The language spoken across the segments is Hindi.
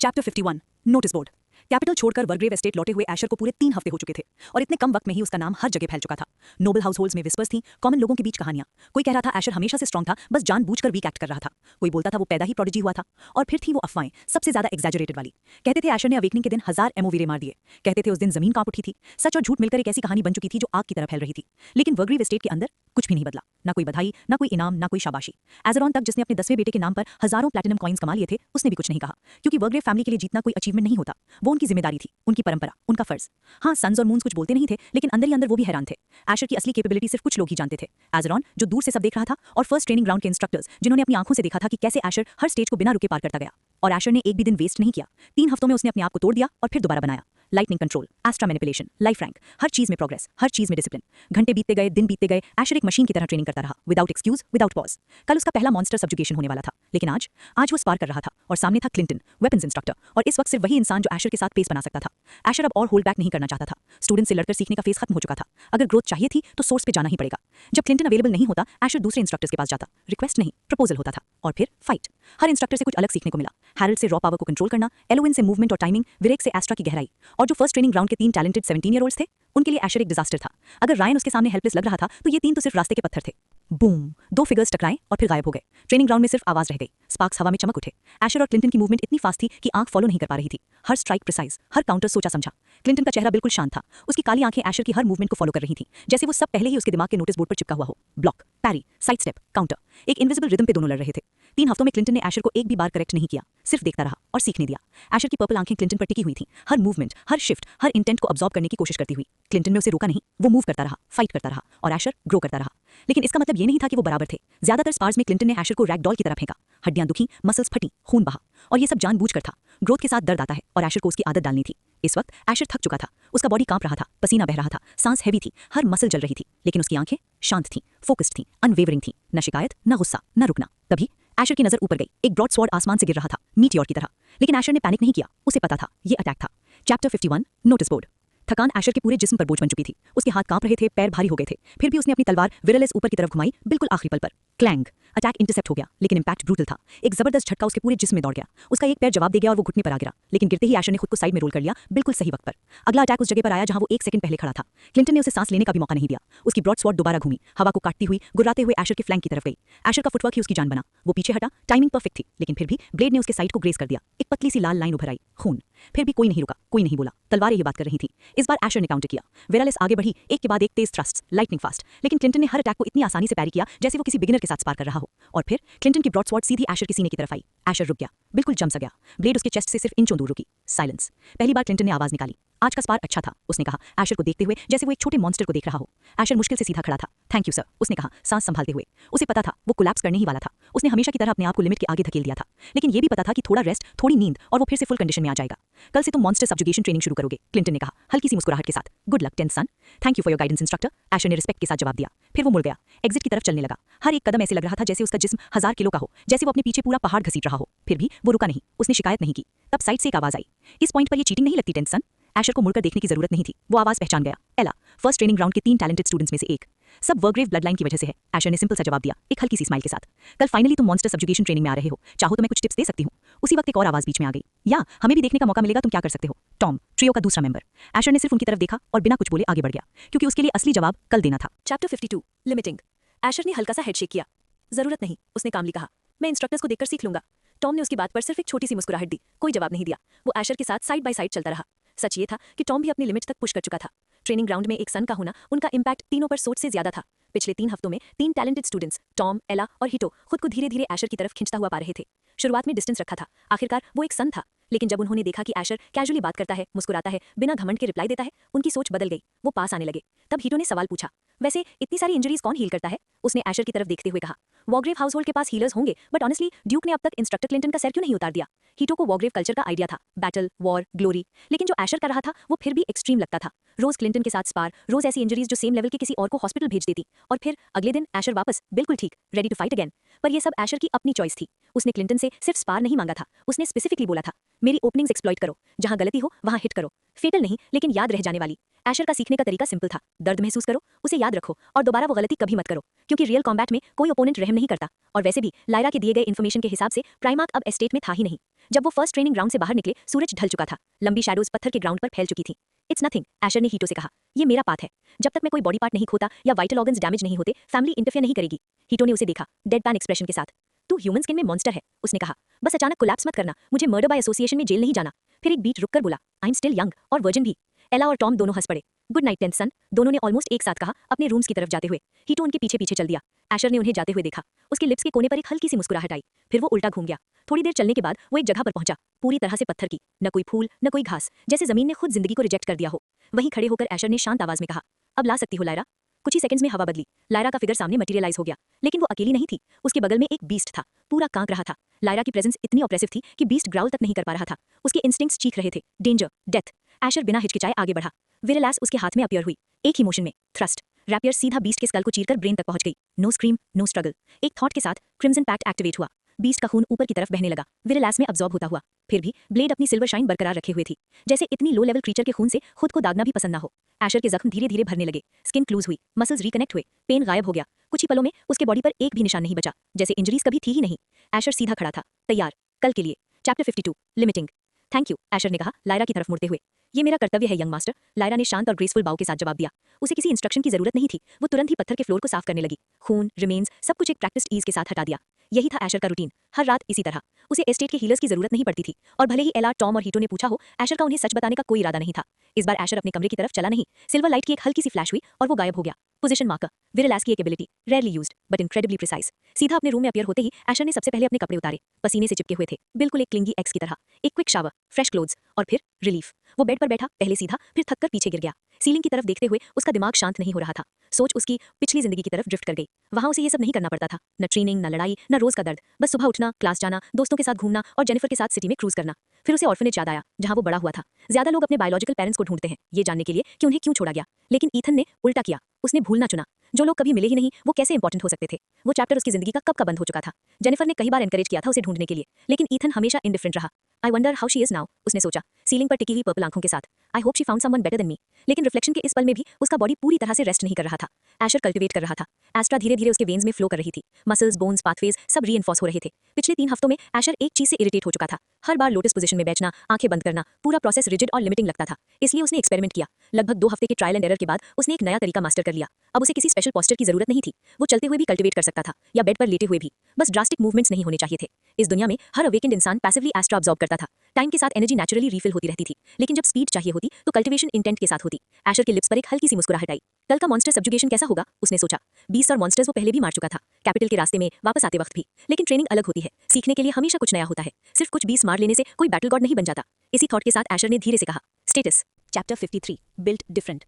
Chapter 51 notice board. कैपिटल छोड़कर वर्ग्रेव एस्टेट लौटे हुए एशर को पूरे 3 हफ्ते हो चुके थे और इतने कम वक्त में ही उसका नाम हर जगह फैल चुका था। नोबल हाउसहोल्ड्स में विस्पर्स थी, कॉमन लोगों के बीच कहानियां। कोई कह रहा था एशर हमेशा से स्ट्रांग था, बस जानबूझकर वीक एक्ट कर रहा था। कोई बोलता था वो पैदा ही प्रोडिजी हुआ था। और फिर थी वो अफवाहें, सबसे ज्यादा एग्जैजरेटेड वाली। कहते थे एशर ने अवेकनिंग के दिन 1000 एमओवीरे मार दिए। कहते थे उस दिन जमीन कांप उठी थी। सच और झूठ मिलकर एक ऐसी कहानी बन चुकी थी जो आग की तरह फैल रही थी। लेकिन वर्ग्रेव एस्टेट के अंदर कुछ भी नहीं बदला। ना कोई बधाई, ना कोई इनाम, ना कोई शाबाशी। एजरॉन तक, जिसने अपने 10वें बेटे के नाम पर हजारों प्लैटिनम कॉइन्स कमा लिए थे, उसने भी कुछ नहीं कहा, क्योंकि वर्ग्रेव फैमिली के लिए जीतना कोई अचीवमेंट नहीं होता। वो उनकी जिम्मेदारी थी, उनकी परंपरा, उनका फर्ज। हाँ, सन्स और मून्स कुछ बोलते नहीं थे, लेकिन अंदर ही अंदर वो भी हैरान थे। एशर की असली कैपेबिलिटी सिर्फ कुछ लोग ही जानते थे। एजरॉन, जो दूर से सब देख रहा था, और फर्स्ट ट्रेनिंग ग्राउंड के इंस्ट्रक्टर्स, जिन्होंने अपनी आंखों से देखा था कि कैसे एशर हर स्टेज को बिना रुके पार करता गया। और एशर ने एक भी दिन वेस्ट नहीं किया। 3 हफ्तों में उसने अपने आप को तोड़ दिया और फिर दोबारा बनाया। लाइटनिंग कंट्रोल, एस्ट्रा मैनिपुलेशन, लाइफ रैंक, हर चीज में प्रोग्रेस, हर चीज में डिसिप्लिन। घंटे बीतते गए, दिन बीतते गए, एशर एक मशीन की तरह ट्रेनिंग करता रहा, विदाउट एक्सक्यूज, विदाउट पॉज। कल उसका पहला मॉन्स्टर सब्जुगेशन होने वाला था, लेकिन आज वो स्पार कर रहा था और सामने था क्लिंटन, वेपन्स इंस्ट्रक्टर, और इस वक्त सिर्फ वही इंसान जो एशर के साथ पेस बना सकता था। एशर अब और होल्ड बैक नहीं करना चाहता था। स्टूडेंट से लड़कर सीखने का फेस खत्म हो चुका था। अगर ग्रोथ चाहिए थी तो सोर्स पे जाना ही पड़ेगा। जब क्लिंटन अवेलेबल नहीं होता, एशर दूसरे इंस्ट्रक्टर्स के पास जाता। रिक्वेस्ट नहीं, प्रपोजल होता था। और फिर फाइट। हर इंस्ट्रक्टर से कुछ अलग सीखने को मिला। हैरल्ड से रॉ पावर को कंट्रोल करना, एलोविन से मूवमेंट और टाइमिंग, विरेक से एस्ट्रा की गहराई। और जो फर्स्ट ट्रेनिंग ग्राउंड के 3 टैलेंटेड 17-year-olds थे, उनके लिए एशर एक डिजास्टर था। अगर रायन उसके सामने हेल्पलेस लग रहा था, तो ये 3 तो सिर्फ रास्ते के पत्थर थे। बूम, 2 फिगर्स टकराए और फिर गायब हो गए। ट्रेनिंग ग्राउंड में सिर्फ आवाज रह गई। स्पार्क्स हवा में चमक उठे। एशर और क्लिंटन की मूवमेंट इतनी फास्ट थी कि आंख फॉलो नहीं कर पा रही थी। हर स्ट्राइक प्रिसाइज, हर काउंटर सोचा समझा। क्लिंटन का चेहरा बिल्कुल शांत था। उसकी काली आंखें एशर की हर मूवमेंट को फॉलो कर रही थीं, जैसे वो सब पहले ही उसके दिमाग के नोटिस बोर्ड पर चिपका हुआ हो। ब्लॉक, पैरी, साइड स्टेप, काउंटर। एक इनविजिबल रिदम पे दोनों लड़ रहे थे। 3 हफ्तों में क्लिंटन ने एशर को एक भी बार करेक्ट नहीं किया, सिर्फ देखता रहा और सीखने दिया। एशर की पर्पल आंखें क्लिंटन पर टिकी हुई थीं, हर मूवमेंट, हर शिफ्ट, हर इंटेंट को अब्सॉर्ब करने की कोशिश करती हुई। क्लिंटन ने उसे रोका नहीं, वो मूव करता रहा, फाइट करता रहा, और एशर ग्रो करता रहा। लेकिन इसका मतलब ये नहीं था कि वो बराबर थे। ज्यादातर स्पार्स में क्लिंटन ने एशर को रैगडॉल की तरह फेंका। हड्डियां दुखी, मसल्स फटी, खून बहा, और ये सब जानबूझकर था। ग्रोथ के साथ दर्द आता है और एशर को उसकी आदत डालनी थी। इस वक्त एशर थक चुका था। उसका बॉडी कांप रहा था, पसीना बह रहा था, सांस हैवी थी, हर मसल जल रही थी, लेकिन उसकी आंखें शांत थीं, फोकस्ड थीं, अनवेवरिंग थीं। न शिकायत, न गुस्सा, न रुकना। तभी एशर की नजर ऊपर गई। एक ब्रॉड स्वॉर्ड आसमान से गिर रहा था, मीटियोर की तरह। लेकिन एशर ने पैनिक नहीं किया। उसे पता था ये अटैक था। Chapter 51 notice board. थकान एशर के पूरे जिस्म पर बोझ बन चुकी थी। उसके हाथ कांप रहे थे, पैर भारी हो गए थे। फिर भी उसने अपनी तलवार विरलेस ऊपर की तरफ घुमाई, बिल्कुल आखिरी पल पर। क्लैंग। अटैक इंटरसेप्ट हो गया, लेकिन इंपैक्ट ब्रूटल था। एक जबरदस्त झटका उसके पूरे जिस्म में दौड़ गया। उसका एक पैर जवाब दे गया और वो घुटने पर आ गिरा। लेकिन गिरते ही एशर ने खुद को साइड में रोल कर लिया, बिल्कुल सही वक्त पर। अगला अटैक उस जगह पर आया जहां वो 1 सेकंड पहले खड़ा था। क्लिंटन ने उसे सांस लेने का भी मौका नहीं दिया। उसकी ब्रॉड स्वॉर्ड दोबारा घूमी, हवा को काटती हुई, गुर्राते हुए एशर के फ्लैंक की तरफ गई। एशर का फुटवर्क ही उसकी जान बना। वो पीछे हटा, टाइमिंग परफेक्ट थी, लेकिन फिर भी ब्लेड ने उसके साइड को ग्रेस कर दिया। एक पतली सी लाल लाइन उभर आई, खून। फिर भी कोई नहीं रुका, कोई नहीं बोला। तलवारें ये बात कर रही थी। इस बार एशर ने काउंटर किया। वेरालिस आगे बढ़ी, एक के बाद एक तेज थ्रस्ट्स, लाइटनिंग फास्ट। लेकिन क्लिंटन ने हर अटैक को इतनी आसानी से पैरी किया जैसे वो किसी बिगिनर के साथ स्पार कर रहा हो। और फिर क्लिंटन की ब्रॉड स्वॉर्ड सीधी एशर के सीने की तरफ आई। एशर रुक गया, बिल्कुल जम सा गया। ब्लेड उसके चेस्ट से सिर्फ इंचों दूर रुकी। साइलेंस। पहली बार क्लिंटन ने आवाज निकाली। आज का स्पार अच्छा था, उसने कहा, एशर को देखते हुए जैसे वो एक छोटे मॉन्स्टर को देख रहा हो। एशर मुश्किल से सीधा खड़ा था। थैंक यू सर, उसने कहा, सांस संभालते हुए। उसे पता था वो कोलैप्स करने ही वाला था। उसने हमेशा की तरह अपने आप को लिमिट के आगे धकेल दिया था। लेकिन ये भी पता था कि थोड़ा रेस्ट, थोड़ी नींद, और वो फिर से फुल कंडीशन में आ जाएगा। कल से तुम मॉन्स्टर सब्जुगेशन ट्रेनिंग शुरू करोगे, क्लिंटन ने कहा, हल्की सी मुस्कुराहट के साथ। Good luck tenth son. Thank you for your guidance instructor, Asher ने रिस्पेक्ट के साथ जवाब दिया। फिर वो मुड़ गया, एग्जिट की तरफ चलने लगा। हर एक कदम ऐसे लग रहा था जैसे उसका जिस्म 1000 किलो का हो, जैसे वो अपने पीछे पूरा पहाड़ घसीट रहा हो। फिर भी वो रुका नहीं, उसने शिकायत नहीं की। तब साइड से एक आवाज आई। इस पॉइंट पर ये चीटिंग नहीं लगती टेंथ सन। एशर को मुड़कर देखने की जरूरत नहीं थी, वो आवाज पहचान गया। एला, फर्स्ट ट्रेनिंग ग्राउंड के 3 टैलेंटेड स्टूडेंट्स में से एक। सब वर्ग्रेव ब्लड लाइन की वजह से है, एशर ने सिंपल सा जवाब दिया, एक हल्की सी स्माइल के साथ। कल फाइनली तुम मॉन्स्टर सब्जुगेशन ट्रेनिंग में आ रहे हो, चाहो तो मैं कुछ टिप्स दे सकती हूँ। उसी वक्त एक और आवाज बीच में आ गई। या हमें भी देखने का मौका मिलेगा, तुम क्या कर सकते हो। टॉम, ट्रियो का दूसरा मेंबर। एशर ने सिर्फ उनकी तरफ देखा और बिना कुछ बोले आगे बढ़ गया, क्योंकि उसके लिए असली जवाब कल देना था। Chapter 52 limiting. एशर ने हल्का सा हेडशेक किया। जरूरत नहीं, उसने कामली कहा, मैं इंस्ट्रक्टर्स को देखकर सीख लूंगा। टॉम ने उसकी बात पर सिर्फ एक छोटी सी मुस्कुराहट दी, कोई जवाब नहीं दिया। वो एशर के साथ साइड बाय साइड चलता रहा। सच ये था कि टॉम भी अपनी लिमिट तक पुश कर चुका था। ट्रेनिंग ग्राउंड में एक सन का होना, उनका इंपैक्ट तीनों पर सोच से ज्यादा था। पिछले 3 हफ्तों में 3 टैलेंटेड स्टूडेंट्स, टॉम, एला और हिटो, खुद को धीरे धीरे एशर की तरफ खींचता हुआ पा रहे थे। शुरुआत में डिस्टेंस रखा था, आखिरकार वो एक सन था। लेकिन जब उन्होंने देखा कि एशर कैजुअली बात करता है, मुस्कुराता है, बिना घमंड के रिप्लाई देता है, उनकी सोच बदल गई। वो पास आने लगे। तब हिटो ने सवाल पूछा, वैसे इतनी सारी इंजरीज कौन हील करता है? उसने एशर की तरफ देखते हुए कहा, वॉग्रेव हाउसहोल्ड के पास हीलर्स होंगे, बट ऑनेस्टली ड्यूक ने अब तक इंस्ट्रक्टर क्लिंटन का सर क्यों नहीं उतार दिया? हीटो को वॉग्रेव कल्चर का आइडिया था, बैटल, वॉर, ग्लोरी। लेकिन जो एशर कर रहा था वो फिर भी एक्सट्रीम लगता था। रोज क्लिंटन के साथ स्पार, रोज ऐसी इंजरीज जो सेम लेवल के किसी और को हॉस्पिटल भेज देती, और फिर अगले दिन एशर वापस बिल्कुल ठीक, रेडी टू फाइट अगेन। पर ये सब एशर की अपनी चॉइस थी। उसने क्लिंटन से सिर्फ स्पार नहीं मांगा था, उसने स्पेसिफिकली बोला था, मेरी ओपनिंग्स एक्सप्लॉइट करो, जहां गलती हो वहां हिट करो। फेटल नहीं, लेकिन याद रह जाने वाली। एशर का सीखने का तरीका सिंपल था, दर्द महसूस करो, उसे याद रखो, और दोबारा वो गलती कभी मत करो, क्योंकि रियल कॉम्बैट में कोई ओपोनेंट रहम नहीं करता। और वैसे भी लायरा के दिए गए इन्फॉर्मेशन के हिसाब से प्राइमार्क अब एस्टेट में था ही नहीं। जब वो फर्स्ट ट्रेनिंग ग्राउंड से बाहर निकले सूरज ढल चुका था, लंबी शैडोज पत्थर के ग्राउंड पर फैल चुकी थी। इट्स नथिंग, एशर ने हीटो से कहा। ये मेरा पाथ है। जब तक मैं कोई बॉडी पार्ट नहीं खोता या वाइटल ऑर्गन्स डैमेज नहीं होते, फैमिली इंटरफेयर नहीं करेगी। हीटो ने उसे देखा, डेड पैन एक्सप्रेशन के साथ। तू ह्यूमन स्किन में मॉन्स्टर है, उसने कहा। बस अचानक कोलैप्स मत करना, मुझे मर्डर बाय एसोसिएशन में जेल नहीं जाना। फिर एक बीट रुककर बोला, आई एम स्टिल यंग और वर्जिन भी। एला और टॉम दोनों हंस पड़े। गुड नाइट टेंथ सन, दोनों ने ऑलमोस्ट एक साथ कहा, अपने रूम्स की तरफ जाते हुए। हीटो उनके पीछे पीछे चल दिया। एशर ने उन्हें जाते हुए देखा। उसके लिप्स के कोने पर एक हल्की सी मुस्कुराहट आई। फिर वो उल्टा घूम गया। थोड़ी देर चलने के बाद वो एक जगह पर पहुंचा, पूरी तरह से पत्थर की, न कोई फूल न कोई घास, जैसे जमीन ने खुद जिंदगी को रिजेक्ट कर दिया हो। वहीं खड़े होकर एशर ने शांत आवाज में कहा, अब ला सकती हो लायरा। कुछ ही सेकंड्स में हवा बदली। लायरा का फिगर सामने मटेरियलाइज हो गया, लेकिन वो अकेली नहीं थी। उसके बगल में एक बीस्ट था, पूरा कांप रहा था। लायरा की प्रेजेंस इतनी ऑप्रेसिव थी कि बीस्ट ग्राउल तक नहीं कर पा रहा था। उसके इंस्टिंक्ट्स चीख रहे थे, डेंजर, डेथ। एशर बिना हिचकिचाए आगे बढ़ा। विरलास उसके हाथ में अपीयर हुई। एक ही मोशन में थ्रस्ट, रैपियर सीधा बीस्ट के स्कल को चीरकर ब्रेन तक पहुंच गई। No scream, no struggle. एक थॉट के साथ क्रिम्सन पैक्ट एक्टिवेट हुआ। बीस्ट का खून ऊपर की तरफ बहने लगा, विरलास में अब्सॉर्ब होता हुआ। फिर भी ब्लेड अपनी सिल्वर शाइन बरकरार रखे हुए थी, जैसे इतनी लो लेवल क्रीचर के खून से खुद को दागना भी पसंद ना हो। एशर के जख्म धीरे धीरे भरने लगे, स्किन क्लूज हुई, मसल्स रिकनेक्ट हुए, पेन गायब हो गया। कुछ ही पलों में उसके बॉडी पर एक भी निशान नहीं बचा, जैसे इंजरीज कभी थी ही नहीं। एशर सीधा खड़ा था, तैयार, कल के लिए। Chapter 52, limiting. Thank you, Asher ने कहा, लायरा की तरफ मुड़ते हुए। ये मेरा कर्तव्य है यंग मास्टर, लायरा ने शांत और ग्रेसफुल बाव के साथ जवाब दिया। उसे किसी इंस्ट्रक्शन की जरूरत नहीं थी, वो तुरंत ही पत्थर के फ्लोर को साफ करने लगी। खून, रिमेन्स, सब कुछ एक प्रैक्टिस्ड ईज के साथ हटा दिया। यही था एशर का रूटीन, हर रात इसी तरह। उसे एस्टेट के हीलर्स की जरूरत नहीं पड़ती थी, और भले ही एला, टॉम और हीटो ने पूछा हो, एशर का उन्हें सच बताने का कोई इरादा नहीं था। इस बार एशर अपने कमरे की तरफ चला नहीं। सिल्वर लाइट की एक हल्की सी फ्लैश हुई और वो गायब हो गया। पोजीशन मार्कर, विरलास की एक ability, rarely used but incredibly precise. सीधा अपने रूम में अपीयर होते ही एशर ने सबसे पहले अपने कपड़े उतारे, पसीने से चिपके हुए थे, बिल्कुल एक क्लिंगी एक्स की तरह। एक क्विक शावर, फ्रेश क्लोथ्स, और फिर रिलीफ। वो बेड पर बैठा, पहले सीधा, फिर थककर पीछे गिर गया। सीलिंग की तरफ देखते हुए उसका दिमाग शांत नहीं हो रहा था। सोच उसकी पिछली जिंदगी की तरफ ड्रिफ्ट कर गई। वहां उसे ये सब नहीं करना पड़ता था, न ट्रेनिंग, न लड़ाई, न रोज का दर्द, बस सुबह उठना, क्लास जाना, दोस्तों के साथ घूमना और जेनिफर के साथ सिटी में क्रूज करना। फिर उसे ऑर्फनेज याद आया, जहां वो बड़ा हुआ था। ज्यादा लोग अपने बायोलॉजिकल पेरेंट्स को ढूंढते हैं ये जानने के लिए कि उन्हें क्यों छोड़ा गया, लेकिन ईथन ने उल्टा किया। उसने भूलना चुना। जो लोग कभी मिले ही नहीं, वो कैसे इंपॉर्टेंट हो सकते थे। वो चैप्टर उसकी जिंदगी का कब का बंद हो चुका था। जेनिफर ने कई बार एनकरेज किया था उसे ढूंढने के लिए, लेकिन ईथन हमेशा इंडिफरेंट रहा। I wonder how she is now, उसने सोचा, सीलिंग पर टिकी हुई पर्पल आंखों के साथ। I hope she found someone better than me. लेकिन रिफ्लेक्शन के इस पल में भी उसका बॉडी पूरी तरह से रेस्ट नहीं कर रहा था। एशर कल्टिवेट कर रहा था। एस्ट्रा धीरे धीरे उसके वेन्स में फ्लो कर रही थी। मसल्स, बोन्स, पाथवेज सब रीइंफोर्स हो रहे थे। पिछले 3 हफ्तों में एशर एक चीज से इरिटेट हो चुका था। हर बार लोटस पोजीशन में बैठना, आंखें बंद करना, पूरा प्रोसेस रिजिड और लिमिटिंग लगता था। इसलिए उसने एक्सपेरिमेंट किया। लगभग 2 हफ्ते के ट्रायल एंड एरर के बाद उसने एक नया तरीका मास्टर कर लिया। अब उसे किसी स्पेशल पोस्चर की जरूरत नहीं थी। वो चलते हुए भी कल्टिवेट कर सकता था, या बेड पर लेटे हुए भी। बस ड्रास्टिक मूवमेंट्स नहीं होने चाहिए थे। इस दुनिया में हर अवेकेंड इंसान पैसिवली एस्ट्रा अब्सॉर्ब करता था। टाइम के साथ एनर्जी नेचुरली रीफिल होती रहती थी, लेकिन जब स्पीड चाहिए होती तो कल्टिवेशन इंटेंट के साथ होती। एशर के लिप्स पर एक हल्की सी मुस्कुराहट आई। कल का मॉन्स्टर सब्जुगेशन कैसा होगा, उसने सोचा। 20 और मॉन्स्टर्स वो पहले भी मार चुका था, कैपिटल के रास्ते में, वापस आते वक्त भी। लेकिन ट्रेनिंग अलग होती है, सीखने के लिए हमेशा कुछ नया होता है। सिर्फ कुछ 20 मार लेने से कोई बैटल गॉड नहीं बन जाता। इसी थॉट के साथ एशर ने धीरे से कहा, status. Chapter 53, built different.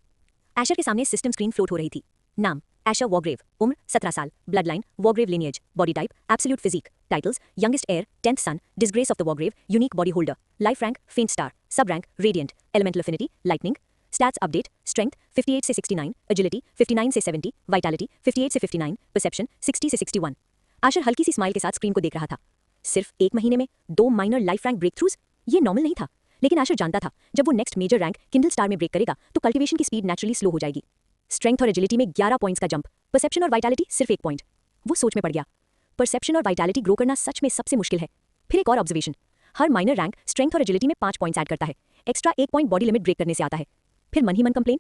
Asher के सामने सिस्टम स्क्रीन फ्लोट हो रही थी। नाम, एशर वॉरग्रेव। उम्र 17 साल। Blood line, Wargrave lineage. Body type, absolute physique. Titles, youngest heir, 10th son, disgrace of the Wargrave, unique body holder. Life rank, faint star. Sub rank, radiant. Elemental affinity, lightning. Stats update, strength 58 से 69, एजिलिटी 59 से 70, वाइटैलिटी 58 से 59, परसेप्शन 60 से 61। आशर हल्की सी स्माइल के साथ स्क्रीन को देख रहा था। सिर्फ 1 महीने में 2 minor life rank breakthroughs, ये नॉर्मल नहीं था। लेकिन आशर जानता था, जब वो next major rank kindle star में ब्रेक करेगा तो कल्टिवेशन की स्पीड नेचुरली स्लो हो जाएगी। स्ट्रेंथ और एजिलिटी में 11 पॉइंट्स का जंप, परसेप्शन और वाइटैलिटी सिर्फ 1 पॉइंट। वो सोच में पड़ गया। परसेप्शन और वाइटैलिटी ग्रो करना सच में सबसे मुश्किल है। फिर एक और ऑब्जर्वेशन, हर माइनर रैंक स्ट्रेंथ और एजिलिटी में 5 पॉइंट्स ऐड करता है। Extra 1 point body limit break करने से आता है। फिर मन ही मन कंप्लेन,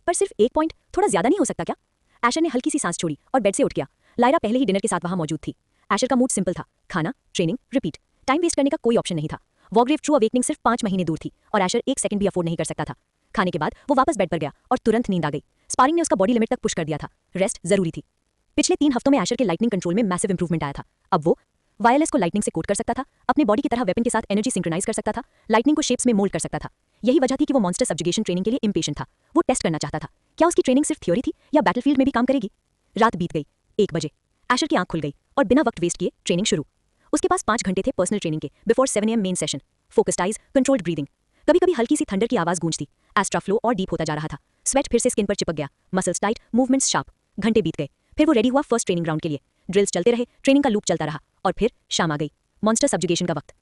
पर सिर्फ 1 पॉइंट थोड़ा ज्यादा नहीं हो सकता क्या? एशर ने हल्की सी सांस छोड़ी और बेड से उठ गया। लायरा पहले ही डिनर के साथ वहां मौजूद थी। एशर का मूड सिंपल था, खाना, ट्रेनिंग, रिपीट। टाइम वेस्ट करने का कोई ऑप्शन नहीं था। वॉरग्रेव ट्रू अवेकनिंग सिर्फ 5 महीने दूर थी और एशर 1 सेकंड भी अफोर्ड नहीं कर सकता था। खाने के बाद वो वापस बेड पर गया और तुरंत नींद आ गई। स्पारिंग ने उसका बॉडी लिमिट तक पुश कर दिया था। रेस्ट जरूरी थी। पिछले 3 हफ्तों में एशर के लाइटनिंग कंट्रोल में मैसिव इंप्रूवमेंट आया था। अब वो वायरलेस को लाइटनिंग से कोट कर सकता था, अपने बॉडी की तरह वेपन के साथ एनर्जी सिंक्रोनाइज कर सकता था, लाइटनिंग को शेप्स में मोल्ड कर सकता था। यही वजह थी कि वो मॉन्स्टर सब्जुगेशन ट्रेनिंग के लिए इंपेशेंट था। वो टेस्ट करना चाहता था, क्या उसकी ट्रेनिंग सिर्फ थ्योरी थी या बैटलफील्ड में भी काम करेगी। रात बीत गई। 1 बजे एशर की आंख खुल गई और बिना वक्त वेस्ट किए ट्रेनिंग शुरू। उसके पास 5 घंटे थे पर्सनल ट्रेनिंग के, before 7 AM main session. Focused eyes, controlled breathing. कभी कभी हल्की सी थंडर की आवाज गूंजती। एस्ट्रा फ्लो और डीप होता जा रहा था। स्वेट फिर से स्किन पर चिपक गया, मसल्स टाइट, मूवमेंट्स शार्प। घंटे बीत गए। फिर वो रेडी हुआ फर्स्ट ट्रेनिंग ग्राउंड के लिए। ड्रिल्स चलते रहे, ट्रेनिंग का लूप चलता रहा और फिर शाम आ गई, मॉन्स्टर सब्जुगेशन का वक्त।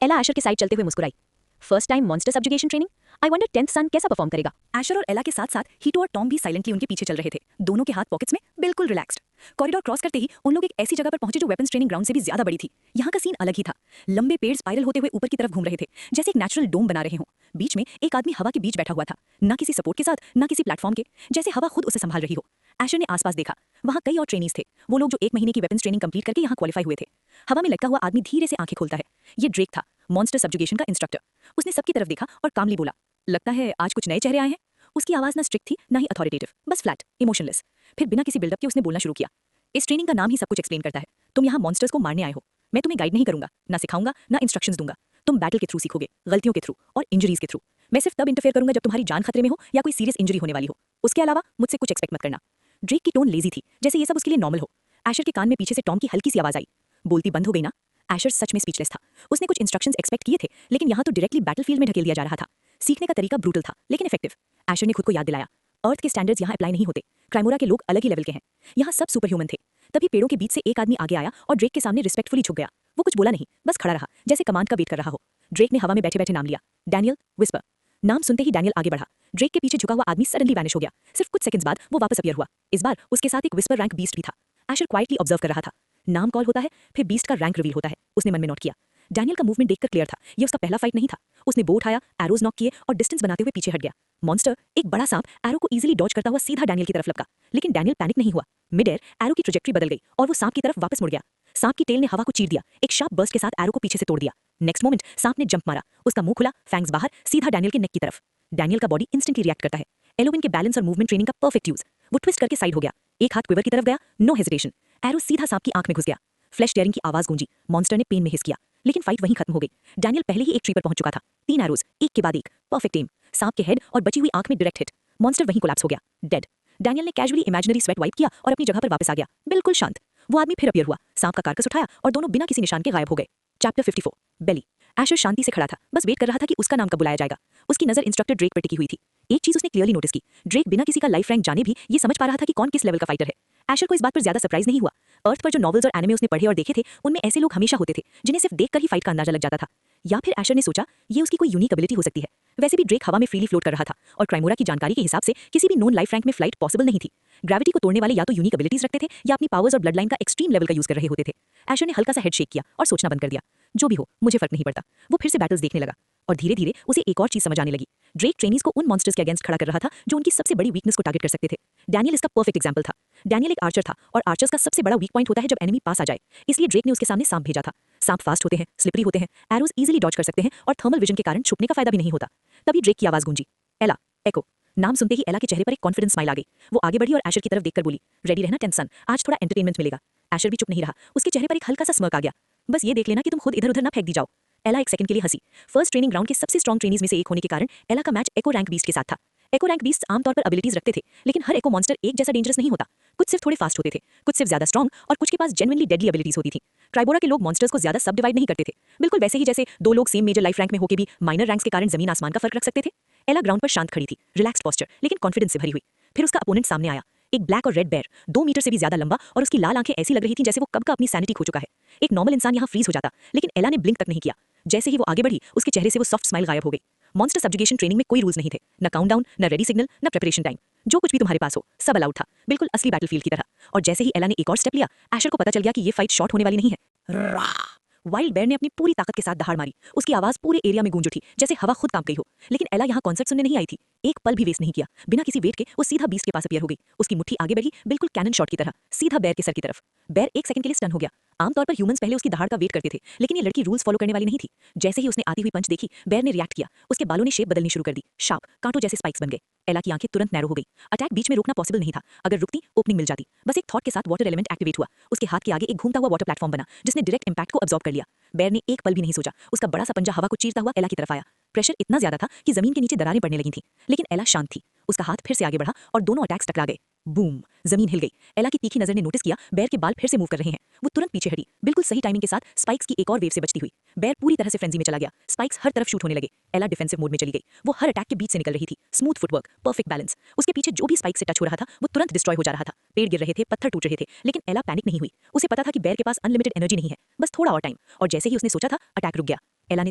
एला एशर के साइड चलते हुए मुस्कुराई। First time monster subjugation training, I wonder 10th son कैसा परफॉर्म करेगा। एशर और एला के साथ साथ हीटो और टॉम भी साइलेंटली उनके पीछे चल रहे थे, दोनों के हाथ पॉकेट्स में, बिल्कुल रिलैक्स्ड। कॉरिडोर क्रॉस करते ही उन लोग एक ऐसी जगह पर पहुंचे जो वेपन्स ट्रेनिंग ग्राउंड से भी ज्यादा बड़ी थी। यहाँ का सीन अलग ही था। लंबे पेड़ स्पाइरल होते हुए ऊपर की तरफ घूम रहे थे, जैसे एक नेचुरल डोम बना रहे हों। बीच में एक आदमी हवा के बीच बैठा हुआ था, ना किसी सपोर्ट के साथ, ना किसी प्लेटफॉर्म के, जैसे हवा खुद उसे संभाल रही हो। एशर ने आसपास देखा, वहाँ कई और ट्रेनीज थे, वो लोग जो 1 महीने की वेपन्स ट्रेनिंग कंप्लीट करके यहाँ क्वालिफाई हुए थे। हवा में लटका हुआ आदमी धीरे से आंखें खोलता है। ये ड्रेक था, मॉन्स्टर सब्जुगेशन का इंस्ट्रक्टर। उसने सबकी तरफ देखा और कामली बोला, लगता है आज कुछ नए चेहरे आए हैं। उसकी आवाज ना स्ट्रिक्ट थी ना ही अथॉरिटेटिव, बस फ्लैट, इमोशनलेस। फिर बिना किसी बिल्डअप के उसने बोलना शुरू किया, इस ट्रेनिंग का नाम ही सब कुछ एक्सप्लेन करता है। तुम यहाँ मॉन्स्टर्स को मारने आए हो। मैं तुम्हें गाइड नहीं करूंगा, ना सिखाऊंगा, ना इंस्ट्रक्शंस दूंगा। तुम बैटल के थ्रू सीखोगे, गलतियों के थ्रू और इंजरीज के थ्रू। मैं सिर्फ तब इंटरफेयर करूंगा जब तुम्हारी जान खतरे में हो या कोई सीरियस इंजरी होने वाली हो। उसके अलावा मुझसे कुछ एक्सपेक्ट मत करना। ड्रेक की टोन लेजी थी, जैसे ये सब उसके लिए नॉर्मल हो। एशर के कान में पीछे से टॉम की हल्की सी आवाज आई, बोलती बंद हो गई ना। एशर सच में स्पीचलेस था। उसने कुछ इंस्ट्रक्शंस एक्सपेक्ट किए थे, लेकिन यहाँ तो डायरेक्टली बैटलफील्ड में ढकेल दिया जा रहा था। सीखने का तरीका ब्रूटल था, लेकिन इफेक्टिव। एशर ने खुद को याद दिलाया, अर्थ के स्टैंडर्ड्स यहाँ अप्लाई नहीं होते। क्राइमोरा के लोग अलग ही लेवल के हैं। यहाँ सब सुपर ह्यूमन थे। तभी पेड़ों के बीच से एक आदमी आगे आया और ड्रेक के सामने रिस्पेक्टफुली झुक गया। वो कुछ बोला नहीं, बस खड़ा रहा, जैसे कमांड का वेट कर रहा हो। ड्रेक ने हवा में बैठे बैठे नाम लिया, डैनियल विस्पर। नाम सुनते ही डैनियल आगे बढ़ा। ड्रेक के पीछे झुका हुआ आदमी सडनली वैनिश हो गया। सिर्फ कुछ सेकंड्स बाद वो वापस अपीयर हुआ। इस बार उसके साथ एक विस्पर रैंक बीस्ट भी था। एशर क्वाइटली ऑब्जर्व कर रहा था। नाम कॉल होता है, फिर बीस्ट का रैंक रिवील होता है, उसने मन में नोट किया। डैनियल का मूवमेंट देखकर क्लियर था, ये उसका पहला फाइट नहीं था। उसने बो उठाया, एरोज नॉक किए और डिस्टेंस बनाते हुए पीछे हट गया। मॉन्स्टर, एक बड़ा सांप, एरो को इजीली डॉज करता हुआ सीधा डैनियल की तरफ लपका। लेकिन डैनियल पैनिक नहीं हुआ। मिड एयर एरो की ट्रैजेक्टरी बदल गई और वो सांप की तरफ वापस मुड़ गया। सांप की टेल ने हवा को चीर दिया, एक शार्प बर्स्ट के साथ एरो को पीछे से तोड़ दिया। नेक्स्ट मोमेंट सांप ने जंप मारा, उसका मुंह खुला, फैंग्स बाहर, सीधा डैनियल के नेक की तरफ। डैनियल का बॉडी इंस्टेंटली रिएक्ट करता है। एलोविन के बैलेंस और मूवमेंट ट्रेनिंग का परफेक्ट यूज। वो ट्विस्ट करके साइड हो गया, एक हाथ क्विवर की तरफ गया, नो हेजिटेशन। एरो सीधा सांप की आंख में घुस गया। फ्लैश टेयरिंग की आवाज गूंजी। मॉन्स्टर ने पेन में हिस किया, लेकिन फाइट वहीं खत्म हो गई। डैनियल पहले ही एक ट्री पर पहुंच चुका था। 3 एरोज, एक के बाद एक, परफेक्ट एम। सांप के हेड और बची हुई आंख में डायरेक्ट हिट। मॉन्स्टर वहीं कोलैप्स हो गया, डेड। डैनियल ने कैजुअली इमेजिनरी स्वेट वाइप किया और अपनी जगह पर वापस आ गया, बिल्कुल शांत। वो आदमी फिर अपीयर हुआ, सांप का कार्कस उठाया और दोनों बिना किसी निशान के गायब हो गए। चैप्टर 54 बेली। एशर शांति से खड़ा था, बस वेट कर रहा था कि उसका नाम कब बुलाया जाएगा। उसकी नजर इंस्ट्रक्टर ड्रेक पर टिकी हुई थी। एक चीज उसने क्लियरली नोटिस की, ड्रेक बिना किसी का लाइफ रैंक जाने भी ये समझ पा रहा था कि कौन किस लेवल का फाइटर है। एशर को इस बात पर ज्यादा सरप्राइज नहीं हुआ। अर्थ पर जो नॉवेल्स और एनिमे उसने पढ़े और देखे थे, उनमें ऐसे लोग हमेशा होते थे जिन्हें सिर्फ देखकर ही फाइट का अंदाजा लग जाता था। या फिर एशर ने सोचा ये उसकी कोई यूनिक एबिलिटी हो सकती है। वैसे भी ड्रेक हवा में फ्रीली फ्लोट कर रहा था और क्राइमोरा की जानकारी के हिसाब से किसी भी नोन लाइफ रैंक में फ्लाइट पॉसिबल नहीं थी। ग्रेविटी को तोड़ने वाले या तो यूनिक एबिलिटीज रखते थे या अपनी पावर्स और ब्लड लाइन का एक्सट्रीम लेवल का यूज कर रहे होते थे। एशर ने हल्का सा हेड शेक किया और सोचना बंद कर दिया। जो भी हो, मुझे फर्क नहीं पड़ता। वो फिर से बैटल्स देखने लगा और धीरे धीरे उसे एक और चीज समझ आने लगी। ड्रेक ट्रेनीज को उन मॉन्स्टर्स के अगेंस्ट खड़ा कर रहा था जो उनकी सबसे बड़ी वीकनेस को टारगेट कर सकते थे। डैनियल इसका परफेक्ट एग्जांपल था। डैनियल एक आर्चर था और आर्चर्स का सबसे बड़ा वीक पॉइंट होता है जब एनिमी पास आ जाए। इसलिए ड्रेक ने उसके सामने सांप भेजा था। सांप फास्ट होते हैं, स्लिपरी होते हैं, एरोज इजीली डॉज कर सकते हैं और थर्मल विजन के कारण छुपने का फायदा भी नहीं होता। तभी ड्रेक की आवाज गूंजी, एला, एको। नाम सुनते ही एला के चेहरे पर एक कॉन्फिडेंस स्माइल आ गई। वो आगे बढ़ी और एशर की तरफ देखकर बोली, रेडी रहना टेंसन, आज थोड़ा एंटरटेनमेंट मिलेगा। एशर भी चुप नहीं रहा, उसके चेहरे पर एक हल्का सा स्mirk आ गया। बस ये देख लेना कि तुम खुद इधर उधर ना फेंक दी जाओ। एला एक सेकंड के लिए हंसी। फर्स्ट ट्रेनिंग ग्राउंड के सबसे स्ट्रॉन्ग ट्रेनीज में से एक होने के कारण एला का मैच एको रैंक बीस्ट के साथ था। एको रैंक बीस्ट आमतौर पर एबिलिटीज रखते थे, लेकिन हर एको मॉन्स्टर एक जैसा डेंजरस नहीं होता। कुछ सिर्फ थोड़े फास्ट होते थे, कुछ सिर्फ ज्यादा स्ट्रॉन्ग और कुछ के पास जेन्युइनली डेडली एबिलिटीज होती थी। ट्राइबोरा के लोग मॉन्स्टर्स को ज्यादा सब डिवाइड नहीं करते थे, बिल्कुल वैसे ही जैसे दो लोग सेम मेजर लाइफ रैंक में होकर भी माइनर रैंक्स के कारण जमीन आसमान का फर्क रख सकते थे। एला ग्राउंड पर शांत खड़ी थी, रिलैक्स्ड पोस्चर, लेकिन कॉन्फिडेंस से भरी हुई। फिर उसका अपोनेंट सामने आया, एक ब्लैक और रेड बेयर, 2 मीटर से भी ज्यादा लंबा, और उसकी लाल आंखें ऐसी लग रही थी जैसे वो कब का अपनी सैनिटी खो चुका है। एक नॉर्मल इंसान यहाँ फ्रीज हो जाता, लेकिन एला ने ब्लिंक तक नहीं किया। जैसे ही वो आगे बढ़ी, उसके चेहरे से वो सॉफ्ट स्माइल गायब हो गई। मॉन्स्टर सब्जुगेशन ट्रेनिंग में कोई रूल्स नहीं थे, न काउंटडाउन, न रेडी सिग्नल, न प्रिपरेशन टाइम। जो कुछ भी तुम्हारे पास हो सब अलाउड था, बिल्कुल असली बैटलफील्ड की तरह। और जैसे ही एला ने एक और स्टेप लिया, एशर को पता चल गया कि ये फाइट शॉर्ट होने वाली नहीं है। वाइल्ड बेयर ने अपनी पूरी ताकत के साथ दहाड़ मारी। उसकी आवाज पूरे एरिया में गूंज उठी, जैसे हवा खुद कांप गई हो। लेकिन एला यहाँ कॉन्सर्ट सुनने नहीं आई थी। एक पल भी वेस्ट नहीं किया, बिना किसी वेट के वो सीधा बीस्ट के पास अपीयर हो गई। उसकी मुट्ठी आगे बढ़ी, बिल्कुल कैनन शॉट की तरह, सीधा बेयर के सर की तरफ। बेयर एक सेकंड के लिए स्टन हो गया। आमतौर पर ह्यूमंस पहले उसकी दहाड़ का वेट करते थे, लेकिन ये लड़की रूल्स फॉलो करने वाली नहीं थी। जैसे ही उसने आती हुई पंच देखी, बेयर ने रिएक्ट किया। उसके बालों ने शेप बदलनी शुरू कर दी, शार्प, कांटों जैसे स्पाइक्स बन गए। एला की आंखें तुरंत नैरो हो गई। अटैक बीच में रोकना पॉसिबल नहीं था। अगर रुकती, ओपनिंग मिल जाती। बस एक थॉट के साथ वाटर एलिमेंट एक्टिवेट हुआ। उसके हाथ के आगे एक घूमता हुआ वाटर प्लेटफॉर्म बना, जिसने डायरेक्ट इंपैक्ट को अब्सॉर्ब कर लिया। बेयर ने एक पल भी नहीं सोचा, उसका बड़ा सा पंजा हवा को चीरता हुआ एला की तरफ आया। प्रेशर इतना ज्यादा था कि जमीन के नीचे दरारें पड़ने लगी थीं, लेकिन एला शांत थी। उसका हाथ फिर से आगे बढ़ा और दोनों अटैक्स टकरा गए। बूम, जमीन हिल गई। एला की तीखी नजर ने नोटिस किया बेयर के बाल फिर से मूव कर रहे हैं। वो तुरंत पीछे हटी, बिल्कुल सही टाइमिंग के साथ स्पाइक्स की एक और वेव से बचती हुई। बेयर पूरी तरह से फ्रेंजी में चला गया, स्पाइक्स हर तरफ शूट होने लगे। एला डिफेंसिव मोड में चली गई। वो हर अटैक के बीच से निकल रही थी, स्मूथ फुटवर्क, परफेक्ट बैलेंस। उसके पीछे जो भी स्पाइक से टच हो रहा था वो तुरंत डिस्ट्रॉय हो जा रहा था। पेड़ गिर रहे थे, पत्थर टूट रहे थे, लेकिन एला पैनिक नहीं हुई। उसे पता था कि बेयर के पास अनलिमिटेड एनर्जी नहीं है, बस थोड़ा और टाइम। और जैसे ही उसने सोचा था, अटैक रुक गया। एला ने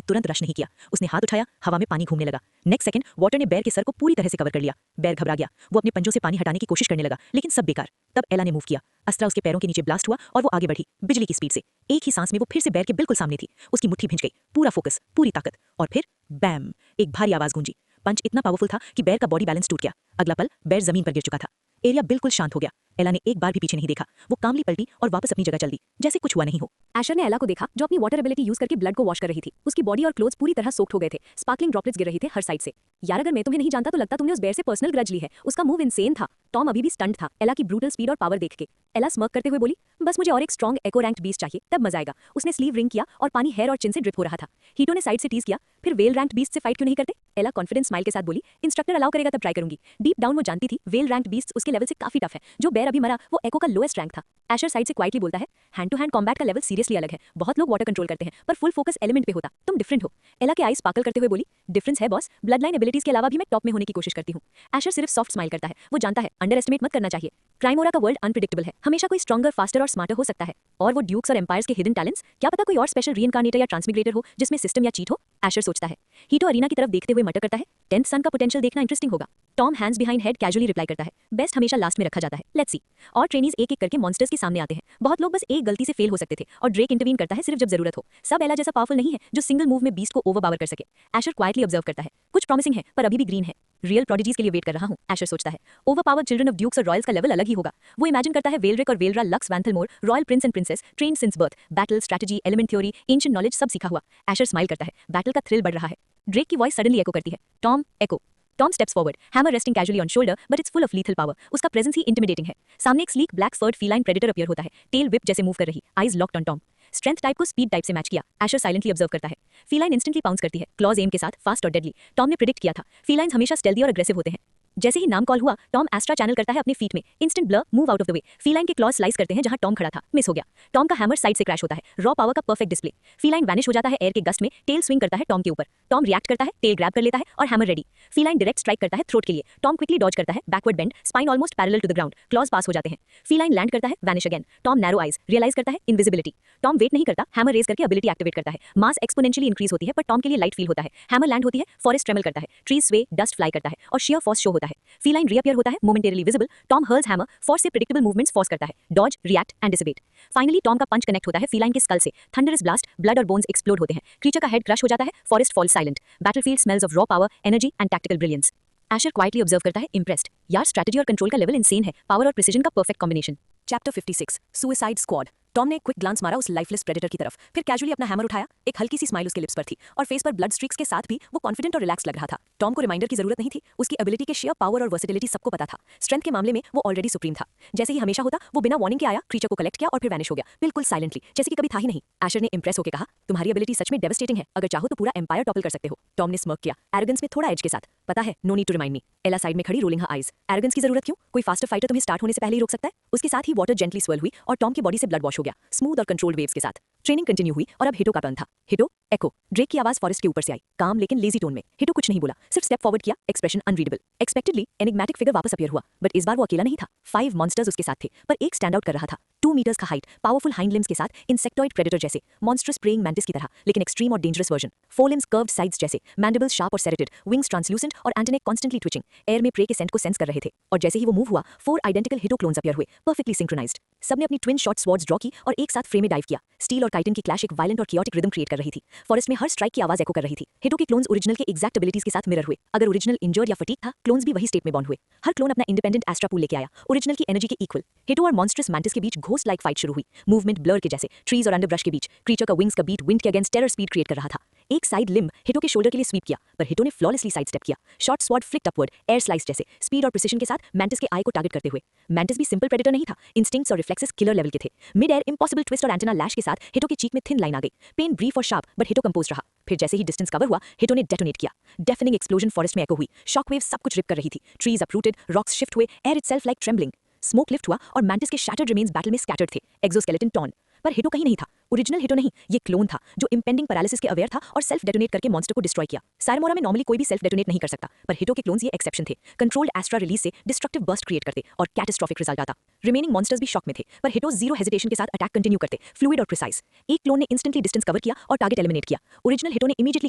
तुरंत रश नहीं किया, उसने हाथ उठाया, हवा में पानी घूमने लगा। नेक्स्ट सेकंड वाटर ने बेयर के सर को पूरी तरह से कवर कर लिया। बेयर घबरा गया, वो अपने पंजों से पानी हटाने की कोशिश करने लगा, लेकिन सब बेकार। तब एला ने मूव किया, अस्त्रा उसके पैरों के नीचे ब्लास्ट हुआ और वो आगे बढ़ी बिजली की स्पीड से। एक ही सांस में वो फिर से बेयर के बिल्कुल सामने थी। उसकी मुट्ठी भिंच गई, पूरा फोकस, पूरी ताकत, और फिर बैम, एक भारी आवाज गूंजी। पंच इतना पावरफुल था कि बेयर का बॉडी बैलेंस टूट गया। अगला पल बेयर जमीन पर गिर चुका था। एरिया बिल्कुल शांत हो गया। एला ने एक बार भी पीछे नहीं देखा, वो कामली पलटी और वापस अपनी जगह चल दी, जैसे कुछ हुआ नहीं हो। एशर ने एला को देखा जो अपनी वाटर एबिलिटी यूज करके ब्लड को वॉश कर रही थी। उसकी बॉडी और क्लोथ्स पूरी तरह सोक्ड हो गए थे, स्पार्कलिंग ड्रॉपलेट्स गिर रहे थे हर साइड से। यार अगर मैं तुम्हें नहीं जानता तो लगता तुमने उस बेयर से पर्सनल ग्रज ली है। उसका मूव इनसेन था। टॉम अभी भी स्टंट था एला की ब्रूटल स्पीड और पावर देख के। एला स्मर्क करते हुए बोली, बस मुझे और एक स्ट्रॉन्ग एको रैंक्ड बीस्ट चाहिए, तब मजा आएगा। उसने स्लीव रिंग किया और पानी हेयर और चिन से ड्रिप हो रहा था। हीटो ने साइड से टीज किया, फिर वेल रैंक्ड बीस्ट से फाइट क्यों नहीं करते? एला कॉन्फिडेंस स्माइल के साथ बोली, इंस्ट्रक्टर अलाउ करेगा तब ट्राई करूंगी। डीप डाउन वो जानती थी वेल रैंक्ड बीस्ट उसके लेवल से काफी टफ है। जो बेयर अभी मरा वो एको का लोएस्ट रैंक था। एशर साइड से क्वाइटली बोलता है, हैंड टू हैंड कॉम्बैट का लेवल सीरियसली अलग है। बहुत लोग वाटर कंट्रोल करते हैं पर फुल फोकस एलिमेंट पे होता, तुम डिफरेंट हो। एला के आईज स्पार्कल करते हुए बोली, डिफरेंस है बॉस, ब्लड लाइन एबिलिटीज के अलावा भी मैं टॉप में होने की कोशिश करती हूँ। एशर सिर्फ सॉफ्ट स्माइल करता है, वो जानता है अंडर एस्टिमेट मत करना चाहिए। क्राइमोरा का वर्ल्ड अनप्रेडिक्टेबल है, हमेशा कोई स्ट्रॉन्गर, फास्टर और स्मार्टर हो सकता है। और वो ड्यूक्स और एम्पायर्स के हिडन टैलेंट्स, क्या पता कोई और स्पेशल रीइंकार्नेटर या ट्रांसमिग्रेटर हो जिसमें सिस्टम या चीट हो। एशर सोचता है। हीटो अरीना की तरफ देखते हुए मटर करता है, 10th सन का पोटेंशियल देखना इंटरेस्टिंग होगा। Tom hands behind head casually reply करता है, बेस्ट हमेशा लास्ट में रखा जाता है, लेट्स सी। और ट्रेनीज एक एक करके मॉन्स्टर्स के सामने आते हैं। बहुत लोग बस एक गलती से फेल हो सकते थे और ड्रेक इंटरवीन करता है सिर्फ जब जरूरत हो। सब एला जैसा पावरफुल नहीं है जो सिंगल मूव में बीस्ट को ओवरपावर कर सके। एशर क्वाइटली ऑब्जर्व करता है, कुछ प्रॉमिसिंग है पर अभी भी ग्रीन है। रियल प्रोडिजीज के लिए वेट कर रहा हूं, एशर सोचता है। ओवरपावर चिल्ड्रन ऑफ ड्यूक्स और रॉयल्स का लेवल अलग ही होगा। वो इमेजिन करता है वेलरिक और Velra, Lux Vanthalmore, royal prince and princess, trained since birth, battle, strategy, element theory, ancient knowledge सब सीखा हुआ। एशर स्माइल करता है, बैटल का थ्रिल बढ़ रहा है। ड्रेक की वॉइस सडनली एको करती है, Tom, echo. Tom steps forward, hammer resting casually on shoulder, but it's full of lethal power. उसका प्रेजेंस ही इंटिमिडेटिंग है। सामने एक sleek black फर्ड feline predator appear होता है, टेल विप जैसे मूव कर रही, eyes locked on Tom. Strength type को स्पीड टाइप से मैच किया। एशर साइलेंटली ऑब्जर्व करता है। फीलाइन इंस्टेंटली पाउंस करती है, क्लॉज एम के साथ, फास्ट और डेडली। टॉम ने प्रिडिक्ट किया था, फीलाइंस हमेशा स्टेल्दी और अग्रेसिव होते हैं। जैसे ही नाम कॉल हुआ, टॉम एस्ट्रा चैनल करता है अपने फीट में, instant blur, move out of the way. Feline के क्लॉज स्लाइस करते हैं जहां टॉम खड़ा था, मिस हो गया। टॉम का हैमर साइड से क्रैश होता है, रॉ पावर का परफेक्ट डिस्प्ले। फीलाइन वैनिश हो जाता है एयर के गस्ट में, टेल स्विंग करता है टॉम के ऊपर। टॉम रिएक्ट करता है, टेल ग्रैब कर लेता है और hammer ready. Feline direct strike करता है थ्रोट के लिए। टॉम क्विकली डॉज करता है, backward bend, spine almost parallel to the ground, claws pass हो जाते हैं। फीलाइन लैंड करता है, vanish again. Tom narrow eyes, realise करता है इनविजिबिलिटी। टॉम वेट नहीं करता, हैमर रेज करके एबिलिटी एक्टिवेट करता है। मास एक्सपोनेंशियली इंक्रीज होती है पर टॉम के लिए लाइट फील होता है। हैमर लैंड होती है, फॉरेस्ट ट्रेमल करता है, ट्रीज स्वे, डस्ट फ्लाई करता है और शेयर फोर्स शो होता है। फीलाइन रीअपीयर होता है, momentarily visible. Tom hurls hammer, force से प्रेडिक्टेबल मूवमेंट्स फोर्स करता है, dodge, react and dissipate. Finally Tom का पंच कनेक्ट होता है फीलाइन के स्कल से, थंडरस ब्लास्ट, ब्लड और बोन्स एक्सप्लोड होते हैं। क्रीचर का हेड क्रश हो जाता है, forest falls silent, battlefield smells of raw power, energy and tactical brilliance. Asher quietly observe करता है, इंप्रेस्ड। यार स्ट्रैटेजी और कंट्रोल का लेवल इंसेन है, पावर और प्रिसीजन का perfect combination. Chapter 56, suicide squad. Tom ने एक क्विक ग्लांस मारा उस लाइफलेस प्रेडेटर की तरफ, फिर कैजुअली अपना हैमर उठाया। एक हल्की सी स्माइल उसके लिप्स पर थी और फेस पर ब्लड स्ट्रीक्स के साथ भी वो कॉन्फिडेंट और रिलैक्स लग रहा था। टॉम को रिमाइंडर की जरूरत नहीं थी, उसकी एबिलिटी के शेयर पावर और वर्सेटिलिटी सबको पता था। स्ट्रेंथ के मामले में वो ऑलरेडी सुप्रीम था। जैसे ही हमेशा होता, वो बिना वार्निंग के आया, क्रीचर को कलेक्ट किया और फिर वैनिश हो गया, बिल्कुल साइलेंटली, जैसे कि कभी था ही नहीं। एशर ने इंप्रेस होकर कहा, तुम्हारी एबिलिटी सच में डेवास्टेटिंग है, अगर चाहो तो पूरा एम्पायर टॉपल कर सकते हो। टॉम ने स्मर्क किया, एरोगेंस में थोड़ा एज के साथ, पता है, no need to remind me. Ella side में खड़ी रोलिंग हर आईज, एरोगेंस की जरूरत क्यों? कोई फास्टर फाइटर तुम्हें स्टार्ट होने से पहले ही रोक सकता है। उसके साथ ही वाटर जेंटली स्वेल हुई और टॉम की बॉडी से ब्लड वॉश हो गया, स्मूथ और कंट्रोल्ड वेव्स के साथ। ट्रेनिंग कंटिन्यू हुई और अब हिटो का टर्न था। हिटो, एको। ड्रेक की आवाज फॉरेस्ट के ऊपर से आई, काम लेकिन लेजी टोन में। हिटो कुछ नहीं बोला, सिर्फ स्टेप फॉरवर्ड किया, expression unreadable. Expectedly enigmatic figure वापस अपीयर हुआ, बट इस बार वो अकेला नहीं था। 5 मॉन्स्टर्स उसके साथ थे, पर एक स्टैंड आउट कर रहा था। 2 मीटर्स का हाइट, पावरफुल हाइंड लिम्स के साथ, इंसेक्टॉइड प्रेडेटर जैसे, मॉन्स्टरस प्रेइंग मैंटिस की तरह, लेकिन एक्सट्रीम और dangerous version. 4 limbs curved sides जैसे, मैंडिबल्स शार्प और सेरेटेड, विंग्स ट्रांसल्यूसेंट और एंटेने कॉन्स्टेंटली ट्विचिंग, एयर में प्रे के सेंट को सेंस कर रहे थे। और जैसे ही वो मूव हुआ, 4 आइडेंटिकल हिटो क्लोन्स अपीयर हुए, परफेक्टली सिंक्रोनाइज्ड। सबने अपनी ट्विन शॉट स्वॉर्ड्स ड्रॉ की और एक साथ फ्रेम में डाइव किया। स्टील और काइटन की क्लैश एक वायलेंट और कियोटिक रिदम क्रिएट कर रही थी। फॉरेस्ट में हर स्ट्राइक की आवाज एको कर रही थी। हिटो के क्लोन्स ओरिजिनल के एग्जैक्ट एबिलिटीज के साथ मिरर हुए। अगर ओरिजिनल इंजर्ड या फटीग था, क्लोन्स भी वही स्टेट में बॉन्ड हुए। हर क्लोन अपना इंडिपेंडेंट एस्ट्रा पूल लेके आया, ओरिजिनल की एनर्जी के इक्वल। हिटो और मॉन्स्टरस मैंटिस के बीच घोस्ट लाइक फाइट शुरू हुई, मूवमेंट ब्लर के जैसे, ट्रीज और अंडरब्रश के बीच। क्रीचर का विंग्स का बीट विंड के अगेंस्ट टेरर स्पीड क्रिएट कर रहा था। एक साइड लिम्ब हिटो के शोल्डर के लिए स्वीप किया, पर हिटो ने फ्लॉलेसली साइड स्टेप किया। Short sword flicked upward, air slice जैसे, स्पीड और प्रिसिशन के साथ मैंटिस के आई को टारगेट करते हुए। मैंटिस भी सिंपल प्रेडेटर नहीं था, इंस्टिंक्ट्स और रिफ्लेक्सेस किलर लेवल के थे। मिड एयर इंपॉसिबल ट्विस्ट और एंटेना लैश के साथ हिटो के चीक में थिन लाइन आ गई। पेन ब्रीफ और शार्प, बट हिटो कंपोज रहा। फिर जैसे ही डिस्टेंस कवर हुआ, हिटो ने डेटोनेट किया। डेफनिंग एक्सप्लोजन फॉरेस्ट में एको हुई, शॉकवेव सब कुछ रिप कर रही थी। ट्रीज अपरूटेड, रॉक्स शिफ्ट हुए, air itself like trembling. Smoke lift हुआ और मैंटिस के शैटर्ड रिमेन्स बैटल में स्कैटर्ड थे, एक्सोस्केलेटन टॉर्न। पर हिटो कहीं नहीं था, ओरिजिनल हिटो नहीं, ये क्लोन था जो इंपेंडिंग पैरालिसिस के अवेयर था और सेल्फ डेटोनेट करके मॉन्स्टर को डिस्ट्रॉय किया। सायरमोरा में नॉर्मली कोई भी सेल्फ डेटोनेट नहीं कर सकता, पर हिटो के क्लोन्स ये एक्सेप्शन थे। कंट्रोल्ड एस्ट्रा रिलीज से डिस्ट्रक्टिव बर्स्ट क्रिएट करते और कैटास्ट्रॉफिक रिजल्ट आता। रिमेनिंग मॉन्स्टर्स भी शॉक में थे, पर हिटो जीरो हेजिटेशन के साथ अटैक कंटिन्यू करते, फ्लूइड और प्रिसाइज। एक क्लोन ने इंस्टेंटली डिस्टेंस कवर किया और टारगेट एलिमिनेट किया। ओरिजिनल हिटो ने इमीडिएटली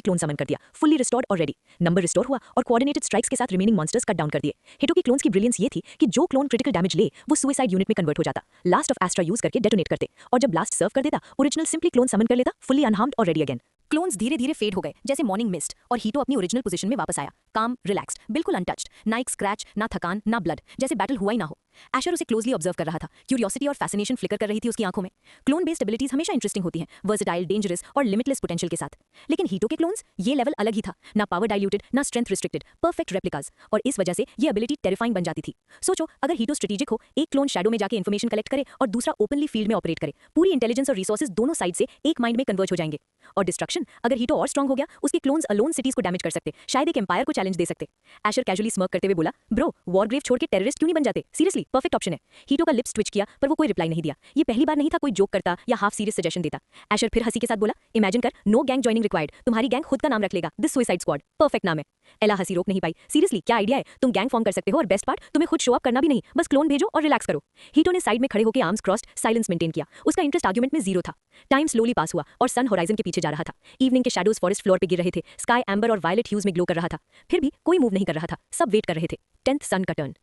क्लोन समन कर दिया, फुल्ली रिस्टोर्ड और रेडी। नंबर रिस्टोर हुआ और कोऑर्डिनेटेड स्ट्राइक्स के साथ रिमेनिंग मॉन्स्टर्स कट डाउन कर दिए। हिटो की क्लोन्स की ब्रिलियंस ये थी कि जो क्लोन क्रिटिकल डैमेज ले वो सुसाइड यूनिट में कन्वर्ट हो जाता, लास्ट ऑफ एस्ट्रा यूज करके डेटोनेट करते, और जब लास्ट सर्व कर देता ओरिजिनल सिंपली क्लोन समन कर लेता, फुल्ली अनहार्म्ड और रेडी अगेन। क्लोन्स धीरे धीरे फेड हो गए जैसे मॉर्निंग मिस्ट, और हीटो अपनी ओरिजिनल पोजीशन में वापस आया, काम, रिलैक्स्ड, बिल्कुल अनटच्ड, ना एक स्क्रैच, ना थकान, ना ब्लड, जैसे बैटल हुआ ही ना हो। एशर उसे क्लोजली ऑब्जर्व कर रहा था, क्यूरियोसिटी और फैसिनेशन फ्लिकर कर रही थी उसकी आंखों में। क्लोन बेस्ड एबिलिटीज हमेशा इंटरेस्टिंग होती हैं, वर्सेटाइल, डेंजरस और लिमिटलेस पोटेंशियल के साथ। लेकिन हीटो के क्लोन्स ये लेवल अलग ही था, ना पावर डाइल्यूटेड, ना स्ट्रेंथ रिस्ट्रिक्टेड, परफेक्ट रेप्लिकास, और इस वजह से ये एबिलिटी टेरिफाइंग बन जाती थी। सोचो, अगर हीटो स्ट्रेटेजिक हो, एक क्लोन शैडो में जाके इन्फॉर्मेशन कलेक्ट करे और दूसरा ओपनली फील्ड में ऑपरेट करे, पूरी इंटेलिजेंस और रिसोर्सेज दोनों साइड से एक माइंड में कन्वर्ज हो जाएंगे। और डिस्ट्रक्शन, अगर हीटो और स्ट्रांग हो गया, उसके क्लोन्स अलोन सिटीज को डैमेज कर सकते, शायद एक एम्पायर को चैलेंज दे सकते। एशर कैजुअली स्मर्क करते हुए बोला, ब्रो, वॉरग्रेव छोड़ के टेररिस्ट क्यों नहीं बन जाते? सीरियसली, परफेक्ट ऑप्शन है। हीटो का लिप्स ट्विच किया, पर वो कोई रिप्लाई नहीं दिया। ये पहली बार नहीं था कोई जोक करता या हाफ सीरियस सजेशन देता। एशर फिर हंसी के साथ बोला, इमेजिन कर, नो गैंग ज्वाइनिंग रिक्वायर्ड, तुम्हारी गैंग खुद का नाम रख लेगा, दिस सुसाइड स्क्वाड, परफेक्ट नाम है। एला हंसी रोक नहीं पाई, सीरियसली क्या आइडिया है, तुम गैंग फॉर्म कर सकते हो और बेस्ट पार्ट, तुम्हें खुद शो अप करना भी नहीं, बस क्लोन भेजो और रिलैक्स करो। हीटो ने साइड में खड़े होकर आर्म्स क्रॉस्ड साइलेंस मेंटेन किया, उसका इंटरेस्ट आर्गुमेंट में जीरो था। टाइम स्लोली पास हुआ और सन होराइजन के पीछे जा रहा था। इवनिंग के शैडोज फॉरेस्ट फ्लोर पे गिर रहे थे, स्काई एम्बर और वायलेट ह्यूज में ग्लो कर रहा था, फिर भी कोई मूव नहीं कर रहा था, सब वेट कर रहे थे 10th सन का टर्न।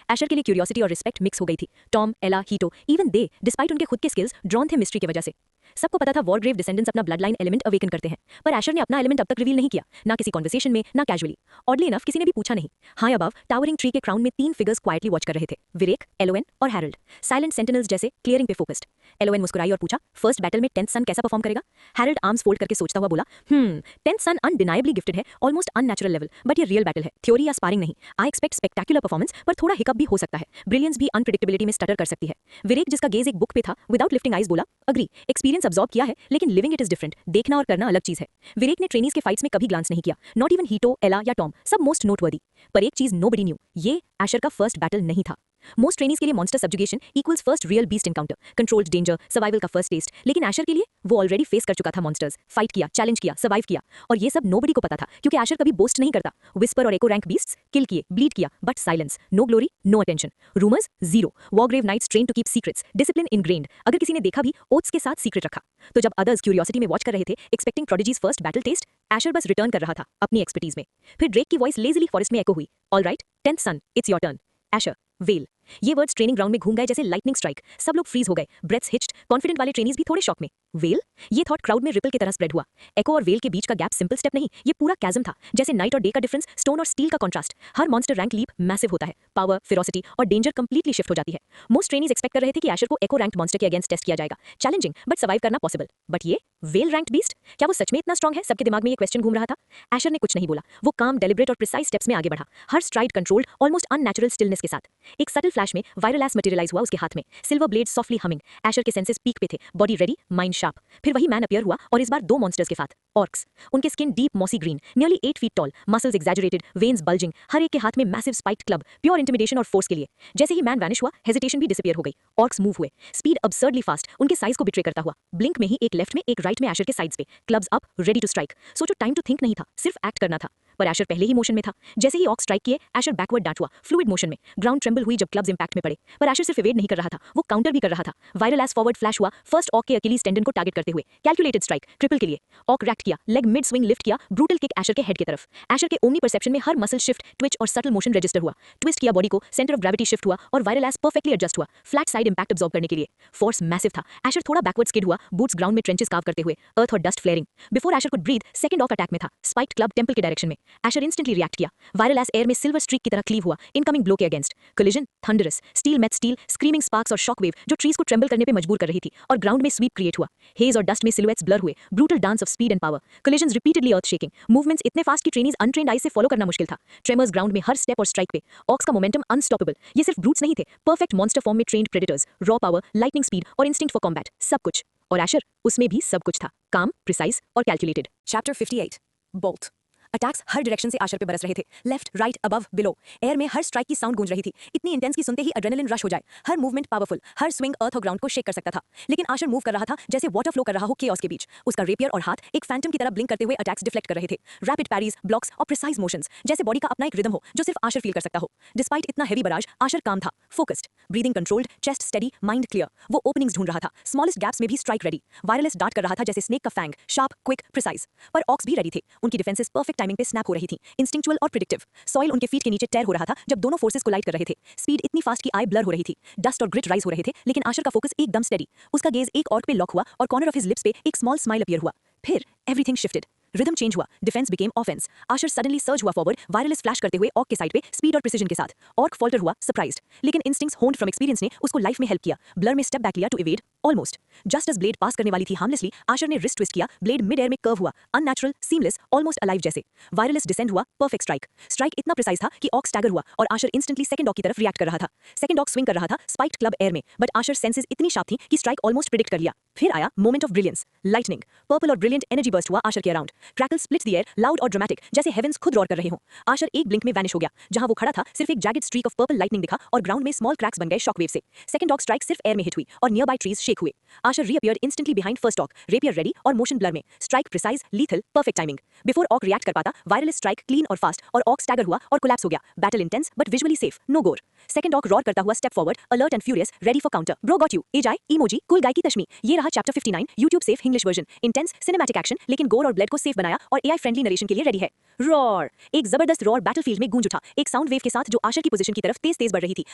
एशर के लिए क्यूरियोसिटी और रिस्पेक्ट मिक्स हो गई थी। टॉम, एला, हीटो, इवन दे, डिस्पाइट उनके खुद के स्किल्स, ड्रॉन थे मिस्ट्री की वजह से। सबको पता था वॉरग्रेव डिसेंडेंट्स अपना ब्लड लाइन एलिमेंट अवेकन करते हैं, पर एशर ने अपना एलिमेंट अब तक रिवील नहीं किया, ना किसी कॉन्वर्सेशन में, ना कैजुअली। ऑडली इनफ किसी ने भी पूछा नहीं। हाई अबव टावरिंग ट्री के क्राउन में 3 फिगर्स क्वाइटली वॉच कर रहे थे, विरेक, एलोएन और हैरल्ड, साइलेंट सेंटिनल्स जैसे क्लियरिंग पे फोकस्ड। एलोएन मुस्कुराई और पूछा, फर्स्ट बैटल में 10th सन कैसा परफॉर्म करेगा? हैरल्ड आर्म्स फोल्ड करके सोचता हुआ बोला, 10th सन अनडिनाइबली गिफ्टेड है, ऑलमोस्ट अननेचुरल लेवल, बट ये रियल बैटल है, थ्योरी या स्पारिंग नहीं। आई एक्सपेक्ट स्पेक्टेक्युलर परफॉर्मेंस, पर थोड़ा हिकअप भी हो सकता है, ब्रिलियंस भी अनप्रेडिक्टेबिलिटी में स्टटर कर सकती है। विरेक, जिसका गेज एक बुक पे था, विदाउट लिफ्टिंग आइज बोला, अग्री, एक्सपीरियंस अब्सॉर्ब किया है, लेकिन लिविंग इट इज डिफरेंट, देखना और करना अलग चीज है। विरेक ने ट्रेनीज के फाइट्स में कभी ग्लांस नहीं किया, नॉट इवन हीटो, एला या टॉम, सब मोस्ट नोटवर्दी। पर एक चीज नोबडी न्यू, ये एशर का फर्स्ट बैटल नहीं था। मोस्ट ट्रेनीज के लिए monster subjugation equals first real beast encounter, controlled danger, survival का फर्स्ट टेस्ट, लेकिन एशर के लिए वो ऑलरेडी फेस कर चुका था मॉन्स्टर्स, फाइट किया, चैलेंज किया, सर्वाइव किया, और ये सब नोबडी को पता था, क्योंकि एशर कभी बोस्ट नहीं करता। विस्पर और एको रैंक बीस्ट्स किल किए, ब्लीड किया, but silence, no glory, no attention, rumours zero, Wargrave knights train to keep secrets, discipline ingrained, अगर किसी ने देखा भी ओथ्स के साथ सीक्रेट रखा। तो जब अदर्स क्यूरियोसिटी में वॉच कर रहे थे, expecting prodigies first battle test, Asher बस रिटर्न कर रहा था अपनी एक्सपर्टीज में। फिर ड्रेक की वॉइस लेजिली फॉरेस्ट में एको हुई, alright 10th son, it's your turn. Asher, well, ये वर्ड्स ट्रेनिंग ग्राउंड में घूम गए जैसे लाइटनिंग स्ट्राइक, सब लोग फ्रीज हो गए, ब्रेथ्स हिच्ड, कॉन्फिडेंट वाले ट्रेनीज भी थोड़े शॉक में। वेल, ये थॉट क्राउड में रिपल की तरह स्प्रेड हुआ। एको और वेल के बीच का गैप सिंपल स्टेप नहीं, ये पूरा कैज़म था, जैसे नाइट और डे का डिफरेंस, स्टोन और स्टील का कॉन्ट्रास्ट। हर मॉन्स्टर रैंक लीप मैसिव होता है, पावर, फेरोसिटी और डेंजर कंप्लीटली शिफ्ट हो जाती है। मोस्ट ट्रेनीज एक्सपेक्ट कर रहे थे कि एशर को एको रैंक्ड मॉन्स्टर के अगेंस्ट टेस्ट किया जाएगा, चैलेंजिंग बट सर्वाइव करना पॉसिबल, बट ये वेल रैंक्ड बीस्ट, क्या वो सच में इतना स्ट्रांग है? सबके दिमाग में ये क्वेश्चन घूम रहा था। एशर ने कुछ नहीं बोला, वो काम, डेलिब्रेट और प्रिसाइज स्टेप्स में आगे बढ़ा, हर stride controlled, almost unnatural stillness के साथ। एक सटल फ्लैश में वायरल एस मटेरियलाइज हुआ उसके हाथ में, silver blade softly humming. Asher के सेंसेस पीक पे थे, बॉडी रेडी, माइंड शार्प। फिर वही मैन अपीयर हुआ, और इस बार 2 मॉन्स्टर्स के साथ, ऑर्क्स। उनके skin deep mossy green, nearly 8 feet tall, muscles exaggerated, veins bulging, हर एक के हाथ में massive spiked club, pure intimidation और फोर्स के लिए। जैसे ही मैन वैनिश हुआ, हेजिटेशन भी डिसअपीयर हो गई। ऑर्क्स मूव हुए, स्पीड अब्सर्डली फास्ट, उनके साइज को बिट्रे करता हुआ, ब्लिंक में ही एक लेफ्ट में एक राइट में एशर के साइड्स पे, clubs up, ready to strike. सोचो, टाइम टू थिंक नहीं था, सिर्फ एक्ट करना था। पर एशर पहले ही मोशन में था। जैसे ही ऑक्स स्ट्राइक किए, एशर बैकवर्ड डांट हुआ, फ्लूइड मोशन में, ग्राउंड ट्रेंबल हुई जब क्लब्स इंपैक्ट में पड़े। पर एशर सिर्फ इवेड नहीं कर रहा था, वो काउंटर भी कर रहा था। वायरल एस फॉरवर्ड फ्लैश हुआ, फर्स्ट ऑक के अकीलीज टेंडन को टारगेट करते हुए, कैलकुलेटेड स्ट्राइक, ट्रिपल के लिए। ऑक रैक्ट किया, लेग मिड स्विंग लिफ्ट किया, ब्रूटल किक एशर के हेड की तरफ। एशर के ओमनी परसेप्शन में हर मसल शिफ्ट, ट्विच और सटल मोशन रजिस्टर हुआ, ट्विस्ट किया बॉडी को, सेंटर ऑफ ग्रेविटी शिफ्ट हुआ, और वायरल एस परफेक्टली एडजस्ट हुआ, फ्लैट साइड इंपैक्ट अब्सॉर्ब करने के लिए। फोर्स मैसिव था। एशर थोड़ा बैकवर्ड स्किड हुआ, बूट्स ग्राउंड में ट्रेंचेस कार्व करते हुए, अर्थ और dust flaring. Before Asher could breathe, second orc attack में था, स्पाइक्ड क्लब टेंपल के डायरेक्शन में। एशर इंस्टेंटली रिएक्ट किया, वायरल एस एयर में सिल्वर स्ट्रीक की तरह क्लीव हुआ, इनकमिंग ब्लो के against. Collision, thunderous, steel met steel, screaming sparks और शॉक वेव जो ट्रीज को ट्रेंबल करने पे मजबूर कर रही थी, और ग्राउंड में स्वीप क्रिएट हुआ। हेज और डस्ट में सिलुएट्स ब्लर हुए, brutal dance of speed and power. Collisions repeatedly earth shaking, movements इतने फास्ट कि ट्रेनीज अनट्रेन्ड आई से फॉलो करना मुश्किल था। ट्रेमर्स ग्राउंड में हर स्टेप और स्ट्राइक पे। ऑक्स का मोमेंटम अनस्टॉपेबल, ये सिर्फ ब्रूट्स नहीं थे, परफेक्ट मॉन्स्टर फॉर्म में trained predators, raw power, lightning speed और इंस्टिंक्ट फॉर कॉम्बैट, सब कुछ। और एशर, उसमें भी सब कुछ था, काम, प्रिसाइज और कैलकुलेटेड। Chapter 58. Bolt. अटैक्स हर डायरेक्शन से आशर पे बरस रहे थे, left, right, above, below. Air में हर स्ट्राइक की साउंड गूंज रही थी, इतनी इंटेंस कि सुनते ही एड्रेनलिन रश हो जाए। हर मूवमेंट पावरफुल, हर स्विंग अर्थ और ग्राउंड को शेक कर सकता था। लेकिन आशर मूव कर रहा था जैसे वाटर फ्लो कर रहा हो केओस के बीच। उसका रेपियर और हाथ एक फैंटम की तरह ब्लिंक करते हुए अटैक्स डिफ्लेक्ट कर रहे थे। रैपिड पैरीज, ब्लॉक्स और प्रिसाइज मोशंस, जैसे बॉडी का अपना एक रिदम हो जो सिर्फ आशर फील कर सकता हो। डिस्पाइट इतना हेवी बराज, आशर काम था, focused, breathing controlled, chest steady, mind clear. वो ओपनिंग्स ढूंढ रहा था, स्मॉलेस्ट गैप्स में भी स्ट्राइक रेडी। वायरलेस डार्ट कर रहा था जैसे स्नेक का फैंग, शार्प, क्विक, प्रिसाइज। पर ऑक्स भी रेडी थे, उनकी डिफेंसेस परफेक्ट टाइमिंग पे स्नैप हो रही थी, इंस्टिंक्चुअल और प्रिडिक्टिव। सॉइल उनके फीट के नीचे टेयर हो रहा था जब दोनों फोर्सेस कोलाइड कर रहे थे। स्पीड इतनी फास्ट कि आई ब्लर हो रही थी, डस्ट और ग्रिट राइज हो रहे थे, लेकिन आशर का फोकस एकदम स्टेडी। उसका गेज एक ऑर्क पे लॉक हुआ और कॉर्नर ऑफ हिज लिप्स पे एक स्मॉल स्माइल अपीयर हुआ। फिर एवरीथिंग शिफ्टेड, रिदम चेंज हुआ, defence became offence. Asher suddenly surge हुआ फॉरवर्ड, वायरलेस फ्लैश करते हुए ऑर्क के साइड पे स्पीड और प्रिसिजन के साथ। ऑर्क फॉल्टर हुआ, सरप्राइज्ड, लेकिन इंस्टिंक्ट्स होन्ड फ्रॉम एक्सपीरियंस ने उसको लाइफ में हेल्प किया। ब्लर में स्टेप बैक लिया to evade, almost. Just as blade pass करने वाली थी हार्मलेसली, आशर ने रिस्ट ट्विस्ट किया, ब्लेड मिड एयर में कर्व हुआ, अननेचुरल, सीमलेस, ऑलमोस्ट अलाइव जैसे। वायरलेस डिसेंड हुआ, परफेक्ट स्ट्राइक। स्ट्राइक इतना प्रिसाइज था कि ऑर्क स्टैगर हुआ और आशर इंस्टेंटली सेकंड ऑर्क की तरफ रिएक्ट कर रहा था। सेकंड ऑर्क स्विंग कर रहा था, स्पाइक्ड क्लब एयर में, बट आशर सेंसेस इतनी शार्प थी कि स्ट्राइक ऑलमोस्ट प्रिडिक्ट कर लिया। फिर आया moment of brilliance, lightning, purple और ब्रिलियंट एनर्जी बर्स्ट हुआ आशर के around. Crackle split the air, loud और ड्रामेटिक, जैसे हेवेंस खुद रॉर कर रहे हों। आशर एक ब्लिंक में वैनिश हो गया, जहां वो खड़ा था सिर्फ एक jagged streak of purple lightning दिखा और ग्राउंड में स्मॉल क्रैक्स बन गए शॉकवेव से। सेकंड ऑर्क स्ट्राइक सिर्फ एयर में हिट हुई और नियर बाय ट्रीज शेक हुए। Asher reappeared instantly behind first orc, rapier ready और मोशन ब्लर में। Strike precise, lethal, perfect timing. Before orc react कर पाता, वायरलेस स्ट्राइक क्लीन और फास्ट, और ऑर्क स्टैगर हुआ और कोलैप्स हो गया। Battle intense but visually safe, no gore. Second orc roar करता हुआ step forward, alert and furious, ready for counter. Bro got you, एजाई, इमोजी, कूल गाय की तशमी। ये रहा chapter 59, YouTube safe English version. Intense cinematic action, लेकिन गोर और ब्लड को सेफ बनाया और एआई फ्रेंडली नरेशन के लिए रेडी है। रॉर, एक जबरदस्त रॉर बैटलफील्ड में गूंज उठा, एक साउंड वेव के साथ जो आशर की पोजीशन की तरफ तेज तेज बढ़ रही थी,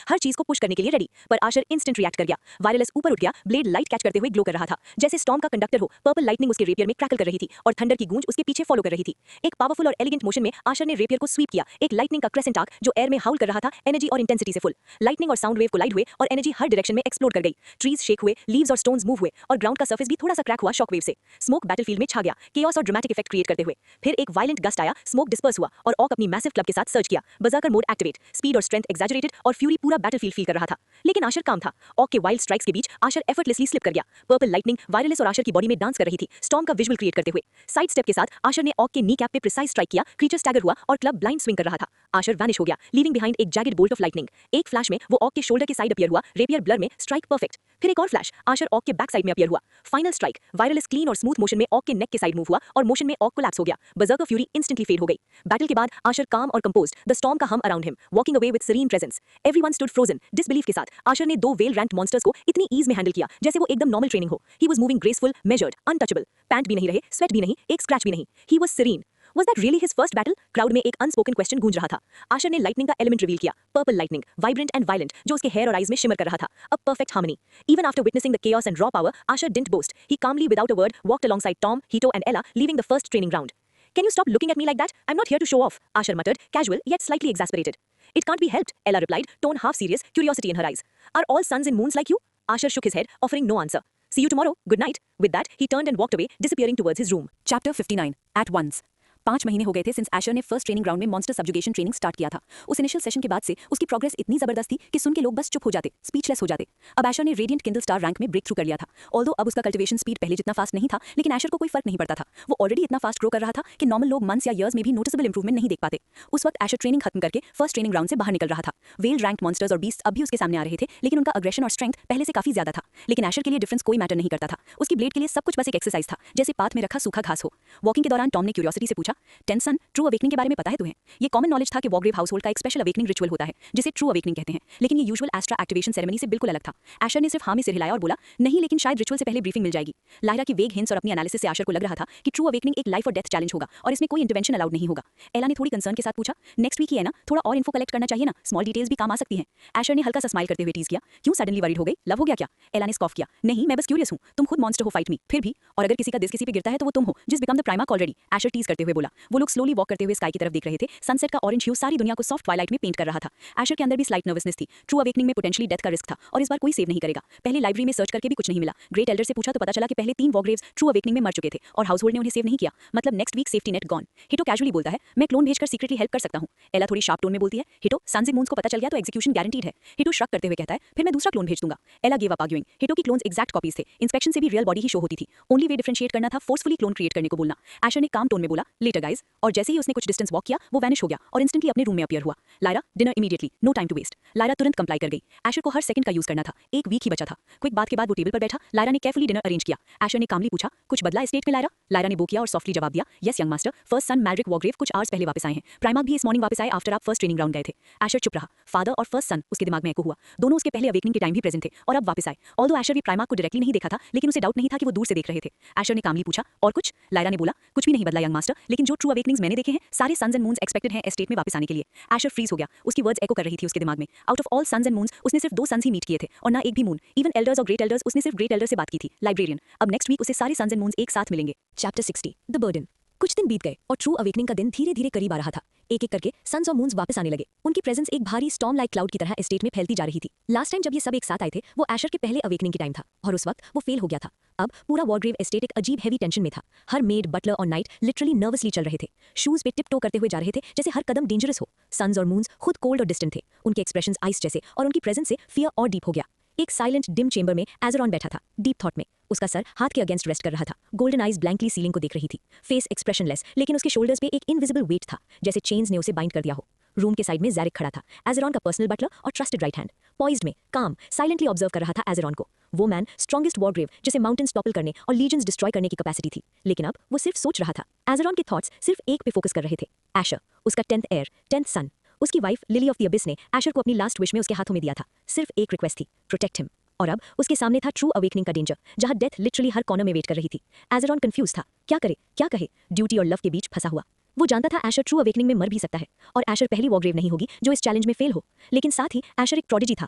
हर चीज को पुश करने के लिए रेडी। पर आशर इंस्टेंट रिएक्ट कर गया, वायरलेस ऊपर उठ गया, ब्लेड लाइट कैच करते हुए ग्लो कर रहा था, जैसे स्टॉर्म का कंडक्टर हो। पर्पल लाइटनिंग उसके रेपियर में क्रैकल कर रही थी और थंडर की गूंज उसके पीछे फॉलो कर रही थी। एक पावरफुल और एलिगेंट मोशन में आशर ने रेपियर को स्वीप किया, एक लाइटनिंग का क्रेसेंट आर्क जो एयर में हाउल कर रहा था, एनर्जी और इंटेंसिटी से फुल। लाइटनिंग और साउंड वेव कोलाइड हुए और एनर्जी हर डायरेक्शन में एक्सप्लोड कर गई। ट्रीज शेक हुए, लीव्स और स्टोन्स मूव हुए और ग्राउंड का सर्फेस भी थोड़ा सा क्रैक हुआ शॉकवेव से। स्मोक बैटलफील्ड में छा गया, केओस और ड्रामेटिक इफेक्ट क्रिएट करते हुए। फिर एक वायलेंट गस्ट आया, स्मोक डिस्पर्स हुआ और ऑर्क अपनी मैसिव क्लब के साथ सर्च किया। बर्जर्कर मोड एक्टिवेट, स्पीड और स्ट्रेंथ एग्जैजरेटेड और फ्यूरी पूरा बैटलफील्ड फील कर रहा था। लेकिन आशर काम था, ऑर्क के वाइल्ड स्ट्राइक्स के बीच आशर एफर्टलेसली स्लिप कर गया। पर्पल लाइटनिंग वायरलेस और आशर की बॉडी में डांस कर रही थी, स्टॉर्म का विजुअल क्रिएट करते हुए। साइड स्टेप के साथ आशर ने ऑर्क के नी कैप पे प्रिसाइज स्ट्राइक किया, क्रीचर स्टैगर हुआ और क्लब ब्लाइंड स्विंग कर रहा था। आशर वैनिश हो गया, लीविंग बिहाइंड एक जैगेड बोल्ट ऑफ लाइटनिंग। एक फ्लैश में वो ऑर्क के शोल्डर के साइड अपीयर हुआ, रेपियर ब्लर में, स्ट्राइक परफेक्ट। फिर एक और फ्लैश, आशर ऑर्क के बैक साइड में अपीयर हुआ। फाइनल स्ट्राइक, वायरलेस क्लीन और स्मूथ मोशन में ऑर्क के नेक के साइड मूव हुआ और मोशन में ऑर्क कोलैप्स हो गया। बर्जर्कर फ्यूरी इंस्टेंटली फेड हो गई। बैटल के बाद आशर काम और कंपोज्ड, द स्टॉर्म का hum around him, walking away with serene presence. Everyone stood frozen, disbelief के साथ। आशर ने दो वेल रैंक्ड मॉन्स्टर्स को इतनी ईज में हैंडल किया जैसे वो एकदम नॉर्मल ट्रेनिंग हो। He was moving graceful, measured, untouchable. Pant भी नहीं रहे, स्वेट भी नहीं, एक स्क्रैच भी नहीं। He was serene. Was that really his first battle? Crowd में एक अनस्पोकन क्वेश्चन गूंज रहा था। आशर ने लाइटनिंग का एलिमेंट रिवील किया, purple lightning, vibrant and violent, जो उसके हेयर और आईज में शिमर कर रहा था। A perfect harmony. Even after witnessing the chaos and raw power, Asher didn't boast. He calmly, without a word, walked alongside Tom, Hito, and Ella, leaving the first training round. Can you stop looking at me like that? I'm not here to show off, Asher muttered, casual yet slightly exasperated. It can't be helped, Ella replied, tone half serious, curiosity in her eyes. Are all suns and moons like you? Asher shook his head, offering no answer. See you tomorrow. Good night. With that, he turned and walked away, disappearing towards his room. Chapter 59. At once. 5 महीने हो गए थे सिंस एशर ने फर्स्ट ट्रेनिंग ग्राउंड में मॉन्स्टर सब्जुगेशन ट्रेनिंग स्टार्ट किया था। उस इनिशियल सेशन के बाद से उसकी प्रोग्रेस इतनी जबरदस्त थी कि सुन के लोग बस चुप हो जाते, स्पीचलेस हो जाते। अब एशर ने रेडिएंट किंडल स्टार रैंक में ब्रेक थ्रू कर लिया था। ऑल्दो अब उसका कल्टिवेशन स्पीड पहले जितना फास्ट नहीं था, लेकिन एशर को कोई फर्क नहीं पड़ता था। वो ऑलरेडी इतना फास्ट ग्रो कर रहा था कि नॉर्मल लोग मंथ्स या ईयर्स में भी नोटिसेबल इंप्रूवमेंट नहीं देख पाते। उस वक्त एशर ट्रेनिंग खत्म करके फर्स्ट ट्रेनिंग ग्राउंड से बाहर निकल रहा था। वेल रैंक्ड मॉन्स्टर्स और बीस्ट अब भी उसके सामने आ रहे थे, लेकिन उनका अग्रेशन और स्ट्रेंथ पहले से काफी ज्यादा था। लेकिन एशर के लिए डिफरेंस कोई मैटर नहीं करता था। उसकी ब्लेड के लिए सब कुछ बस एक एक्सरसाइज था, जैसे पाथ में रखा सूखा घास हो। वॉकिंग के दौरान टॉम ने क्यूरियोसिटी से पूछा, टेंसन, ट्रू अवेकनिंग के बारे में पता है तुम्हें? ये कॉमन नॉलेज था कि वॉग्रेव हाउसहोल्ड का एक स्पेशल अवेकनिंग रिचुअल होता है जिसे ट्रू अवेकनिंग कहते हैं, लेकिन ये यूजुअल एस्ट्रा एक्टिवेशन सेरेमनी से बिल्कुल अलग था। एशर ने सिर्फ हाँ में सिर हिलाया और बोला, नहीं, लेकिन शायद रिचुअल से पहले ब्रीफिंग मिल जाएगी। लायरा की वेग हिंट्स और अपनी एनालिसिस से एशर को लग रहा था कि ट्रू अवेकनिंग एक लाइफ और डेथ चैलेंज होगा और इसमें कोई इंटरवेंशन अलाउड नहीं होगा। एला ने थोड़ी कंसर्न के साथ पूछा, नेक्स्ट वीक ही है ना, थोड़ा और इन्फो कलेक्ट करना चाहिए ना, स्मॉल डिटेल्स भी काम आ सकती हैं। एशर ने हल्का सा स्माइल करते हुए टीज किया, क्यों सडनली वरीड हो गई, लव हो गया क्या? एला ने स्कॉफ किया, नहीं, मैं बस क्यूरियस हूं, तुम खुद मॉन्स्टर हो फाइट में, फिर भी, और अगर किसी का दिस किसी पे गिरता है तो वो तुम हो, जिस become the Primarch already. Asher tease करते हुए बोला। वो लोग स्लोली वॉक करते हुए स्काई की तरफ देख रहे थे। सनसेट का ऑरेंज ह्यू सारी दुनिया को सॉफ्ट ट्वाइलाइट में पेंट कर रहा था। एशर के अंदर भी स्लाइट नर्वसनेस थी। ट्रू अवेकनिंग में पोटेंशियली डेथ का रिस्क था और इस बार कोई सेव नहीं करेगा। पहले लाइब्रेरी में सर्च करके भी कुछ नहीं मिला। ग्रेट एल्डर से पूछा तो पता चला कि पहले 3 वॉग्रेव्स ट्रू अवेकनिंग में मर चुके थे और हाउसहोल्ड ने उन्हें सेव नहीं किया। मतलब next week safety net gone. Hito casually बोलता है, मैं क्लोन भेजकर सीक्रेटली हेल्प कर सकता हूं। एला थोड़ी शार्प टोन में बोलती है, हिटो, सन्स एंड मून्स को पता चल गया तो एग्जीक्यूशन गारंटीड है। हिटो श्रग करते हुए कहता है, फिर मैं दूसरा क्लोन भेज दूंगा। एला गिव अप आर्ग्यूइंग। हिटो की क्लोन्स एग्जैक्ट कॉपीज थे। इंस्पेक्शन से भी रियल बॉडी ही शो होती थी। ओनली वे डिफरेंशिएट करना था फोर्सफुली क्लोन क्रिएट करने को बोलना। एशर ने काम टोन में बोला, ले लेटर गाइस, और जैसे ही उसने कुछ डिस्टेंस वॉक किया वो वैनिश हो गया और इंस्टेंटली अपने रूम में अपीयर हुआ। Lyra, dinner immediately, no time to waste. Lyra तुरंत कंप्लाई कर गई। एशर को हर सेकंड का यूज करना था, एक वीक ही बचा था। क्विक बात के बाद वो टेबल पर बैठा। लायरा ने केयरफुली डिनर अरेंज किया। एशर ने कामली पूछा, कुछ बदला स्टेट में लायरा? लायरा ने वो किया और सॉफ्टली जवाब दिया, यस यंग मास्टर, फर्स्ट सन मैड्रिक वॉरग्रेव कुछ आवर्स पहले वापस आए हैं। प्राइमार्क भी इस मॉर्निंग वापस आए आफ्टर आप फर्स्ट ट्रेनिंग ग्राउंड गए थे। एशर चुप रहा। फादर और फर्स्ट सन उसके दिमाग में एको हुआ। दोनों उसके पहले अवेकनिंग के टाइम भी प्रेजेंट थे और अब वापस आए। ऑल्दो एशर भी प्राइमार्क को डायरेक्टली नहीं देखा था, लेकिन उसे डाउट नहीं था कि वो दूर से देख रहे थे। एशर ने कामली पूछा, और कुछ? लायरा ने बोला, कुछ भी नहीं बदला यंग मास्टर, लेकिन जो ट्रू अवेकनिंग्स मैंने देखे हैं सारे सन्स एंड मून्स एक्सपेक्टेड हैं एस्टेट में वापस आने के लिए। एशर फ्रीज हो गया। उसकी वर्ड्स एको कर रही थी उसके दिमाग में। Out of all suns and moons उसने सिर्फ 2 सन्स ही मीट किए थे और ना एक भी मून। इवन एल्डर्स और ग्रेट एल्डर्स उसने सिर्फ ग्रेट एल्डर से बात की थी, लाइब्रेरियन। अब नेक्स्ट वीक उसे सारे सन्स एंड मून्स एक साथ मिलेंगे। Chapter 60 the burden. कुछ दिन बीत गए और ट्रू अवेकनिंग का दिन धीरे धीरे करीब आ रहा था। एक एक करके सन्स और मून्स वापस आने लगे। उनकी प्रेजेंस एक भारी स्टॉर्म लाइक क्लाउड की तरह एस्टेट में फैलती जा रही थी। लास्ट टाइम जब ये सब एक साथ आए थे वो एशर के पहले अवेकनिंग की टाइम था और उस वक्त वो फेल हो गया था। अब पूरा वॉरग्रेव एस्टेट एक अजीब हैवी टेंशन में था। हर मेड, बटलर और नाइट लिटरली नर्वसली चल रहे थे। शूज पे टिप टो करते हुए जा रहे थे जैसे हर कदम डेंजरस हो। सन्स और मून्स खुद कोल्ड और डिस्टेंट थे। उनके एक्सप्रेशंस आइस जैसे और उनकी प्रेजेंस से फियर और डीप हो गया। एक साइलेंट डिम चेंबर में एजरॉन बैठा था, डीप थॉट में। उसका सर हाथ के अगेंस्ट रेस्ट कर रहा था। गोल्डन आइज ब्लैंकली सीलिंग को देख रही थी। फेस एक्सप्रेशनलेस, लेकिन उसके शोल्डर्स पे एक इनविजिबल वेट था, जैसे चेन्स ने उसे बाइंड कर दिया हो। रूम के साइड में ज़ैरिक खड़ा था, एजरॉन का पर्सनल बटलर और ट्रस्टेड राइट हैंड। पॉइज्ड में, काम, साइलेंटली ऑब्जर्व कर रहा था एजरॉन को। वो मैन स्ट्रॉन्गेस्ट वॉरग्रेव जिसे माउंटेन्स टॉपल करने और लीजन्स डिस्ट्रॉय करने की कैपेसिटी थी, लेकिन अब वो सिर्फ सोच रहा था। एजरॉन के थॉट्स सिर्फ एक पे फोकस कर रहे थे, एशर, उसका 10th एयर, 10th सन। उसकी wife lily of the abyss ने एशर को अपनी लास्ट विश में उसके हाथों में दिया था। सिर्फ एक रिक्वेस्ट थी, प्रोटेक्ट हिम। और अब उसके सामने था ट्रू अवेकनिंग का डेंजर, जहां डेथ लिटरली हर कॉर्नर में वेट कर रही थी। एजरॉन कंफ्यूज था, क्या करे क्या कहे, ड्यूटी और लव के बीच फंसा हुआ। वो जानता था एशर ट्रू अवेकनिंग में मर भी सकता है और एशर पहली वॉरग्रेव नहीं होगी जो इस चैलेंज में फेल हो। लेकिन साथ ही एशर एक प्रोडिजी था,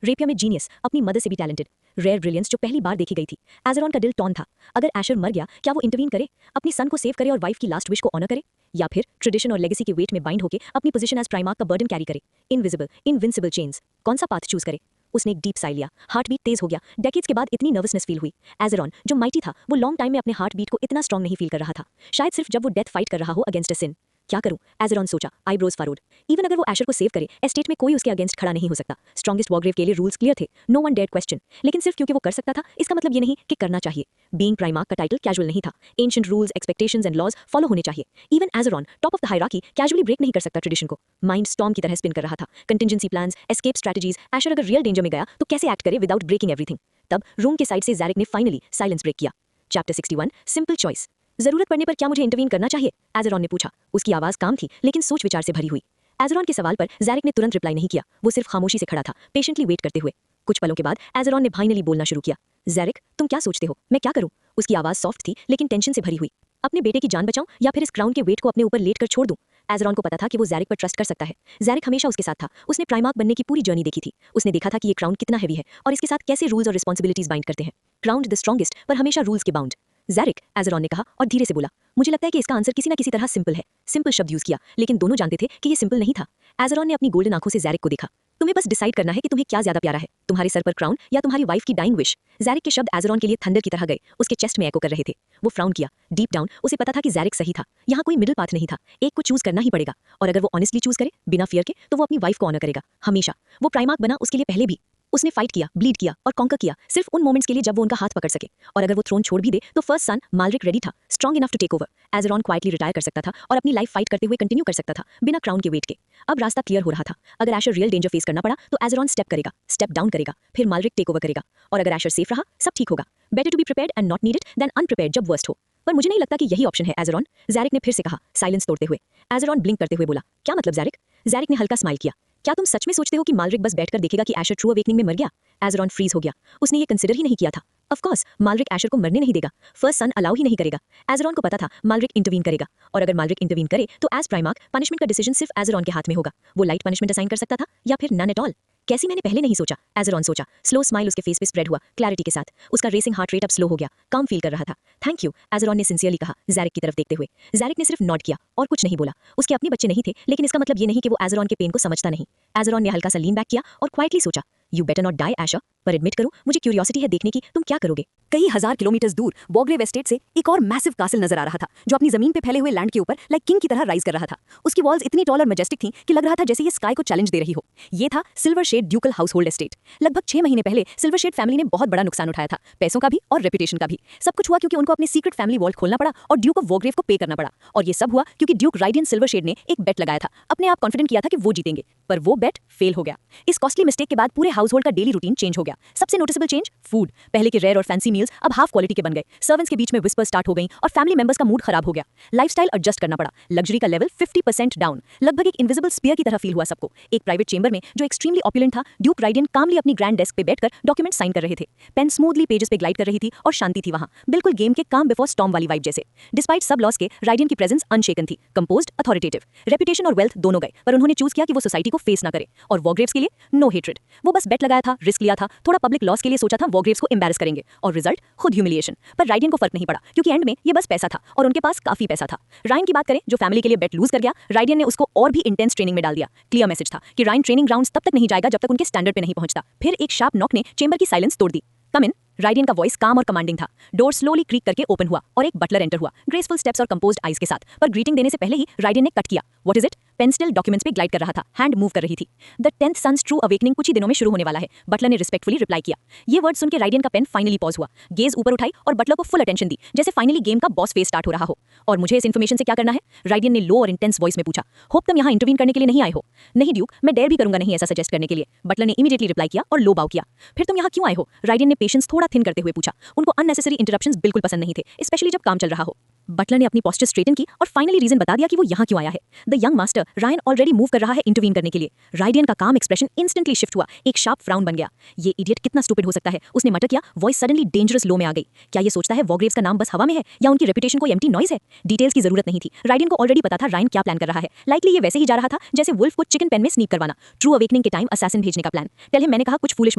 रेपियर में जीनियस, अपनी मदर से भी टैलेंटेड, रेयर ब्रिलियंस जो पहली बार देखी गई थी। एजरॉन का दिल टॉन था। अगर एशर मर गया, क्या वो इंटरवीन करे, अपनी सन को सेव करे और वाइफ की लास्ट विश को ऑनर करे, या फिर ट्रेडिशन और लेगेसी के वेट में बाइंड होकर अपनी पोजीशन एज प्राइमार्क का बर्डन कैरी करे। इनविजिबल, इनविंसिबल चेन्स, कौन सा पाथ चूज करे? उसने एक डीप साइ लिया। हार्ट बीट तेज हो गया। डेकेड्स के बाद इतनी नर्वसनेस फील हुई। एजरॉन जो माइटी था वो लॉन्ग टाइम में अपने हार्ट बीट को इतना स्ट्रॉन्ग नहीं फील कर रहा था, शायद सिर्फ जब वो डेथ फाइट कर रहा हो अगेंस्ट अ सिन। क्या करूं? एजरॉन सोचा, आईब्रोज फरोड। इवन अगर वो एशर को सेव करे, एस्टेट में कोई उसके अगेंस्ट खड़ा नहीं हो सकता। स्ट्रॉन्गेस्ट वॉरग्रेव के लिए रूल्स क्लियर थे, नो वन डेयर्ड क्वेश्चन। लेकिन सिर्फ क्योंकि वो कर सकता था इसका मतलब ये नहीं कि करना चाहिए। बीइंग प्राइमार्क का टाइटल कैजुअल नहीं था। Ancient rules, expectations and laws follow होने चाहिए। Even Azeron, top of the hierarchy, casually break नहीं कर सकता ट्रेडिशन को। माइंड स्टॉर्म की तरह स्पिन कर रहा था। Contingency plans, escape strategies. Asher अगर रियल डेंजर में गया तो कैसे एक्ट करे विदाउट ब्रेकिंग एवरीथिंग? तब रूम के साइड से ज़ैरिक ने फाइनली साइलेंस ब्रेक किया। Chapter 61 simple choice. जरूरत पड़ने पर क्या मुझे इंटरवीन करना चाहिए? एजरॉन ने पूछा। उसकी आवाज काम थी लेकिन सोच विचार से भरी हुई। एजरॉन के सवाल पर ज़ैरिक ने तुरंत रिप्लाई नहीं किया। वो सिर्फ खामोशी से खड़ा था, पेशेंटली वेट करते हुए। कुछ पलों के बाद एजरॉन ने फाइनली बोलना शुरू किया। ज़ैरिक, तुम क्या सोचते हो, मैं क्या करूं? उसकी आवाज सॉफ्ट थी लेकिन टेंशन से भरी हुई। अपने बेटे की जान बचाऊं या फिर इस क्राउन के वेट को अपने ऊपर लेट कर छोड़ दूं? एजरॉन को पता था कि वो ज़ैरिक पर ट्रस्ट कर सकता है। ज़ैरिक हमेशा उसके साथ था। उसने प्राइमार्क बनने की पूरी जर्नी देखी थी। उसने देखा था कि ये क्राउन कितना हैवी है और इसके साथ कैसे रूल्स और रिस्पॉन्सिबिलिटीज बाइंड करते हैं। क्राउन द स्ट्रॉन्गेस्ट पर हमेशा रूल्स के बाउंड। ज़ैरिक, एजरॉन ने कहा और धीरे से बोला, मुझे लगता है कि इसका आंसर किसी न किसी तरह सिंपल है। सिंपल शब्द यूज किया, लेकिन दोनों जानते थे कि ये सिंपल नहीं था। एजरॉन ने अपनी गोल्डन आंखों से ज़ैरिक को देखा। तुम्हें बस डिसाइड करना है कि तुम्हें क्या ज्यादा प्यारा है, तुम्हारे सर पर क्राउन या तुम्हारी वाइफ की डाइंग विश। ज़ैरिक के शब्द एजरॉन के लिए थंडर की तरह गए, उसके चेस्ट में एको कर रहे थे। वो फ्राउन किया। डीप डाउन उसे पता था कि ज़ैरिक सही था। यहाँ कोई मिडिल पाथ नहीं था, एक को चूज करना ही पड़ेगा। और अगर वो ऑनेस्टली चूज करे बिना फियर के, तो वो अपनी वाइफ को ऑनर करेगा हमेशा। वो प्राइमार्क बना उसके लिए पहले भी। उसने फाइट किया, ब्लीड किया और कॉन्कर किया, सिर्फ उन मोमेंट्स के लिए जब वो उनका हाथ पकड़ सके। और अगर वो थ्रोन छोड़ भी दे तो फर्स्ट सन मालरिक रेडी था, strong enough to take over. Azeron quietly retire कर सकता था और अपनी लाइफ फाइट करते हुए कंटिन्यू कर सकता था बिना क्राउन के वेट के। अब रास्ता क्लियर हो रहा था। अगर एशर रियल डेंजर फेस करना पड़ा तो एजरॉन स्टेप करेगा, स्टेप डाउन करेगा, फिर मालरिक टेक ओवर करेगा। और अगर एशर सेफ रहा, सब ठीक होगा। Better to be prepared and not needed than unprepared जब वर्स्ट हो। पर मुझे नहीं लगता कि यही ऑप्शन है एजरॉन, ज़ैरिक ने फिर से कहा, साइलेंस तोड़ते हुए। एजरॉन ब्लिंक करते हुए बोला, क्या मतलब ज़ैरिक? ज़ैरिक ने हल्का स्माइल किया। क्या तुम सच में सोचते हो कि मालरिक बस बैठकर देखेगा कि एशर ट्रू अवेकनिंग में मर गया? एजरॉन फ्रीज हो गया। उसने ये कंसिडर ही नहीं किया था। ऑफ कोर्स मालरिक एशर को मरने नहीं देगा, फर्स्ट सन अलाउ ही नहीं करेगा। एजरॉन को पता था मालरिक इंटरवीन करेगा, और अगर मालरिक इंटरवीन करे तो एज प्राइमार्क पनिशमेंट का डिसीजन सिर्फ एजरॉन के हाथ में होगा। वो लाइट पनिशमेंट असाइन कर सकता था या फिर नन एट ऑल। कैसी मैंने पहले नहीं सोचा, एजरॉन सोचा। स्लो स्माइल उसके फेस पे स्प्रेड हुआ क्लैरिटी के साथ। उसका रेसिंग हार्ट रेट अब स्लो हो गया, काम फील कर रहा था। थैंक यू, एजरॉन ने सिंसियरली कहा ज़ैरिक की तरफ देखते हुए। ज़ैरिक ने सिर्फ नॉड किया और कुछ नहीं बोला। उसके अपने बच्चे नहीं थे, लेकिन इसका मतलब ये नहीं कि वो एजरॉन के पेन को समझता नहीं। एजरॉन ने हल्का सा लीन बैक किया और क्वाइटली सोचा, you better not die Asher, पर एडमिट करो मुझे क्यूरियोसिटी है देखने की तुम क्या करोगे। कई हजार किलोमीटर दूर वॉग्रेव एस्टेट से एक और मैसिव कासल नजर आ रहा था जो अपनी जमीन पे फैले हुए लैंड के ऊपर लाइक किंग की तरह राइज कर रहा था। उसकी वॉल्स इतनी टॉल और मैजेस्टिक थी कि लग रहा था जैसे ये स्काई को चैलेंज दे रही हो। ये था silver shade ducal household estate. लगभग 6 महीने पहले सिल्वर शेड फैमिली ने बहुत बड़ा नुकसान उठाया था, पैसों का भी और रेपुटेशन का भी। सब कुछ हुआ क्योंकि उनको अपने सीक्रेट फैमिली वॉल्ट खोलना पड़ा और ड्यूक ऑफ वॉग्रेव को पे करना पड़ा। और ये सब हुआ क्योंकि ड्यूक राइडियन सिल्वर शेड ने एक बेट लगाया था, अपने आप कॉन्फिडेंट किया था कि वो जीतेंगे, पर वो बेट फेल हो गया। इस कॉस्टली मिस्टेक के बाद पूरे हाउस होल्ड का डेली रूटीन चेंज हो गया। सबसे नोटिसेबल चेंज फूड। पहले के रेयर और फैंसी मील्स अब हाफ क्वालिटी के बन गए। सर्वेंट्स के बीच में विस्पर स्टार्ट हो गई और फैमिली मेंबर्स का मूड खराब हो गया। लाइफस्टाइल एडजस्ट करना पड़ा। लग्जरी का लेवल 50% डाउन। लगभग एक इनविजिबल स्पीयर की तरह फील हुआ सबको। एक प्राइवेट चेंबर में जो एक्सट्रीमली ऑपुलेंट था, ड्यूक राइडियन कामली अपनी ग्रैंड डेस्क पे बैठकर डॉक्यूमेंट साइन कर रहे थे। पेन स्मूथली पेजेस पे ग्लाइड कर रही थी और शांति थी वहां, बिल्कुल गेम के काम बिफोर स्टॉर्म वाली वाइब जैसे। डिस्पाइट सब लॉस के राइडियन की प्रेजेंस अनशेकन थी, कंपोज्ड, अथॉरिटेटिव। रेपुटेशन और वेल्थ दोनों गए, पर उन्होंने चूज किया कि वो सोसाइटी को फेस ना करे। और वॉग्रेव्स के लिए नो हेट्रेड। वो बस बेट लगाया था, रिस्क लिया था, थोड़ा पब्लिक लॉस के लिए सोचा था वॉग्रेव्स को एम्बैरस करेंगे, और रिजल्ट खुद ह्यूमिलिएशन। पर राइडियन को फर्क नहीं पड़ा क्योंकि एंड में ये बस पैसा था और उनके पास काफी पैसा था। रायन की बात करें जो फैमिली के लिए बेट लूज कर गया, राइडियन ने उसको और भी इंटेंस ट्रेनिंग में डाल दिया। क्लियर मैसेज था कि रायन ट्रेनिंग ग्राउंड्स तब तक नहीं जाएगा जब तक उनके स्टैंडर्ड पे नहीं पहुंचता। फिर एक शार्प नॉक ने चेंबर की साइलेंस तोड़ दी। कम इन। राइडियन का वॉइस काम और कमांडिंग था। डोर स्लोली क्रीक करके ओपन हुआ और एक बटलर एंटर हुआ, ग्रेसफुल स्टेप्स और कंपोज्ड आईज के साथ। पर ग्रीटिंग देने से पहले ही राइडियन ने कट किया। What is it? Pen still documents पे ग्लाइड कर रहा था, हैंड मूव कर रही थी। The 10th sons true awakening कुछ ही दिनों में शुरू होने वाला है, बटलर ने रिस्पेक्टफुली रिप्लाई किया। ये वर्ड सुन के राइडियन का पेन फाइनली पॉज हुआ, गेज ऊपर उठाई और बटलर को फुल अटेंशन दी, जैसे फाइनली गेम का बॉस फेस स्टार्ट हो रहा हो। और मुझे इस इन्फॉर्मेशन से क्या करना है? राइडियन ने लो और इंटेंस वॉइस में पूछा। होप तुम यहाँ इंटरवीन करने के लिए नहीं आए हो? नहीं ड्यूक, मैं डेयर भी करूंगा नहीं ऐसा सजेस्ट करने के लिए, बटलर ने इमीडिएटली रिप्लाई किया और लो बाउ किया। फिर तुम यहाँ क्यों आए हो? राइडियन ने पेशेंस थोड़ा थिन करते हुए पूछा। उनको अननेसेसरी इंटरप्शंस बिल्कुल पसंद नहीं थे, स्पेशली जब काम चल रहा हो। बटलर ने अपनी पोस्चर स्ट्रेटन की और फाइनली रीजन बता दिया कि वो यहाँ क्यों आया है। The young master Ryan already move कर रहा है इंटरवीन करने के लिए। राइडियन का काम एक्सप्रेशन इंस्टेंटली शिफ्ट हुआ, एक शार्प फ्राउन बन गया। ये इडियट कितना स्टूपिड हो सकता है, उसने मटर किया। वॉइस सडनली डेंजरस लो में आ गई। क्या ये सोचता है वॉग्रेव्स का नाम बस हवा में है या उनकी रेपुटेशन कोई एम्प्टी नॉइज है? डिटेल्स की जरूरत नहीं थी, राइडियन को ऑलरेडी पता था रायन क्या प्लान कर रहा है। लाइकली ये वैसे ही जा रहा था जैसे वुल्फ को चिकन पेन में स्नीक करवाना, ट्रू अवेकनिंग के टाइम असैसिन भेजने का प्लान। टेल हिम मैंने कहा कुछ फूलिश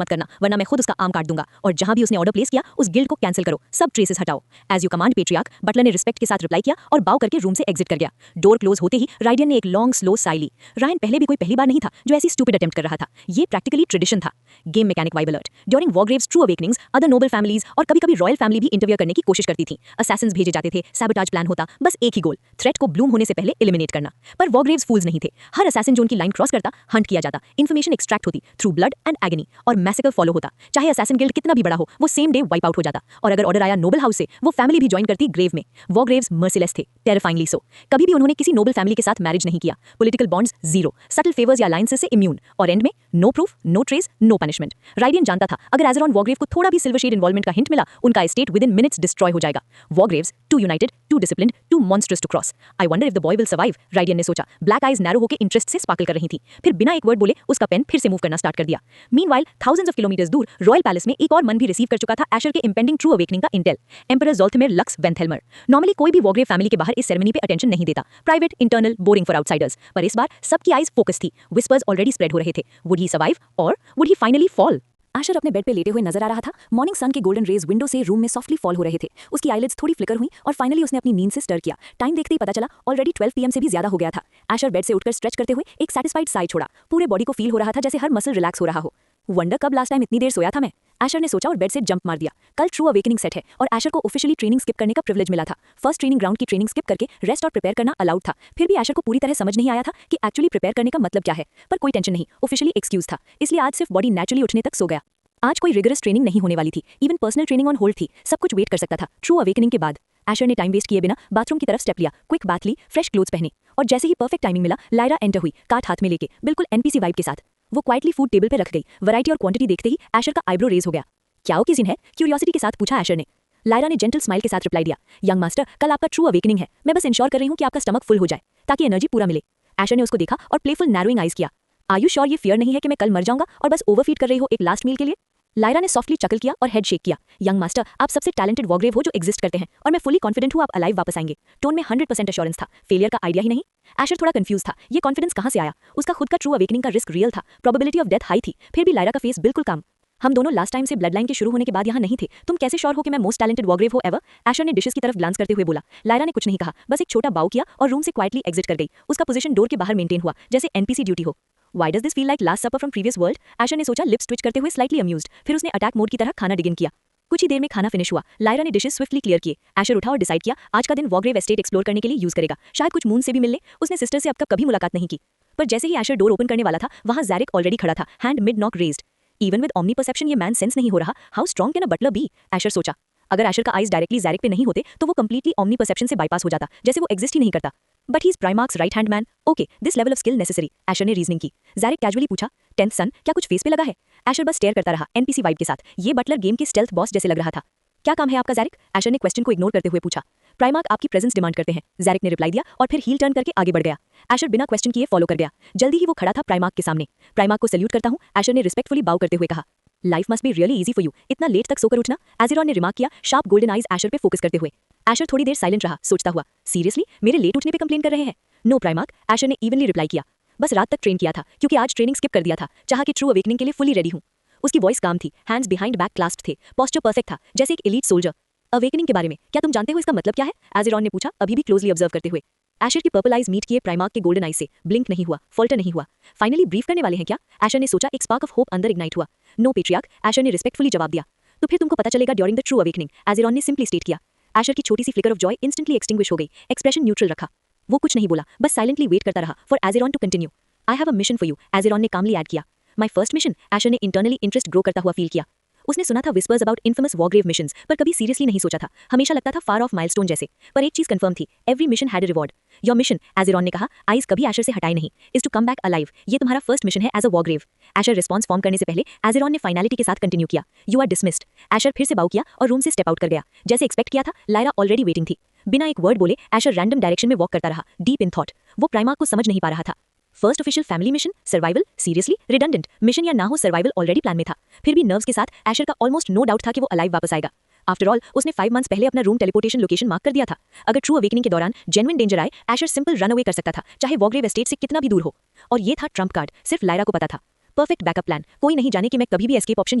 मत करना वरना मैं खुद उसका आम काट दूंगा, और जहां भी उसने ऑर्डर प्लेस किया उस गिल्ड को कैंसिल करो, सब ट्रेसेस हटाओ। As you command patriarch, butler ने रिस्पेक्ट के साथ रिप्लाई किया और बाव करके रूम से एग्जिट कर गया। डोर क्लोज होते ही राइडियन ने एक लॉन्ग स्लो साई ली। रायन पहले भी कोई पहली बार नहीं था जो ऐसी स्टूपिड अटेम्प्ट कर रहा था, ये प्रैक्टिकली ट्रेडिशन था। Game mechanic vibe alert. During Wargraves true awakenings other noble families और कभी-कभी रॉयल फैमिली भी इंटरव्यू करने की कोशिश करती थी। असैसिन्स भेजे जाते थे, सैबोटाज प्लान होता, बस एक ही गोल, थ्रेट को ब्लूम होने से पहले एलिमिनेट करना। पर वॉग्रेव्स फूल्स नहीं थे। हर असैसिन जो उनकी लाइन क्रॉस करता हंट किया जाता, इन्फॉर्मेशन एक्सट्रैक्ट होती थ्रू ब्लड एंड एगनी, और मैसेकर फॉलो होता। चाहे असैसिन गिल्ड कितना भी बड़ा हो, वो सेम डे वाइप आउट हो जाता। और अगर ऑर्डर आया नोबल हाउस से, वो फैमिली भी ज्वाइन करती ग्रेव में। वॉग्रेव्स मर्सिलेस थे, टेरिफाइंगली सो। कभी भी उन्होंने किसी नोबल फैमिली के साथ मैरिज नहीं किया, political bonds zero, subtle favours या अलायंसेस से इम्यून, और एंड में no proof, no trace, no punishment. Raidian जानता था अगर एजरॉन वॉग्रेव को थोड़ा भी सिल्वर शेड इन्वॉल्वमेंट का हिंट मिला, उनका estate within minutes destroy हो जाएगा। Wargraves too united, too disciplined, too monstrous to cross. I wonder if the boy will survive, Raidian ने सोचा। ब्लैक आइज नैरो होकर इंटरेस्ट से स्पार्कल कर रही थी। फिर बिना एक वर्ड बोले उसका पेन फिर से मूव करना स्टार्ट कर दिया। मीनवाइल थाउजेंड्स ऑफ किलोमीटर्स दूर रॉयल पैलेस में एक और मन भी रिसीव कर चुका था एशर के इंपेंडिंग ट्रू अवेकनिंग का intel. Emperor Zolthmir Lux Venthelmer. Normally कोई भी वॉग्रेव फैमिली के बाहर इस सेरेमनी पे अटेंशन नहीं देता, private, internal, boring for outsiders. पर इस बार सबकी आइज फोकस थी। विस्पर्स ऑलरेडी स्प्रेड हो रहे थे। वुड ही सर्वाइव और would he finally fall? Asher अपने बेड पे लेटे हुए नजर आ रहा था। मॉर्निंग सन के गोल्डन रेज विंडो से रूम में सॉफ्टली फॉल हो रहे थे। उसकी आईलिड्स थोड़ी फ्लिकर हुई और फाइनली उसने अपनी नींद से स्टर किया। टाइम देखते ही पता चला ऑलरेडी 12 PM से भी ज्यादा हो गया था। एशर बेड से उठकर स्ट्रेच करते हुए एक सैटिस्फाइड साई छोड़ा। पूरे बॉडी को फील हो रहा था जैसे हर मसल रिलैक्स हो रहा हो। वंडर कब लास्ट टाइम इतनी देर सोया था मैं? एशर ने सोचा और बेड से जंप मार दिया। कल ट्रू अवेकनिंग सेट है और एशर को ऑफिशियली ट्रेनिंग स्किप करने का प्रिविलेज मिला था। फर्स्ट ट्रेनिंग ग्राउंड की ट्रेनिंग स्किप करके रेस्ट और प्रिपेयर करना अलाउड था। फिर भी एशर को पूरी तरह समझ नहीं आया था कि एक्चुअली प्रिपेयर करने का मतलब क्या है। पर कोई टेंशन नहीं, ऑफिशियली एक्सक्यूज था, इसलिए आज सिर्फ बॉडी नेचुरली उठने तक सो गया। आज कोई रिगरस ट्रेनिंग नहीं होने वाली थी, even personal training on hold थी। सब कुछ वेट कर सकता था। ट्रू अवेकनिंग के बाद एशर ने टाइम वेस्ट किए बिना बाथरूम की तरफ स्टेप लिया, क्विक बाथ ली, फ्रेश क्लोथ्स पहने, और जैसे ही परफेक्ट टाइमिंग मिला लायरा एंटर हुई, काट हाथ में लेके, बिल्कुल एनपीसी वाइब के साथ। वो क्वाइटली फूड टेबल पे रख गई। वैरायटी और क्वांटिटी देखते ही एशर का आईब्रो रेज हो गया। क्या ओकेजन है? क्यूरियोसिटी के साथ पूछा एशर ने। लायरा ने जेंटल स्माइल के साथ रिप्लाई दिया, यंग मास्टर कल आपका ट्रू अवेकनिंग है, मैं बस इंश्योर कर रही हूँ कि आपका स्टमक फुल हो जाए ताकि एनर्जी पूरा मिले। एशर ने उसको देखा और प्लेफुल नैरोइंग आइज किया। आर यू श्योर ये फियर नहीं है कि मैं कल मर जाऊंगा और बस ओवरफीड कर रही हो एक लास्ट मील के लिए? लायरा ने सॉफ्टली चकल किया और हेड शेक किया। यंग मास्टर आप सबसे टैलेंटेड वॉग्रेव हो जो एग्जिस्ट करते हैं और मैं फुली कॉन्फिडेंट हूँ आप अलाइव वापस आएंगे। टोन में 100% एश्योरेंस था, फेलियर का आइडिया ही नहीं। एशर थोड़ा कंफ्यूज था, ये कॉन्फिडेंस कहाँ से आया? उसका खुद का ट्रू अवेकनिंग का रिस्क रियल था, प्रोबेबिलिटी ऑफ डेथ हाई थी, फिर भी लायरा का फेस बिल्कुल काम। हम दोनों लास्ट टाइम से ब्लड लाइन के शुरू होने के बाद यहाँ नहीं थे, तुम कैसे श्योर हो कि मैं मोस्ट टैलेंटेड वॉग्रेव हो एवर? एशर ने डिशेस की तरफ ग्लांस करते हुए बोला। लायरा ने कुछ नहीं कहा, बस एक छोटा बाउ किया और रूम से क्वाइटली एग्जिट कर गई। उसका पोजीशन डोर के बाहर मेंटेन हुआ जैसे एनपीसी ड्यूटी हो। Why does this feel like last supper from previous world? Asher ने सोचा, लिप्स ट्विच करते हुए स्लाइटली अम्यूज्ड। फिर उसने अटैक मोड की तरह खाना डिगिन किया। कुछ ही देर में खाना फिनिश हुआ। लायरा ने डिशेस स्विफ्टली क्लियर किए। एशर उठा और डिसाइड किया आज का दिन वॉग्रेव एस्टेट एक्सप्लोर करने के लिए यूज करेगा। शायद कुछ मून से भी मिल ले। उसने सिस्टर से अब तक कभी मुलाकात नहीं की, पर जैसे ही एशर डोर ओपन करने वाला था, वहां ज़ैरिक ऑलरेडी खड़ा था, hand mid knock raised. Even with omni perception ये मैन सेंस नहीं हो रहा। How strong can a butler be? Asher सोचा। अगर एशर का आइज डायरेक्टली ज़ैरिक पे नहीं होते तो वो कंप्लीटली ऑमनी परसेप्शन से बाईपास हो जाता, जैसे वो एग्जिस्ट ही नहीं करता। But he is primarch's right hand man. Okay, this level of skill necessary. Asher ने रीजनिंग की। ज़ैरिक कैजुअली पूछा, 10th सन, क्या कुछ फेस पे लगा है? एशर बस स्टेयर करता रहा, एनपीसी वाइब के साथ। ये बटलर गेम के स्टेल्थ बॉस जैसे लग रहा था। क्या काम है आपका ज़ैरिक? एशर ने क्वेश्चन को इग्नोर करते हुए पूछा। प्राइमार्क आपकी प्रेजेंस डिमांड करते हैं, ज़ैरिक ने रिप्लाई दिया और फिर हील टर्न करके आगे बढ़ गया। एशर बिना क्वेश्चन किए फॉलो कर गया। जल्दी ही वो खड़ा था प्राइमार्क के सामने। प्राइमार्क को सल्यूट करता हूँ, एशर ने रिस्पेक्टफुली बाउ करते हुए कहा। Life must be really easy for you, इतना लेट तक सोकर उठना, एज़ेरॉन ने रिमार्क किया, शार्प गोल्डन आइज एशर पे फोकस करते हुए। एशर थोड़ी देर साइलेंट रहा, सोचता हुआ, सीरियसली मेरे लेट उठने पे कंप्लेन कर रहे हैं? नो प्राइमार्क, एशर ने इवनली रिप्लाई किया। बस रात तक ट्रेन किया था, क्योंकि आज ट्रेनिंग स्किप कर दिया था। चाहा कि ट्रू अवेकनिंग के लिए फुली रेडी हूँ। उसकी वॉइस काम थी, हैंड्स बिहाइंड बैक क्लास्प्ड थे, पोस्चर परफेक्ट था, जैसे एक एलीट सोल्जर। अवेकनिंग के बारे में क्या तुम जानते हो इसका मतलब क्या है? एज़ेरॉन ने पूछा, अभी भी क्लोजली ऑब्जर्व करते हुए। एशर की पर्पल आइज मीट किए प्राइमार्क के गोल्डन आइज से, ब्लिंक नहीं हुआ, फॉल्टर नहीं हुआ। फाइनली ब्रीफ करने वाले हैं क्या? एशर ने सोचा। एक स्पार्क ऑफ होप अंदर इग्नाइट हुआ। नो पेट्रियार्क, एशर ने रिस्पेक्टफुली जवाब दिया। तो फिर तुमको पता चलेगा during the true awakening, Azeron ने सिंपली स्टेट किया। एशर की छोटी सी flicker of joy instantly extinguish हो गई। एक्सप्रेशन न्यूट्रल रखा। वो कुछ नहीं बोला, बस साइलेंटली वेट करता रहा for Azeron to continue. I have a mission for you, Azeron ने कामली ऐड किया। माय फर्स्ट मिशन, एशर ने इंटरनली इंटरेस्ट ग्रो करता हुआ फील किया। उसने सुना था whispers about infamous Wargrave missions, पर कभी सीरियसली नहीं सोचा था। हमेशा लगता था फार ऑफ माइलस्टोन जैसे। पर एक चीज कंफर्म थी, every mission had a reward. Your mission, Azeron ने कहा, आइज कभी एशर से हटाए नहीं, is to come back alive. ये तुम्हारा फर्स्ट मिशन है as a Wargrave. Asher response form करने से पहले एज़ेरॉन ने फाइनलिटी के साथ कंटिन्यू किया। You are dismissed. एशर फिर से बाउ किया और रूम से स्टेप आउट कर गया। जैसे एक्सपेक्ट किया था, लायरा ऑलरेडी वेटिंग थी। बिना एक वर्ड बोले एशर रैंडम डायरेक्शन में वॉक करता रहा, डीप इन थॉट। वो प्राइमार्क को समझ नहीं पा रहा था। First official family mission, survival, seriously redundant. Mission या ना हो, सर्वाइवल ऑलरेडी प्लान में था। फिर भी नर्व्स के साथ एशर का ऑलमोस्ट नो डाउट था कि वो अलाइव वापस आएगा। आफ्टर ऑल, उसने 5 मंथ्स पहले अपना रूम टेलीपोर्टेशन लोकेशन मार्क कर दिया था। अगर ट्रू अवेकनिंग के दौरान जेन्युइन डेंजर आए, एशर सिंपल रन अवे कर सकता था, चाहे वॉरग्रेव एस्टेट से कितना भी दूर हो। और ये था ट्रम्प कार्ड, सिर्फ लायरा को पता था। परफेक्ट बैकअप प्लान, कोई नहीं जाने कि मैं कभी भी एस्केप ऑप्शन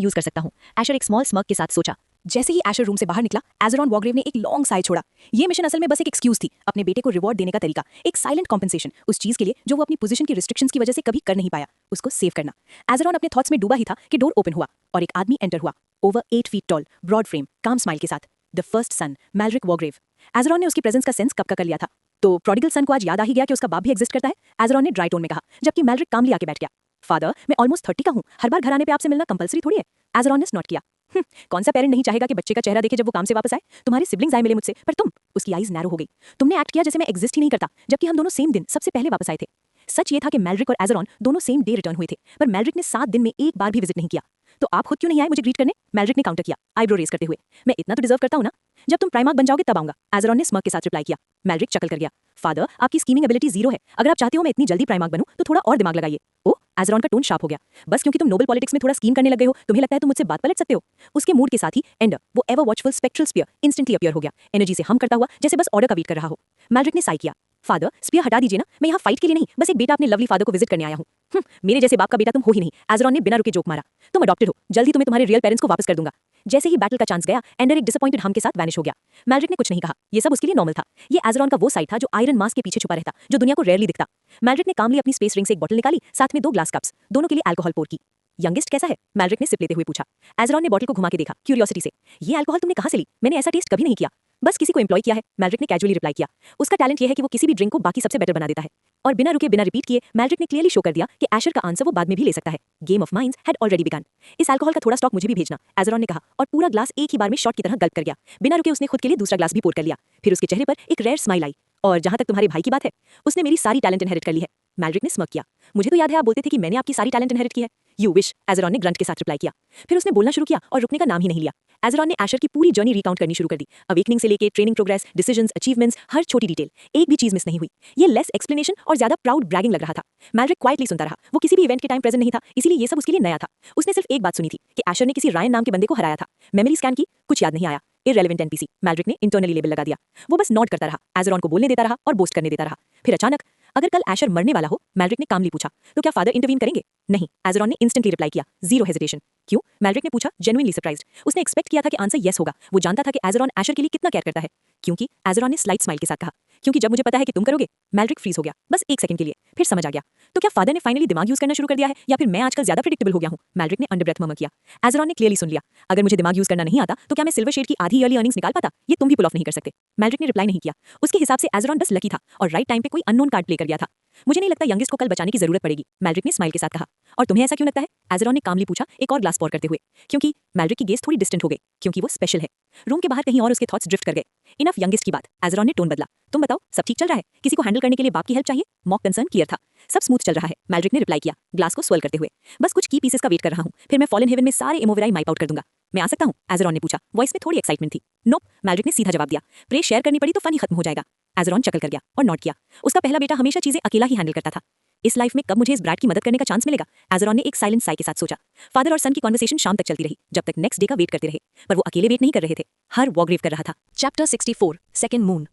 यूज कर सकता हूँ, एशर एक स्मॉल स्मर्क के साथ सोचा। जैसे ही एशर रूम से बाहर निकला, एज़ेरॉन वॉरग्रेव ने एक लॉन्ग साई छोड़ा। ये मिशन असल में बस एक एक्सक्यूज थी, अपने बेटे को रिवॉर्ड देने का तरीका, एक साइलेंट कॉम्पेंसेशन उस चीज के लिए जो वो अपनी पोजीशन की रिस्ट्रिक्शंस की वजह से कभी कर नहीं पाया, उसको सेव करना। एज़ेरॉन अपने थॉट्स में डूबा ही था कि डोर ओपन हुआ और एक आदमी एंटर हुआ, over 8 feet tall, broad frame, calm smile के साथ। द फर्स्ट सन, मैलरिक वॉरग्रेव। एज़ेरॉन ने उसकी प्रेजेंस का सेंस कब का कर लिया था। तो प्रोडिगल सन को आज याद आ ही गया कि उसका बाप भी एग्जिस्ट करता है, एज़ेरॉन ने ड्राई टोन में कहा, जबकि मैलरिक कामली आके बैठ गया। फादर, मैं ऑलमोस्ट 30 का हूँ, हर बार घर आने पे आपसे मिलना कंपलसरी थोड़ी है। एज़ेरॉन ने स्नॉट किया। कौन सा पेरेंट नहीं चाहेगा कि बच्चे का चेहरा देखे जब वो काम से वापस आए? तुम्हारे सिबलिंग्स आए मिले मुझसे, पर तुम। उसकी आईज नैरो हो गई। तुमने एक्ट किया जैसे मैं एग्जिस्ट ही नहीं करता, जबकि हम दोनों सेम दिन सबसे पहले वापस आए थे। सच ये था कि मैलरिक और एज़ेरॉन दोनों सेम डे रिटर्न हुए थे, पर मैलरिक ने 7 दिन में एक बार भी विजिट नहीं किया। तो आप खुद क्यों नहीं आए मुझे ग्रीट करने? मैलरिक ने काउंटर किया, आईब्रो रेज करते हुए। मैं इतना तो डिजर्व करता हूं ना। जब तुम प्राइमार्क बन जाओगे तब आऊंगा, एज़ेरॉन ने स्मर्क के साथ रिप्लाई किया। मैलरिक चकल कर गया। फादर, आपकी स्कीमिंग एबिलिटी 0 है। अगर आप चाहते हो मैं इतनी जल्दी प्राइमार्क बनूं तो थोड़ा और दिमाग लगाइए। ओ, एज़ेरॉन का टोन शार्प हो गया। बस क्योंकि तुम नोबल पॉलिटिक्स में थोड़ा स्कीम करने लग गए हो, तुम्हें लगता है तुम मुझसे बात पलट सकते हो? उसके मूड के साथ ही एंडर, वो ever watchful spectral spear, instantly appear हो गया, एनर्जी से हम करता हुआ, जैसे बस ऑर्डर का वेट कर रहा हो। मैलरिक ने साई किया। फादर, स्पीयर हटा दीजिए ना, मैं यहाँ फाइट के लिए नहीं, बस एक बेटा अपने लवली फादर को विजिट करने आया हूँ। मेरे जैसे बाप का बेटा तुम हो ही नहीं, एज़ेरॉन ने बिना रुके जोक मारा। तुम अडॉप्टेड हो, जल्दी तुम्हें तुम्हारे रियल पेरेंट्स को वापस कर दूंगा। जैसे ही बैटल का चांस गया, एंडर एक डिसअपॉइंटेड हम के साथ वैनिश हो गया। मैलरिक ने कुछ नहीं कहा, ये सब उसके लिए नॉर्मल था। ये एज़ेरॉन का वो साइड था जो आयरन मास्क के पीछे छुपा रहता, जो दुनिया को रेयरली दिखता। मैलरिक ने कामली अपनी स्पेस रिंग से एक बॉटल निकाली, साथ में 2 ग्लास कप्स, दोनों के लिए अल्कोहल पोर की। यंगेस्ट कैसा है? मैलरिक ने सिप लेते हुए पूछा। एज़ेरॉन ने बॉटल को घुमा के देखा, क्यूरियोसिटी से। ये अल्कोहल तुमने कहाँ से ली? मैंने ऐसा टेस्ट कभी नहीं किया। बस किसी को एम्प्लॉय किया है, मैलरिक ने कैजुअली रिप्लाई किया। उसका टैलेंट ये है कि वो किसी भी ड्रिंक को बाकी सबसे बेटर बना देता है। और बिना रुके बिना रिपीट किए मैलरिक ने क्लियरली शो कर दिया कि एशर का आंसर वो बाद में भी ले सकता है। Game of minds had already begun. इस अल्कोहल का थोड़ा स्टॉक मुझे भी भेजना, एज़ेरॉन ने कहा, और पूरा ग्लास एक ही बार में शॉट की तरह गल्प कर गया। बिना रुके उसने खुद के लिए दूसरा ग्लास भी पोर कर लिया। फिर उसके चेहरे पर एक रेयर स्माइल आई। और जहां तक तुम्हारे भाई की बात है, उसने मेरी सारी टैलेंट इनहेरिट कर ली है, मैलरिक ने स्मर्क किया। मुझे तो याद है आप बोलते थे कि मैंने आपकी सारी टैलेंट इनहेरिट की है। यू विश, एज़ेरॉन ने ग्रंट के साथ रिप्लाई किया। फिर उसने बोलना शुरू किया और रुकने का नाम ही नहीं लिया। एज़ेरॉन ने एशर की पूरी जर्नी रिकाउंट करनी शुरू कर दी, अवेकनिंग से लेके ट्रेनिंग प्रोग्रेस, डिसीजंस, अचीवमेंट्स, हर छोटी डिटेल, एक भी चीज मिस नहीं हुई। ये लेस एक्सप्लेनेशन और ज्यादा प्राउड ब्रैगिंग लग रहा था। मैलरिक क्वाइटली सुनता रहा, वो किसी भी इवेंट के टाइम प्रेजेंट नहीं था, इसीलिए ये सब उसके लिए नया था। उसने सिर्फ एक बात सुनी थी कि एशर ने किसी रायन नाम के बंदे को हराया था। मेमोरी स्कैन की, कुछ याद नहीं आया। इररेलेवेंट एनपीसी, मैलरिक ने इंटरनली लेबल लगा दिया। वो बस नॉट करता रहा, एज़ेरॉन को बोलने देता रहा और बोस्ट करने देता रहा। फिर अचानक, अगर कल एशर मरने वाला हो, मैलरिक ने कामली पूछा, तो क्या फादर इंटरवीन करेंगे? नहीं, एज़ेरॉन ने इंस्टेंटली रिप्लाई किया, 0 हेजिटेशन। क्यों? मैलरिक ने पूछा, जेन्युइनली सरप्राइज्ड। उसने एक्सपेक्ट किया था कि आंसर येस होगा। वो जानता था कि एज़ेरॉन एशर के लिए कितना केयर करता है। क्योंकि एजरॉन ने स्लाइट स्माइल के साथ कहा, क्योंकि जब मुझे पता है कि तुम करोगे। मैल्ड्रिक फ्रीज हो गया, बस 1 सेकंड के लिए, फिर समझ आ गया। तो क्या फादर ने फाइनली दिमाग यूज करना शुरू कर दिया है, या फिर मैं आजकल ज्यादा प्रेडिक्टेबल हो गया हूं? मैल्ड्रिक ने अंडर ब्रेथ मर्मर किया। एजरॉन ने क्लियरली सुन लिया। अगर मुझे दिमाग यूज करना नहीं आता तो क्या मैं सिल्वर शेड की आधी ईयरली अर्निंग्स निकाल पाता? ये तुम भी पुल ऑफ नहीं कर सकते। मैल्ड्रिक ने रिप्लाई नहीं किया। उसके हिसाब से एजरॉन बस लकी था और राइट टाइम पे कोई अननोन कार्ड प्ले कर गया था। मुझे नहीं लगता यंगेस्ट को कल बचाने की जरूरत पड़ेगी, मैल्ड्रिक ने स्माइल के साथ कहा। और तुम्हें ऐसा क्यों लगता है? एजरॉन ने कामली पूछा, एक और ग्लास पॉर करते हुए। क्योंकि मैल्ड्रिक की गेज थोड़ी डिस्टेंट हो गई, क्योंकि वो स्पेशल है। रूम के बाहर कहीं और उसके थॉट्स ड्रिफ्ट कर गए। इनफ यंगेस्ट की बात। एजरॉन ने टोन बदला। तुम बताओ, सब ठीक चल रहा है? किसी को हैंडल करने के लिए बाप की हेल्प चाहिए? मॉक कंसर्न क्लियर था। सब स्मूथ चल रहा है, मैल्ड्रिक ने रिप्लाई किया, ग्लास को स्वेल करते हुए। बस कुछ की पीसेस का वेट कर रहा हूं, फिर मैं फॉलन हेवन में सारे इमोवेराई माइप आउट कर दूंगा। मैं आ सकता हूं? एजरॉन ने पूछा। वॉइस में थोड़ी एक्साइटमेंट थी। नोप, मैल्ड्रिक ने सीधा जवाब दिया। प्रे शेयर करनी पड़ी तो फन ही खत्म हो जाएगा। एजरॉन चकल कर गया और नॉट किया। उसका पहला बेटा हमेशा चीजें अकेला ही हैंडल करता था। इस लाइफ में कब मुझे इस ब्रैड की मदद करने का चांस मिलेगा? एजरॉन ने एक साइलेंट साई के साथ सोचा। फादर और सन की कॉन्वर्सेशन शाम तक चलती रही, जब तक नेक्स्ट डे का वेट करते रहे। पर वो अकेले वेट नहीं कर रहे थे, हर वॉकग्रेव कर रहा था। Chapter 64 second moon.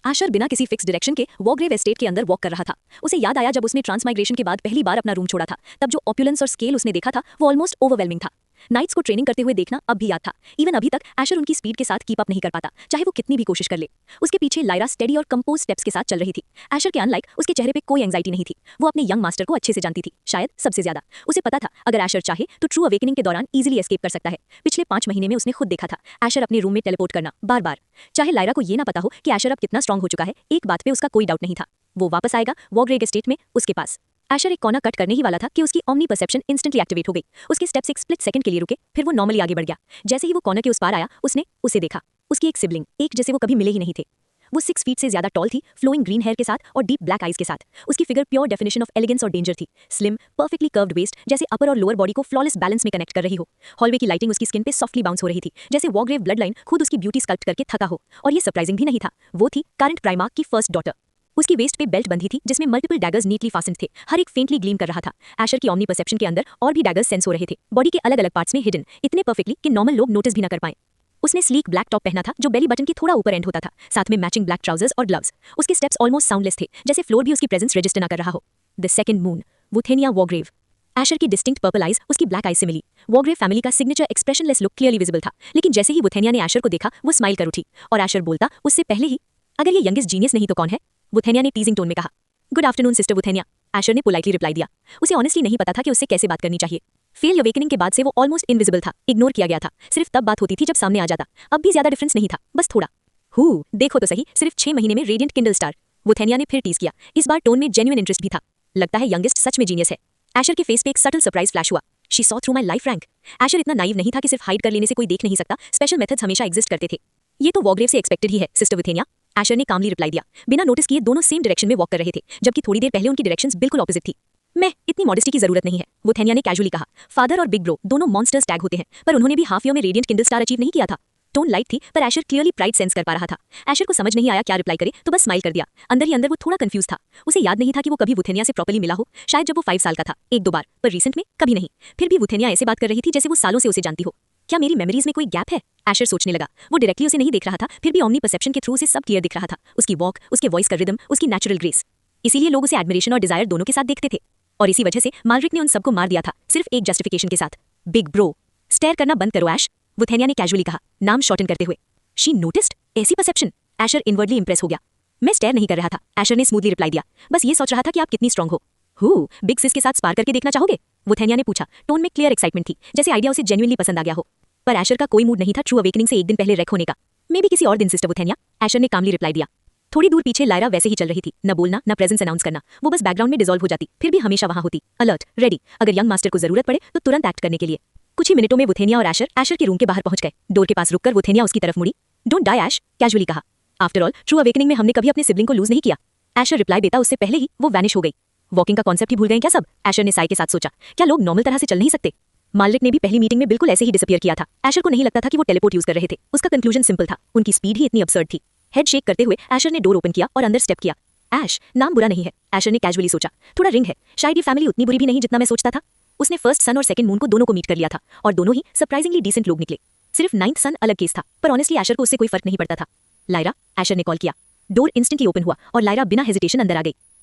आशर बिना किसी फिक्स डायरेक्शन के वॉकग्रेव एस्टेट के अंदर वॉक कर रहा था। उसे याद आया जब उसने ट्रांसमाइग्रेशन के बाद पहली बार अपना रूम छोड़ा था, तब जो ऑपुलेंस और स्केल उसने देखा था वो ऑलमोस्ट ओवरवेलमिंग था। नाइट्स को ट्रेनिंग करते हुए देखना अब भी याद था। इवन अभी तक एशर उनकी स्पीड के साथ कीप अप नहीं कर पाता, चाहे वो कितनी भी कोशिश कर ले। उसके पीछे लायरा स्टेडी और कंपोज स्टेप्स के साथ चल रही थी। एशर के अनलाइक उसके चेहरे पे कोई एंजाइटी नहीं थी। वो अपने यंग मास्टर को अच्छे से जानती थी, शायद सबसे ज्यादा। उसे पता था अगर एशर चाहे तो ट्रू अवेकनिंग के दौरान इजीली एस्केप कर सकता है। पिछले 5 महीने में उसने खुद देखा था एशर अपने रूम में टेलीपोर्ट करना बार बार। चाहे लायरा को ये ना पता हो कि एशर अब कितना स्ट्रांग हो चुका है, एक बात पे उसका कोई डाउट नहीं था, वो वापस आएगा वॉकग्रेव एस्टेट में उसके पास। एशर एक कॉर्नर कट करने ही वाला था कि उसकी ओमनी परसेप्शन इंस्टेंटली एक्टिवेट हो गई। उसके स्टेप्स एक स्प्लिट सेकंड के लिए रुके, फिर वो नॉर्मली आगे बढ़ गया। जैसे ही वो कॉर्नर के उस पार आया, उसने उसे देखा। उसकी एक सिबलिंग, एक जैसे वो कभी मिले ही नहीं थे। वो 6 फीट से ज्यादा टॉल थी, फ्लोइंग ग्रीन हेयर के साथ और डीप ब्लैक आईज के साथ। उसकी figure pure definition of elegance और डेंजर थी। स्लिम, परफेक्टली कर्व्ड वेस्ट, जैसे अपर और लोअर बॉडी को फ्लॉलेस बैलेंस में कनेक्ट कर रही हो। हॉलवे की लाइटिंग उसकी स्किन पे सॉफ्टली बाउंस हो रही थी, जैसे वॉकग्रेव ब्लड लाइन खुद उसकी ब्यूटी स्कल्प्ट करके थका हो। और ये सरप्राइजिंग भी नहीं था, वो थी करंट प्राइमार्क की फर्स्ट डॉटर। उसकी वेस्ट पे बेल्ट बंधी थी जिसमें मल्टीपल डैगर्स नीटली फास्टेंड थे, हर एक फेंटली ग्लीम कर रहा था। एशर की ओमनी परसेप्शन के अंदर और भी डैगर्स सेंस हो रहे थे, बॉडी के अलग अलग पार्ट्स में हिडन, इतने परफेक्टली कि नॉर्मल लोग नोटिस भी ना कर पाएं। उसने स्लीक ब्लैक टॉप पहना था जो बेली बटन की थोड़ा ऊपर एंड होता था, साथ में मैचिंग ब्लैक ट्राउजर्स और ग्लव्स। उसके स्टेप्स ऑलमोस्ट साउंडलेस थे, जैसे फ्लोर भी उसकी प्रेजेंस रजिस्टर ना कर रहा हो। The second moon, Vuthenia Wargrave. Asher की डिस्टिंक्ट पर्पल आइज उसकी ब्लैक आइज से मिली। वॉकग्रेव फैमिली का signature expressionless look clearly visible था, लेकिन जैसे ही वुथेनिया ने एशर को देखा, वो स्माइल कर उठी और एशर बोलता उससे पहले ही, अगर ये यंगेस्ट जीनियस नहीं तो कौन है? वुथेनिया ने टीजिंग टोन में कहा। गुड आफ्टरनून सिस्टर वुथेनिया, एशर ने पोलाइटली रिप्लाई दिया। उसे ऑनेस्टली नहीं पता था कि उससे कैसे बात करनी चाहिए। फेल अवेकनिंग के बाद से वो ऑलमोस्ट इनविजिबल था, इग्नोर किया गया था। सिर्फ तब बात होती थी जब सामने आ जाता। अब भी ज्यादा डिफरेंस नहीं था, बस थोड़ा। देखो तो सही, सिर्फ 6 महीने में रेडिएंट किंडल स्टार। वुथेनिया ने फिर टीज किया, इस बार टोन में जेन्युइन इंटरेस्ट भी था। लगता है यंगेस्ट सच में जीनियस है। एशर के फेस पे एक सटल सरप्राइज फ्लैश हुआ। She saw through my life rank. Asher इतना नाइव नहीं था कि सिर्फ हाइड कर लेने से कोई देख नहीं सकता, स्पेशल मेथड्स हमेशा एग्जिस्ट करते थे। ये तो वॉकग्रेव से एक्सपेक्टेड ही है सिस्टर वुथेनिया, एशर ने कामली रिप्लाई दिया। बिना नोटिस किए दोनों सेम डायरेक्शन में वॉक कर रहे थे, जबकि थोड़ी देर पहले उनकी डायरेक्शंस बिल्कुल ऑपोजिट थी। मैं इतनी मॉडेस्टी की जरूरत नहीं है, वुथेनिया ने कैजुअली कहा। फादर और बिग ब्रो दोनों मॉन्स्टर्स टैग होते हैं, पर उन्होंने भी हाफ ईयर में रेडिएंट किंडल स्टार अचीव नहीं किया था। टोन लाइट थी, पर एशर क्लियरली प्राइड सेंस कर पा रहा था। एशर को समझ नहीं आया क्या रिप्लाई करे, तो बस स्माइल कर दिया। अंदर ही अंदर वो थोड़ा कंफ्यूज था। उसे याद नहीं था कि वो कभी वुथेनिया से प्रॉपर्ली मिला हो, शायद जब वो 5 साल का था, 1-2 बार, पर रिसेंट में कभी नहीं। फिर भी वुथेनिया ऐसे बात कर रही थी जैसे वो सालों से उसे जानती हो। क्या मेरी मेमोरीज में कोई गैप है? एशर सोचने लगा। वो डायरेक्टली उसे नहीं देख रहा था, फिर भी ओमनी परसेप्शन के थ्रू उसे सब क्लियर दिख रहा था। उसकी वॉक, उसके वॉइस का रिदम, उसकी नेचुरल ग्रेस। इसीलिए लोग उसे एडमिरेशन और डिजायर दोनों के साथ देखते थे। और इसी वजह से मैल्ड्रिक ने उन सबको मार दिया था, सिर्फ एक जस्टिफिकेशन के साथ। Big bro. स्टेयर करना बंद करो ऐश, वुथेनिया ने कैजुअली कहा, नाम शॉर्टन करते हुए। She noticed? ऐसी परसेप्शन? एशर इनवर्डली इंप्रेस हो गया। मैं स्टेयर नहीं कर रहा था, एशर ने स्मूथली रिप्लाई दिया। बस ये सोच रहा था कि आप कितनी स्ट्रांग हो। बिग सिस के साथ स्पार करके देखना चाहोगे? वुथेनिया ने पूछा। टोन में क्लियर एक्साइटमेंट थी, जैसे आइडिया उसे जेन्युइनली पसंद आ गया हो। पर एशर का कोई मूड नहीं था ट्रू अवेकनिंग से एक दिन पहले रेक होने का। मे भी किसी और दिन सिस्टर वुथेनिया, एशर ने कामली रिप्लाई दिया। थोड़ी दूर पीछे लायरा वैसे ही चल रही थी, न बोलना न प्रेजेंस अनाउंस करना। वो बस बैकग्राउंड में डिसॉल्व हो जाती, फिर भी हमेशा वहां होती, अलर्ट, रेडी, अगर यंग मास्टर को जरूरत पड़े तो तुरंत एक्ट करने के लिए। कुछ ही मिनटों में वुथेनिया और एशर के रूम के बाहर पहुंच गए। डोर के पास रुककर वुथेनिया उसकी तरफ मुड़ी। डोंट डाई ऐश, कैजुअली कहा। आफ्टर ऑल ट्रू अवेकनिंग में हमने कभी अपने सिबलिंग को लूज नहीं किया। एशर रिप्लाई देता उससे पहले ही वो वैनिश हो गई। वॉकिंग का कॉन्सेप्ट ही भूल गए क्या सब? एशर ने साई के साथ सोचा। क्या लोग नॉर्मल तरह से चल नहीं सकते? मैल्ड्रिक ने भी पहली मीटिंग में बिल्कुल ऐसे ही डिसअपीयर किया था। एशर को नहीं लगता था कि वो टेलीपोर्ट यूज कर रहे थे। उसका कंक्लूजन सिंपल था, उनकी स्पीड ही इतनी absurd थी। हेड शेक करते हुए एशर ने डोर ओपन किया और अंदर स्टेप किया। ऐश, नाम बुरा नहीं है, एशर ने कैजुअली सोचा। थोड़ा रिंग है, शायद ये फैमिली उतनी बुरी भी नहीं जितना मैं सोचता था। उसने फर्स्ट सन और सेकंड मून को दोनों को मीट कर लिया था, और दोनों ही सरप्राइजिंगली डिसेंट लोग निकले। सिर्फ 9th सन अलग केस था, पर ऑनेस्टली एशर को उससे कोई फर्क नहीं पड़ता था। लायरा, एशर ने कॉल किया। डोर इंस्टेंटली ओपन हुआ और लायरा बिना हेजिटेशन अंदर आ गई।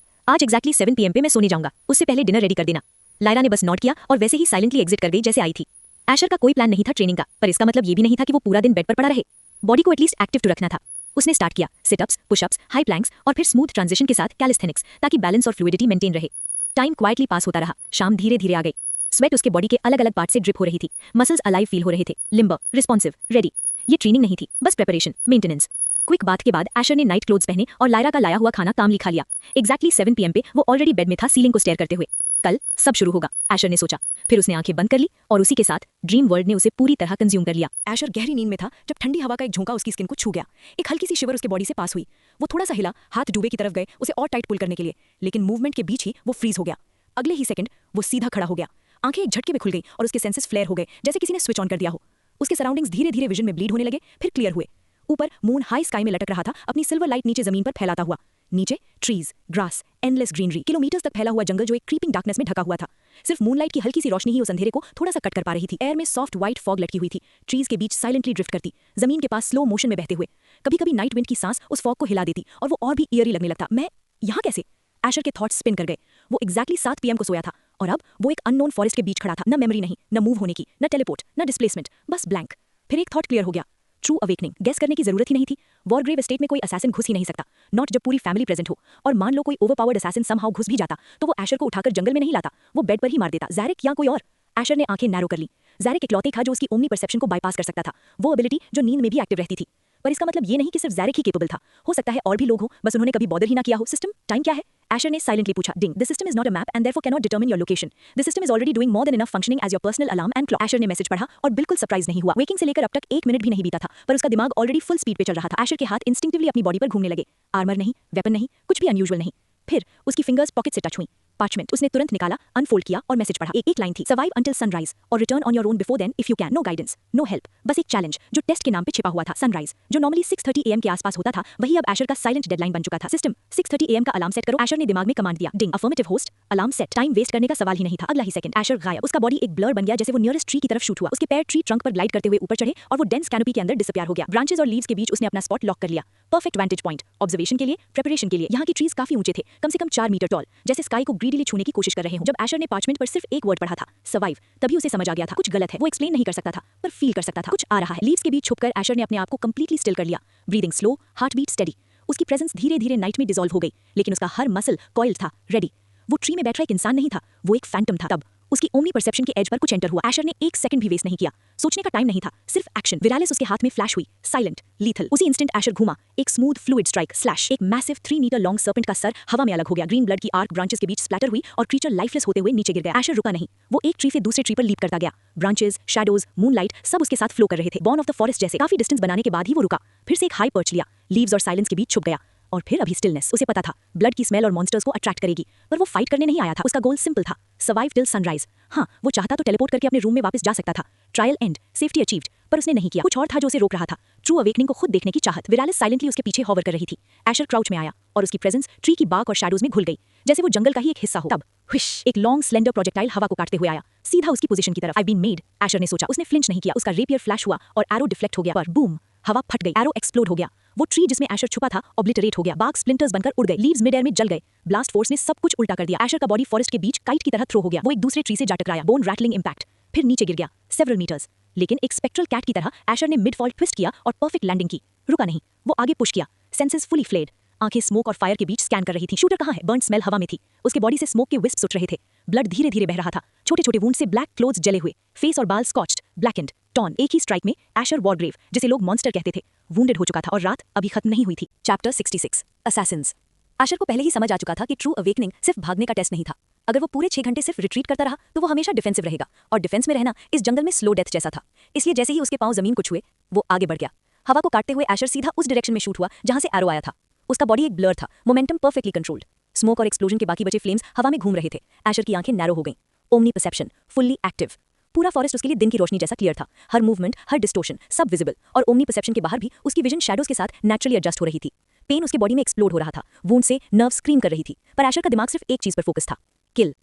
आज एक्जैक्टली 7 PM पे मैं सोने जाऊंगा, उससे पहले डिनर रेडी कर देना। लायरा ने बस नॉट किया और वैसे ही साइलेंटली एग्जिट कर गई जैसे आई थी। एशर का कोई प्लान नहीं था ट्रेनिंग का, पर इसका मतलब ये भी नहीं था कि वो पूरा दिन बेड पर पड़ा रहे। बॉडी को एटलीस्ट एक्टिव तो रखना था। उसने स्टार्ट किया सिटअप्स, पुशअप्स, हाई प्लैंक्स और फिर स्मूथ ट्रांजिशन के साथ कैलिस्थेनिक्स, ताकि बैलेंस और फ्लूइडिटी मेंटेन रहे। टाइम क्वाइटली पास होता रहा, शाम धीरे धीरे आ गई। स्वेट उसके बॉडी के अलग अलग पार्ट से ड्रिप हो रही थी, मसल्स अलाइव फील हो रहे थे, लिम्बर, रिस्पॉन्सिव, रेडी। ये ट्रेनिंग नहीं थी, बस प्रिपरेशन, मेंटेनेंस। क्विक बात के बाद एशर ने नाइट क्लोथ्स पहने और लायरा का लाया हुआ खाना कामली खा लिया। एग्जैक्टली 7 PM पे वो ऑलरेडी बेड में था, सीलिंग को स्टेयर करते हुए। कल सब शुरू होगा, एशर ने सोचा। फिर उसने आंखें बंद कर ली और उसी के साथ ड्रीम वर्ल्ड ने उसे पूरी तरह कंज्यूम कर लिया। एशर गहरी नींद में था जब ठंडी हवा का एक झोंका उसकी स्किन को छू गया। एक हल्की सी शिवर उसके बॉडी से पास हुई। वो थोड़ा सा हिला, हाथ डूबे की तरफ गए उसे और टाइट पुल करने के लिए, लेकिन मूवमेंट के बीच ही वो फ्रीज हो गया। अगले ही सेकंड वो सीधा खड़ा हो गया। आंखें एक झटके में खुल गई और उसके सेंसेस फ्लेयर हो गए, जैसे किसी ने स्विच ऑन कर दिया हो। उसके सराउंडिंग्स धीरे धीरे विजन में ब्लीड होने लगे, फिर क्लियर हुए। ऊपर मून हाई स्काई में लटक रहा था, अपनी सिल्वर लाइट नीचे जमीन पर फैलाता हुआ। नीचे trees, grass, endless greenery, kilometres तक फैला हुआ जंगल जो एक क्रीपिंग डार्कनेस में ढका हुआ था। सिर्फ मूनलाइट की हल्की सी रोशनी ही उस अंधेरे को थोड़ा सा कट कर पा रही थी। एयर में सॉफ्ट व्हाइट फॉग लटकी हुई थी, ट्रीज के बीच साइलेंटली ड्रिफ्ट करती, जमीन के पास स्लो मोशन में बहते हुए। कभी कभी नाइट विंड की सांस उस फॉग को हिला देती और वो और भी ईयरी लगने लगता। मैं यहाँ कैसे? एशर के थॉट्स स्पिन कर गए। वो एग्जैक्टली 7 PM को सोया था और अब वो एक अननोन फॉरेस्ट के बीच खड़ा था। न मेमोरी नहीं, न मूव होने की, न टेलीपोर्ट, न डिस्प्लेसमेंट, बस ब्लैंक। फिर एक थॉट क्लियर हो गया। True awakening. गेस करने की जरूरत ही नहीं थी। वॉरग्रेव एस्टेट में कोई असैसिन घुस ही नहीं सकता, नॉट जब पूरी फैमिली प्रेजेंट हो। और मान लो कोई ओवरपावर्ड असैसिन समहाउ घुस भी जाता तो वो एशर को उठाकर जंगल में नहीं लाता, वो बेड पर ही मार देता। ज़ैरिक या कोई और? एशर ने आंखें नैरो कर ली। ज़ैरिक इकलौते था जो उसकी ओमनी परसेप्शन को बाईपास कर सकता था, वो एबिलिटी जो नींद में भी एक्टिव रहती थी। पर इसका मतलब ये नहीं कि सिर्फ ज़ैरिक ही केपेबल था, हो सकता है और भी लोग हो, बस उन्होंने कभी बॉदर ही ना किया हो। सिस्टम टाइम क्या है? एशर ने साइलेंटली पूछा। Ding, the system is not a map and therefore cannot determine your location. The system is already doing more than enough functioning as your personal alarm and clock. Asher ने मैसेज पढ़ा और बिल्कुल सरप्राइज नहीं हुआ। वेकिंग से लेकर अब तक 1 मिनट भी नहीं बीता था, पर उसका दिमाग ऑलरेडी फुल स्पीड पे चल रहा था। एशर के हाथ इंस्टिंक्टिवली अपनी बॉडी पर घूमने लगे। आर्मर नहीं, वेपन नहीं, कुछ भी अनयूजुअल नहीं। फिर उसकी फिंगर्स पॉकेट से टच हुई। पार्चमेंट उसने तुरंत निकाला, अनफोल्ड किया और मैसेज पढ़ा। एक लाइन थी, सर्वाइव अंटिल सनराइज और return on your own before then if you can. No guidance, no help, बस एक चैलेंज जो टेस्ट के नाम पे छिपा हुआ था। सनराइज जो नॉर्मली 6:30 AM के आसपास होता था, वही अब एशर का साइलेंट डेडलाइन बन चुका था। सिस्टम 6:30 AM का अलार्म सेट करो। एशर ने दिमाग में कमांड दिया। Ding, affirmative host, alarm set. Time waste करने का सवाल ही नहीं था। अगला ही सेकंड एशर गायब। उसका बॉडी एक ब्लर बन गया, जैसे वो नियरेस्ट ट्री की तरफ शूट हुआ। उसके पैर ट्री ट्रंक पर ग्लाइड करते हुए ऊपर चढ़े और वो डेंस कैनोपी के अंदर डिसअपियर हो गया। ब्रांचेस और लीव्स के बीच उसने अपना स्पॉट लॉक कर लिया। परफेक्ट वैंटेज पॉइंट, ऑब्जर्वेशन के लिए, प्रिपरेशन के लिए। यहाँ की ट्रीज काफी ऊंचे थे, कम से कम 4 मीटर टॉल, जैसे स्काई को ग्रीडीली छूने की कोशिश कर रहे हो। जब एशर ने पार्चमेंट पर सिर्फ एक वर्ड पढ़ा था, सर्वाइव, तभी उसे समझ आ गया था कुछ गलत है। वो एक्सप्लेन नहीं कर सकता था, पर फील कर सकता था कुछ आ रहा है। लीव्स के बीच छुपकर एशर ने अपने आप को कंप्लीटली स्टिल कर लिया। Breathing slow, heart beat steady. उसकी प्रेजेंस धीरे धीरे नाइट में डिसॉल्व हो गई, लेकिन उसका हर मसल कॉइल्ड था, रेडी। वो ट्री में बैठा एक इंसान नहीं था, वो एक फैंटम था। तब उसकी ओमनी परसेप्शन के एज पर कुछ एंटर हुआ। एशर ने 1 सेकंड भी वेस्ट नहीं किया। सोचने का टाइम नहीं था, सिर्फ एक्शन। विरालिस उसके हाथ में फ्लैश हुई, साइलेंट, लीथल। उसी इंस्टेंट एशर घूमा, एक स्मूथ फ्लूइड स्ट्राइक, स्लैश। एक मैसिव 3 मीटर लॉन्ग सर्पेंट का सर हवा में अलग हो गया। ग्रीन ब्लड की आर्क ब्रांचेस के बीच स्प्लैटर हुई और क्रीचर लाइफलेस होते हुए नीचे गिर गया। एशर रुका नहीं, वो एक ट्री से दूसरे ट्री पर लीप करता गया। ब्रांचेस, शैडोज, मूनलाइट सब उसके साथ फ्लो कर रहे थे, बॉर्न ऑफ द फॉरेस्ट जैसे। काफी डिस्टेंस बनाने के बाद ही वो रुका, फिर से एक हाई पर्च लिया, लीव्स और साइलेंस के बीच छुप गया। और फिर अभी स्टिलनेस। उसे पता था ब्लड की स्मेल और मॉन्स्टर्स को अट्रैक्ट करेगी, पर वो फाइट करने नहीं आया था। उसका गोल सिंपल था, सर्वाइव टिल सनराइज। हाँ, वो चाहता तो टेलीपोर्ट करके अपने रूम में वापस जा सकता था, ट्रायल एंड, सेफ्टी अचीव्ड, पर उसने नहीं किया। कुछ और था जो उसे रोक रहा था, ट्रू अवेकनिंग को खुद देखने की चाहत। विरालिस साइलेंटली उसके पीछे हॉवर कर रही थी। एशर क्राउच में आया और उसकी प्रेजेंस ट्री की बार्क और शैडोज में घुल गई, जैसे वो जंगल का ही एक हिस्सा हो। तब हुश, एक लॉन्ग स्लेंडर प्रोजेक्टाइल हवा को काटते हुए आया, सीधा उसकी पोजीशन की तरफ। आई बीन मेड, एशर ने सोचा। उसने फ्लिंच नहीं किया। उसका रेपियर फ्लैश हुआ और एरो डिफ्लेक्ट हो गया, पर बूम, हवा फट गई, एरो एक्सप्लोड हो गया। वो ट्री जिसमें एशर छुपा था ऑब्लिटरेट हो गया, बार्क स्प्लिंटर्स बनकर उड़ गए, लीव्स मिड एयर में जल गए। ब्लास्ट फोर्स ने सब कुछ उल्टा कर दिया। एशर का बॉडी फॉरेस्ट के बीच काइट की तरह थ्रो हो गया। वो एक दूसरे ट्री से जा टकराया, बोन रैटलिंग इंपैक्ट, फिर नीचे गिर गया सेवरल मीटर्स। लेकिन एक स्पेक्ट्रल कैट की तरह एशर ने मिड फॉल ट्विस्ट किया और परफेक्ट लैंडिंग की। रुका नहीं, वो आगे पुश किया, सेंसेस फुली फ्लेड। आंखें स्मोक और फायर के बीच स्कैन कर रही थी। शूटर कहाँ है? बर्न स्मेल हवा में थी, उसके बॉडी से स्मोक के विस्प्स उठ रहे थे। ब्लड धीरे धीरे बह रहा था, छोटे छोटे वुंड से ब्लैक क्लोथ्स जले हुए, फेस और बाल स्कॉच्ड, ब्लैकेंड, टॉन। एक ही स्ट्राइक में एशर वॉरग्रेव, जिसे लोग मॉन्स्टर कहते थे, वुंडेड हो चुका था और रात अभी खत्म नहीं हुई थी। Chapter 66 Assassin's. एशर को पहले ही समझ आ चुका था कि ट्रू अवेकनिंग सिर्फ भागने का टेस्ट नहीं था। अगर वो पूरे 6 घंटे सिर्फ रिट्रीट करता रहा तो वो हमेशा डिफेंसिव रहेगा, और डिफेंस में रहना इस जंगल में स्लो डेथ जैसा था। इसलिए जैसे ही उसके पांव जमीन को छुए, वो आगे बढ़ गया। हवा को काटते हुए एशर सीधा उस डायरेक्शन में शूट हुआ जहां से एरो आया था। उसका बॉडी एक ब्लर था, मोमेंटम परफेक्टली कंट्रोल्ड। स्मोक और एक्सप्लोजन के बाकी बचे फ्लेम्स हवा में घूम रहे थे। एशर की आंखें नैरो हो गईं, ओमनी परसेप्शन फुल्ली एक्टिव। पूरा फॉरेस्ट उसके लिए दिन की रोशनी जैसा क्लियर था, हर मूवमेंट, हर डिस्टोर्शन सब विजिबल। और ओमनी परसेप्शन के बाहर भी उसकी विजन शैडोज के साथ नेचुरली एडजस्ट हो रही थी। पेन उसके बॉडी में एक्सप्लोड हो रहा था, वुंड से नर्व स्क्रीम कर रही थी, पर एशर का दिमाग सिर्फ एक चीज पर फोकस था, किल।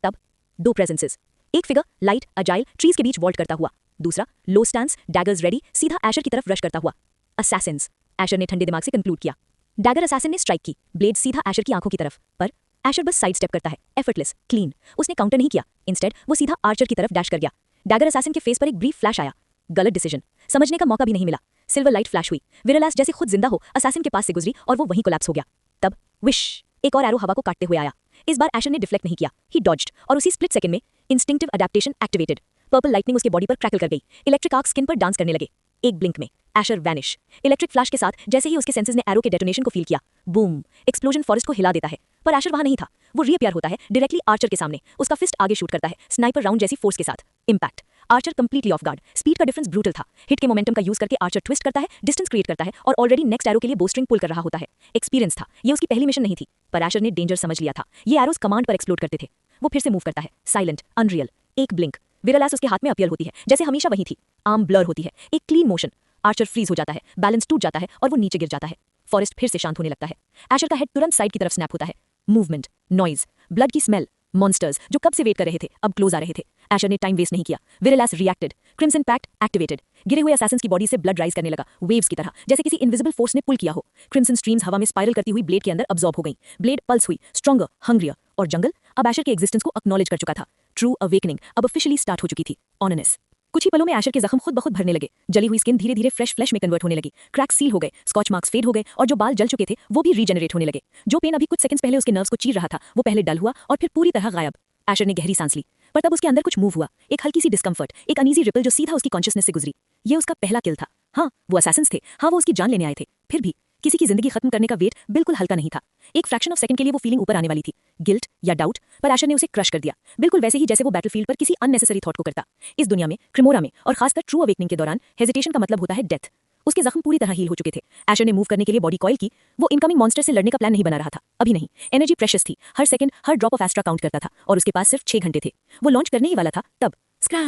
तब 2 प्रेजेंसेस, एक फिगर लाइट अजाइल ट्रीज के बीच वॉल्ट करता हुआ, दूसरा लो स्टैंस डैगर्स रेडी सीधा एशर की तरफ रश करता हुआ। असैसिन्स, एशर ने ठंडे दिमाग से कंक्लूड किया। डैगर असैसिन ने स्ट्राइक की, ब्लेड सीधा एशर की आंखों की तरफ, पर एशर बस साइड स्टेप करता है, एफर्टलेस, क्लीन। उसने काउंटर नहीं किया, इंस्टेड वो सीधा आर्चर की तरफ डैश कर गया। डैगर असैसिन के फेस पर एक ब्रीफ फ्लैश आया, गलत डिसीजन, समझने का मौका भी नहीं मिला। सिल्वर लाइट फ्लैश हुई। विरलास जैसे खुद जिंदा हो असैसिन के पास से गुजरी और वो वहीं कोलैप्स हो गया। तब विश एक और एरो हवा को काटते हुए आया। इस बार एशर ने डिफ्लेक्ट नहीं किया, ही डॉज्ड और उसी स्प्लिट सेकंड में instinctive adaptation activated. Purple lightning उसके बॉडी पर क्रैकल कर गई। इलेक्ट्रिक आर्क स्किन पर डांस करने लगे। एक ब्लिंक में एशर वैनिश। इलेक्ट्रिक फ्लैश के साथ जैसे ही उसके सेंसेस ने एरो के डेटोनेशन को फील किया, बूम, एक्सप्लोजन फॉरेस्ट को हिला देता है। पर एशर वहां नहीं था। वो रीअपियर होता है डायरेक्टली आर्चर के सामने। उसका फिस्ट आगे शूट करता है स्नाइपर राउंड जैसी फोर्स के साथ। Impact. Archer completely off guard. Speed का डिफरेंस ब्रूटल था। हिट के मोमेंटम का यूज करके आर्चर ट्विस्ट करता है, डिस्टेंस क्रिएट करता है और ऑलरेडी नेक्स्ट एरो के लिए बोस्ट्रिंग पुल कर रहा होता है। एक्सपीरियंस था, ये उसकी पहली मिशन नहीं थी, पर एशर ने डेंजर समझ लिया था। ये एरोस कमांड पर एक्सप्लोड करते थे। वो फिर से मूव करता है, साइलेंट, अनरियल। एक ब्लिंक, विरलास उसके हाथ में अपीयर होती है जैसे हमेशा वही थी। आर्म ब्लर होती है, एक क्लीन मोशन। आर्चर फ्रीज हो जाता है, बैलेंस टूट जाता है और वो नीचे गिर जाता है। फॉरेस्ट फिर से शांत होने लगता है। एशर का हेड तुरंत साइड की तरफ स्नैप होता है। मूवमेंट, नॉइज, ब्लड की स्मेल, मॉन्स्टर्स जो कब से वेट कर रहे थे अब क्लोज आ रहे थे। एशर ने टाइम वेस्ट नहीं किया। विरलास रिएक्टेड, क्रिम्सन पैक्ट एक्टिवेटेड। गिरे हुए असैसिन्स की बॉडी से ब्लड राइज करने लगा, वेव्स की तरह, जैसे किसी इनविजिबल फोर्स ने पुल किया हो। क्रिम्सन स्ट्रीम्स हवा में स्पाइरल करती हुई ब्लेड के अंदर अब्सॉर्ब हो गई। ब्लेड पल्स हुई, स्ट्रॉन्गर, हंग्रियर, और जंगल अब एशर के एक्जिस्टेंस को एक्नॉलेज कर चुका था। ट्रू अवेकनिंग अब ऑफिशियली स्टार्ट हो चुकी थी। ऑनेस। कुछ ही पलों में एशर के जख्म खुद ब खुद भरने लगे। जली हुई स्किन धीरे धीरे फ्रेश फ्लैश में कन्वर्ट होने लगी। क्रैक्स सील हो गए, स्कॉच मार्क्स फेड हो गए और जो बाल जल चुके थे वो भी रीजनरेट होने लगे। जो पेन अभी कुछ सेकंड्स पहले उसके नर्व्स को चीर रहा था वो पहले डल हुआ और फिर पूरी तरह गायब। एशर ने गहरी सांस ली, पर तब उसके अंदर कुछ मूव हुआ। एक हल्की सी डिस्कम्फर्ट, एक अनईजी रिपल जो सीधा उसकी कॉन्शियसनेस से गुजरी। ये उसका पहला किल था। हाँ, वो असैसिन्स थे, हाँ वो उसकी जान लेने आए थे, फिर भी किसी की जिंदगी खत्म करने का वेट बिल्कुल हल्का नहीं था। एक फ्रैक्शन ऑफ सेकंड के लिए वो फीलिंग ऊपर आने वाली थी, गिल्ट या डाउट, पर एशर ने उसे क्रश कर दिया, बिल्कुल वैसे ही जैसे वो बैटलफील्ड पर किसी अननेसेसरी थॉट को करता। इस दुनिया में, क्रिमोरा में और खासकर ट्रू अवेकनिंग के दौरान हेजिटेशन का मतलब होता है डेथ। उसके जख्म पूरी तरह हील हो चुके थे। एशर ने मूव करने के लिए बॉडी कॉइल की। वो इनकमिंग मॉन्स्टर से लड़ने का प्लान नहीं बना रहा था, अभी नहीं। एनर्जी प्रेशियस थी, हर सेकंड हर ड्रॉप ऑफ एस्ट्रा काउंट करता था और उसके पास सिर्फ 6 घंटे थे। वो लॉन्च करने ही वाला था तब स्क्रा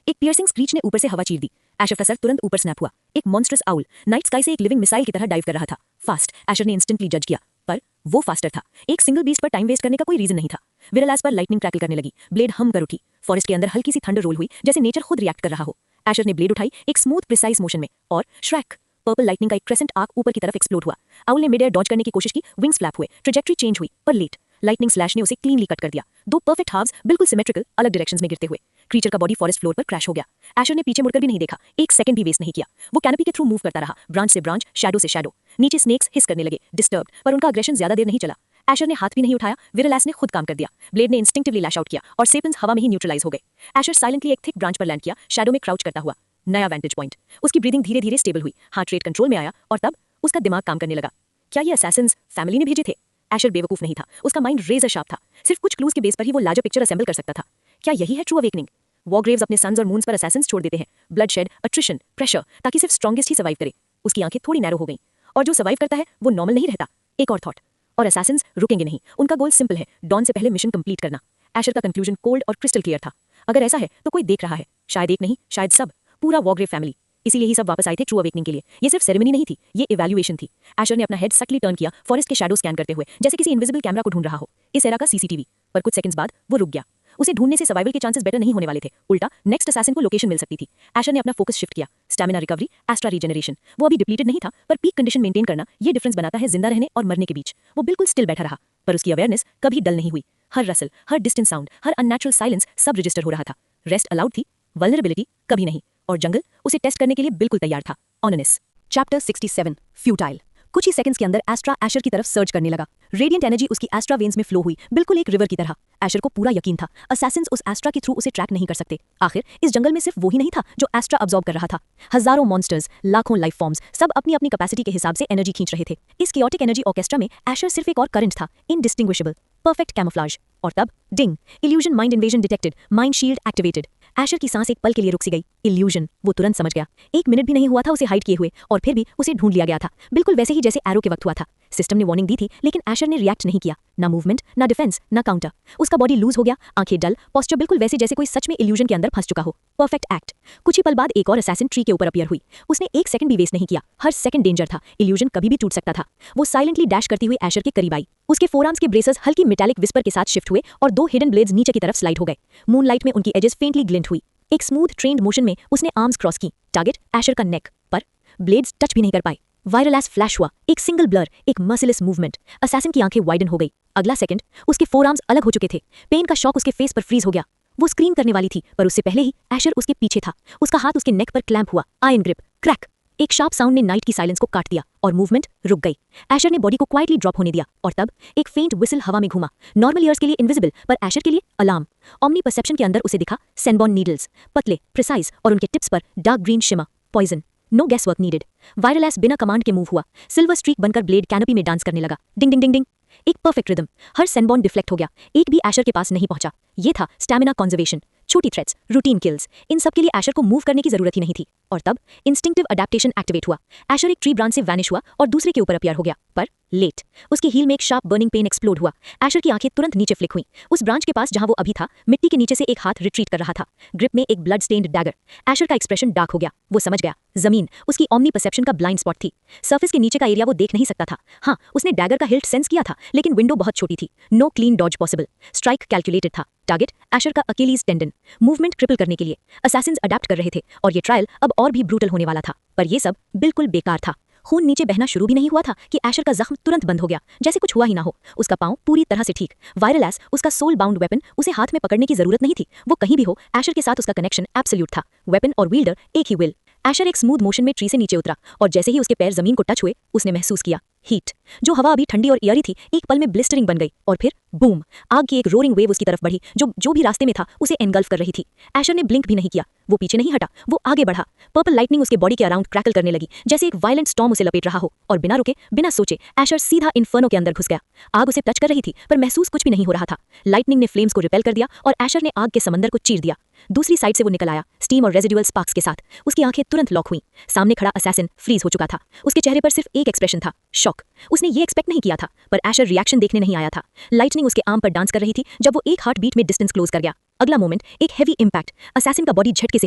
एक पियर्सिंग स्क्रीच ने ऊपर से हवा चीर दी। एशर का सर तुरंत ऊपर स्नैप हुआ। एक मॉन्स्ट्रस आउल नाइट स्काई से एक लिविंग मिसाइल की तरह डाइव कर रहा था। फास्ट, एशर ने इंस्टेंटली जज किया, पर वो फास्टर था। एक सिंगल बीस्ट पर टाइम वेस्ट करने का कोई रीजन नहीं था। विरलास पर लाइटनिंग क्रैकल करने लगी, ब्लेड हम कर उठी। फॉरेस्ट के अंदर हल्की सी थंडर रोल हुई जैसे नेचर खुद रिएक्ट कर रहा हो। एशर ने ब्लेड उठाई एक स्मूथ प्रिसाइज मोशन में और श्रैक। पर्पल लाइटनिंग का एक क्रेसेंट आर्क ऊपर की तरफ एक्सप्लोड हुआ। आउल ने मिड एयर डॉज करने की कोशिश की, विंग्स फ्लैप हुए, ट्रैजेक्टरी चेंज हुई, पर लेट। लाइटनिंग स्लैश ने उसे क्लीनली कट कर दिया। दो परफेक्ट हाफ्स बिल्कुल सिमेट्रिकल अलग डायरेक्शंस में गिरते हुए। क्रीचर का बॉडी फॉरेस्ट फ्लोर पर क्रैश हो गया। एशर ने पीछे मुड़कर भी नहीं देखा, एक सेकंड भी वेस्ट नहीं किया। वो कैनोपी के थ्रू मूव करता रहा, ब्रांच से ब्रांच, शैडो से शैडो। नीचे स्नेक्स हिस करने लगे, डिस्टर्ब्ड, पर उनका अग्रेशन ज्यादा देर नहीं चला। एशर ने हाथ भी नहीं उठाया, विरलास ने खुद काम कर दिया। ब्लेड ने इंस्टिंक्टिवली लैश आउट किया और सेपियंस हवा में ही न्यूट्रलाइज हो गए। एशर साइलेंटली एक थिक ब्रांच पर लैंड किया, शैडो में क्राउच करता हुआ। नया वेंटेज पॉइंट। उसकी ब्रीदिंग धीरे धीरे स्टेबल हुई, हार्ट रेट कंट्रोल में आया और तब उसका दिमाग काम करने लगा। क्या ये असैसिन्स फैमिली ने भेजे थे? एशर बेवकूफ नहीं था, उसका माइंड रेजर शार्प था। सिर्फ कुछ क्लूज के बेस पर ही वो लार्जर पिक्चर असेंबल कर सकता था। क्या यही है ट्रू अवेकनिंग? वॉरग्रेव्स अपने सन्स और मून्स पर असैसिन्स छोड़ देते हैं, ब्लडशेड, अट्रिशन, प्रेशर, ताकि सिर्फ स्ट्रॉन्गेस्ट ही सर्वाइव करे। उसकी आंखें थोड़ी नैरो हो गईं, और जो सर्वाइव करता है वो नॉर्मल नहीं रहता। एक और थॉट, और असैसिन्स रुकेंगे नहीं। उनका गोल सिंपल है, डॉन से पहले मिशन कंप्लीट करना। एशर का कंक्लूजन कोल्ड और क्रिस्टल क्लियर था। अगर ऐसा है तो कोई देख रहा है, शायद एक नहीं, शायद सब, पूरा वॉरग्रेव फैमिली। इसीलिए ही सब वापस आए थे ट्रू अवेकनिंग के लिए। ये सिर्फ सेरेमनी नहीं थी, ये इवैल्यूएशन थी। एशर ने अपना हेड सटली टर्न किया, फॉरेस्ट के शैडो स्कैन करते हुए, जैसे किसी इनविजिबल कैमरा को ढूंढ रहा हो। इस एरा का सीसीटीवी। पर कुछ सेकंड्स बाद वो रुक गया। उसे ढूंढने से सर्वाइवल के चांसेस बेटर नहीं होने वाले थे, उल्टा नेक्स्ट असैसिन को लोकेशन मिल सकती थी। एशर ने अपना फोकस शिफ्ट किया, स्टैमिना रिकवरी, एस्ट्रा रीजनरेशन। वो अभी डिप्लीटेड नहीं था, पर पीक कंडीशन मेंटेन करना ये डिफरेंस बनाता है जिंदा रहने और मरने के बीच। वो बिल्कुल स्टिल बैठा रहा, पर उसकी अवेयरनेस कभी डल नहीं हुई। हर रसल, हर डिस्टेंट साउंड, हर अननेचुरल साइलेंस सब रजिस्टर हो रहा था। रेस्ट अलाउड थी, वल्नरेबिलिटी कभी नहीं। और जंगल उसे टेस्ट करने के लिए बिल्कुल तैयार था। ऑनेस। Chapter 67 futile. कुछ ही सेकंड्स के अंदर एस्ट्रा एशर की तरफ सर्च करने लगा। रेडिएंट एनर्जी उसकी एस्ट्रा वेन्स में फ्लो हुई, बिल्कुल एक रिवर की तरह। एशर को पूरा यकीन था असैसिन्स उस एस्ट्रा के थ्रू उसे ट्रैक नहीं कर सकते। आखिर इस जंगल में सिर्फ वो ही नहीं था जो एस्ट्रा अब्सॉर्ब कर रहा था। हजारों मॉन्स्टर्स, लाखों लाइफ फॉर्म्स, सब अपनी अपनी कैपेसिटी के हिसाब से एनर्जी खींच रहे थे। इस कियोटिक एनर्जी ऑर्केस्ट्रा में एशर सिर्फ एक और करंट था, इनडिस्टिंग्विशेबल, परफेक्ट कैमोफ्लेज। और तब ding, illusion mind invasion detected, mind shield activated. Asher की सांस एक पल के लिए रुक सी गई। इल्यूजन, वो तुरंत समझ गया। 1 मिनट भी नहीं हुआ था उसे हाइड किए हुए, और फिर भी उसे ढूंढ लिया गया था, बिल्कुल वैसे ही जैसे एरो के वक्त हुआ था। सिस्टम ने वार्निंग दी थी, लेकिन एशर ने रिएक्ट नहीं किया। ना मूवमेंट, ना डिफेंस, ना काउंटर। उसका बॉडी लूज हो गया, आंखें डल, पोस्चर बिल्कुल वैसे जैसे कोई सच में इल्यूजन के अंदर फंस चुका हो। Perfect act. कुछ ही पल बाद एक और असैसिन ट्री के ऊपर अपीयर हुई। उसने 1 सेकंड भी वेस्ट नहीं किया, हर सेकंड डेंजर था, इल्यूजन कभी भी टूट सकता था। वो साइलेंटली डैश करती हुई एशर के करीब आई। उसके फोरआर्म्स के ब्रेसेस हल्की मेटालिक विस्पर के साथ शिफ्ट हुए और 2 हिडन ब्लेड्स नीचे की तरफ स्लाइड हो गए। मूनलाइट में उनकी एजेस फेंटली ग्लिंट हुई। एक स्मूथ ट्रेन्ड मोशन में उसने आर्म्स क्रॉस की, टारगेट एशर का नेक, पर ब्लेड्स टच भी नहीं कर पाए। वायरलेस फ्लैश हुआ, एक सिंगल ब्लर, एक मर्सिलेस मूवमेंट। असैसिन की आंखें वाइडन हो गई। अगला सेकंड उसके फोरआर्म्स अलग हो चुके थे। पेन का शॉक उसके फेस पर फ्रीज हो गया। वो स्क्रीम करने वाली थी, पर उससे पहले ही एशर उसके पीछे था। उसका हाथ उसके नेक पर क्लैंप हुआ, आयरन ग्रिप, क्रैक। एक शार्प साउंड ने नाइट की साइलेंस को काट दिया और मूवमेंट रुक गई। एशर ने बॉडी को क्वाइटली ड्रॉप होने दिया और तब एक फेंट विसल हवा में घूमा। नॉर्मल ईयर्स के लिए इनविजिबल, पर एशर के लिए अलार्म। ऑमनी परसेप्शन के अंदर उसे दिखा सेनबॉर्न नीडल्स, पतले, प्रिसाइज, और उनके टिप्स पर dark green shimmer, poison. No guesswork needed. Wireless बिना कमांड के मूव हुआ। सिल्वर स्ट्रीक बनकर ब्लेड कैनोपी में डांस करने लगा। Ding ding ding ding. एक परफेक्ट रिदम। हर सेनबॉर्न डिफ्लेक्ट हो गया, एक भी एशर के पास नहीं पहुंचा। ये था स्टैमिना कॉन्जर्वेशन। छोटी थ्रेट्स, रूटीन किल्स, इन सब के लिए एशर को मूव करने की जरूरत ही नहीं थी। और तब इंस्टिंक्टिव अडेप्टेशन एक्टिवेट हुआ। एशर एक ट्री ब्रांच से वैनिश हुआ और दूसरे के ऊपर अपीयर हो गया, पर लेट। उसकी हील में एक शार्प बर्निंग पेन एक्सप्लोड हुआ। एशर की आंखें तुरंत नीचे फ्लिक हुई। उस ब्रांच के पास जहां वो अभी था, मिट्टी के नीचे से एक हाथ रिट्रीट कर रहा था, ग्रिप में एक ब्लड स्टेन्ड डैगर। एशर का एक्सप्रेशन डार्क हो गया। वो समझ गया, जमीन उसकी ऑमनी परसेप्शन का ब्लाइंड स्पॉट थी। सर्फेस के नीचे का एरिया वो देख नहीं सकता था। हाँ, उसने डैगर का हिल्ट सेंस किया था, लेकिन विंडो बहुत छोटी थी। No clean dodge possible. Strike calculated था। टारगेट एशर का अकेलीज टेंडन। मूवमेंट क्रिपल करने के लिए असैसिन्स अडैप्ट कर रहे थे और ये ट्रायल अब और भी ब्रूटल होने वाला था। पर ये सब बिल्कुल बेकार था। खून नीचे बहना शुरू भी नहीं हुआ था कि एशर का जख्म तुरंत बंद हो गया, जैसे कुछ हुआ ही ना हो। उसका पांव पूरी तरह से ठीक। वायरलेस उसका सोल बाउंड वेपन, उसे हाथ में पकड़ने की जरूरत नहीं थी। वो कहीं भी हो, एशर के साथ उसका कनेक्शन एब्सोल्यूट था। वेपन और विल्डर एक ही विल। एशर एक स्मूथ मोशन में ट्री से नीचे उतरा और जैसे ही उसके पैर जमीन को टच हुए, उसने महसूस किया हीट। जो हवा अभी ठंडी और एयरी थी, एक पल में ब्लिस्टरिंग बन गई और फिर बूम। आग की एक रोरिंग वेव उसकी तरफ बढ़ी, जो भी रास्ते में था उसे एनगल्फ कर रही थी। एशर ने ब्लिंक भी नहीं किया। वो पीछे नहीं हटा, वो आगे बढ़ा। पर्पल लाइटनिंग उसके बॉडी के अराउंड क्रैकल करने लगी, जैसे एक वायलेंट स्टॉर्म उसे लपेट रहा हो। और बिना रुके, बिना सोचे, एशर सीधा इन्फर्नो के अंदर घुस गया। आग उसे टच कर रही थी, पर महसूस कुछ भी नहीं हो रहा था। लाइटनिंग ने फ्लेम्स को रिपेल कर दिया और एशर ने आग के समंदर को चीर दिया। दूसरी साइड से वो निकल आया, स्टीम और रेजिडुअल स्पार्क्स के साथ। उसकी आंखें तुरंत लॉक हुईं। सामने खड़ा असैसिन फ्रीज हो चुका था। उसके चेहरे पर सिर्फ एक एक्सप्रेशन था, शॉक। उसने ये एक्सपेक्ट नहीं किया था, पर एशर रिएक्शन देखने नहीं आया था। लाइटनिंग उसके आर्म पर डांस कर रही थी जब वो एक हार्ट बीट में डिस्टेंस क्लोज कर गया। अगला मोमेंट, एक हेवी इंपैक्ट। असैसिन का बॉडी झटके से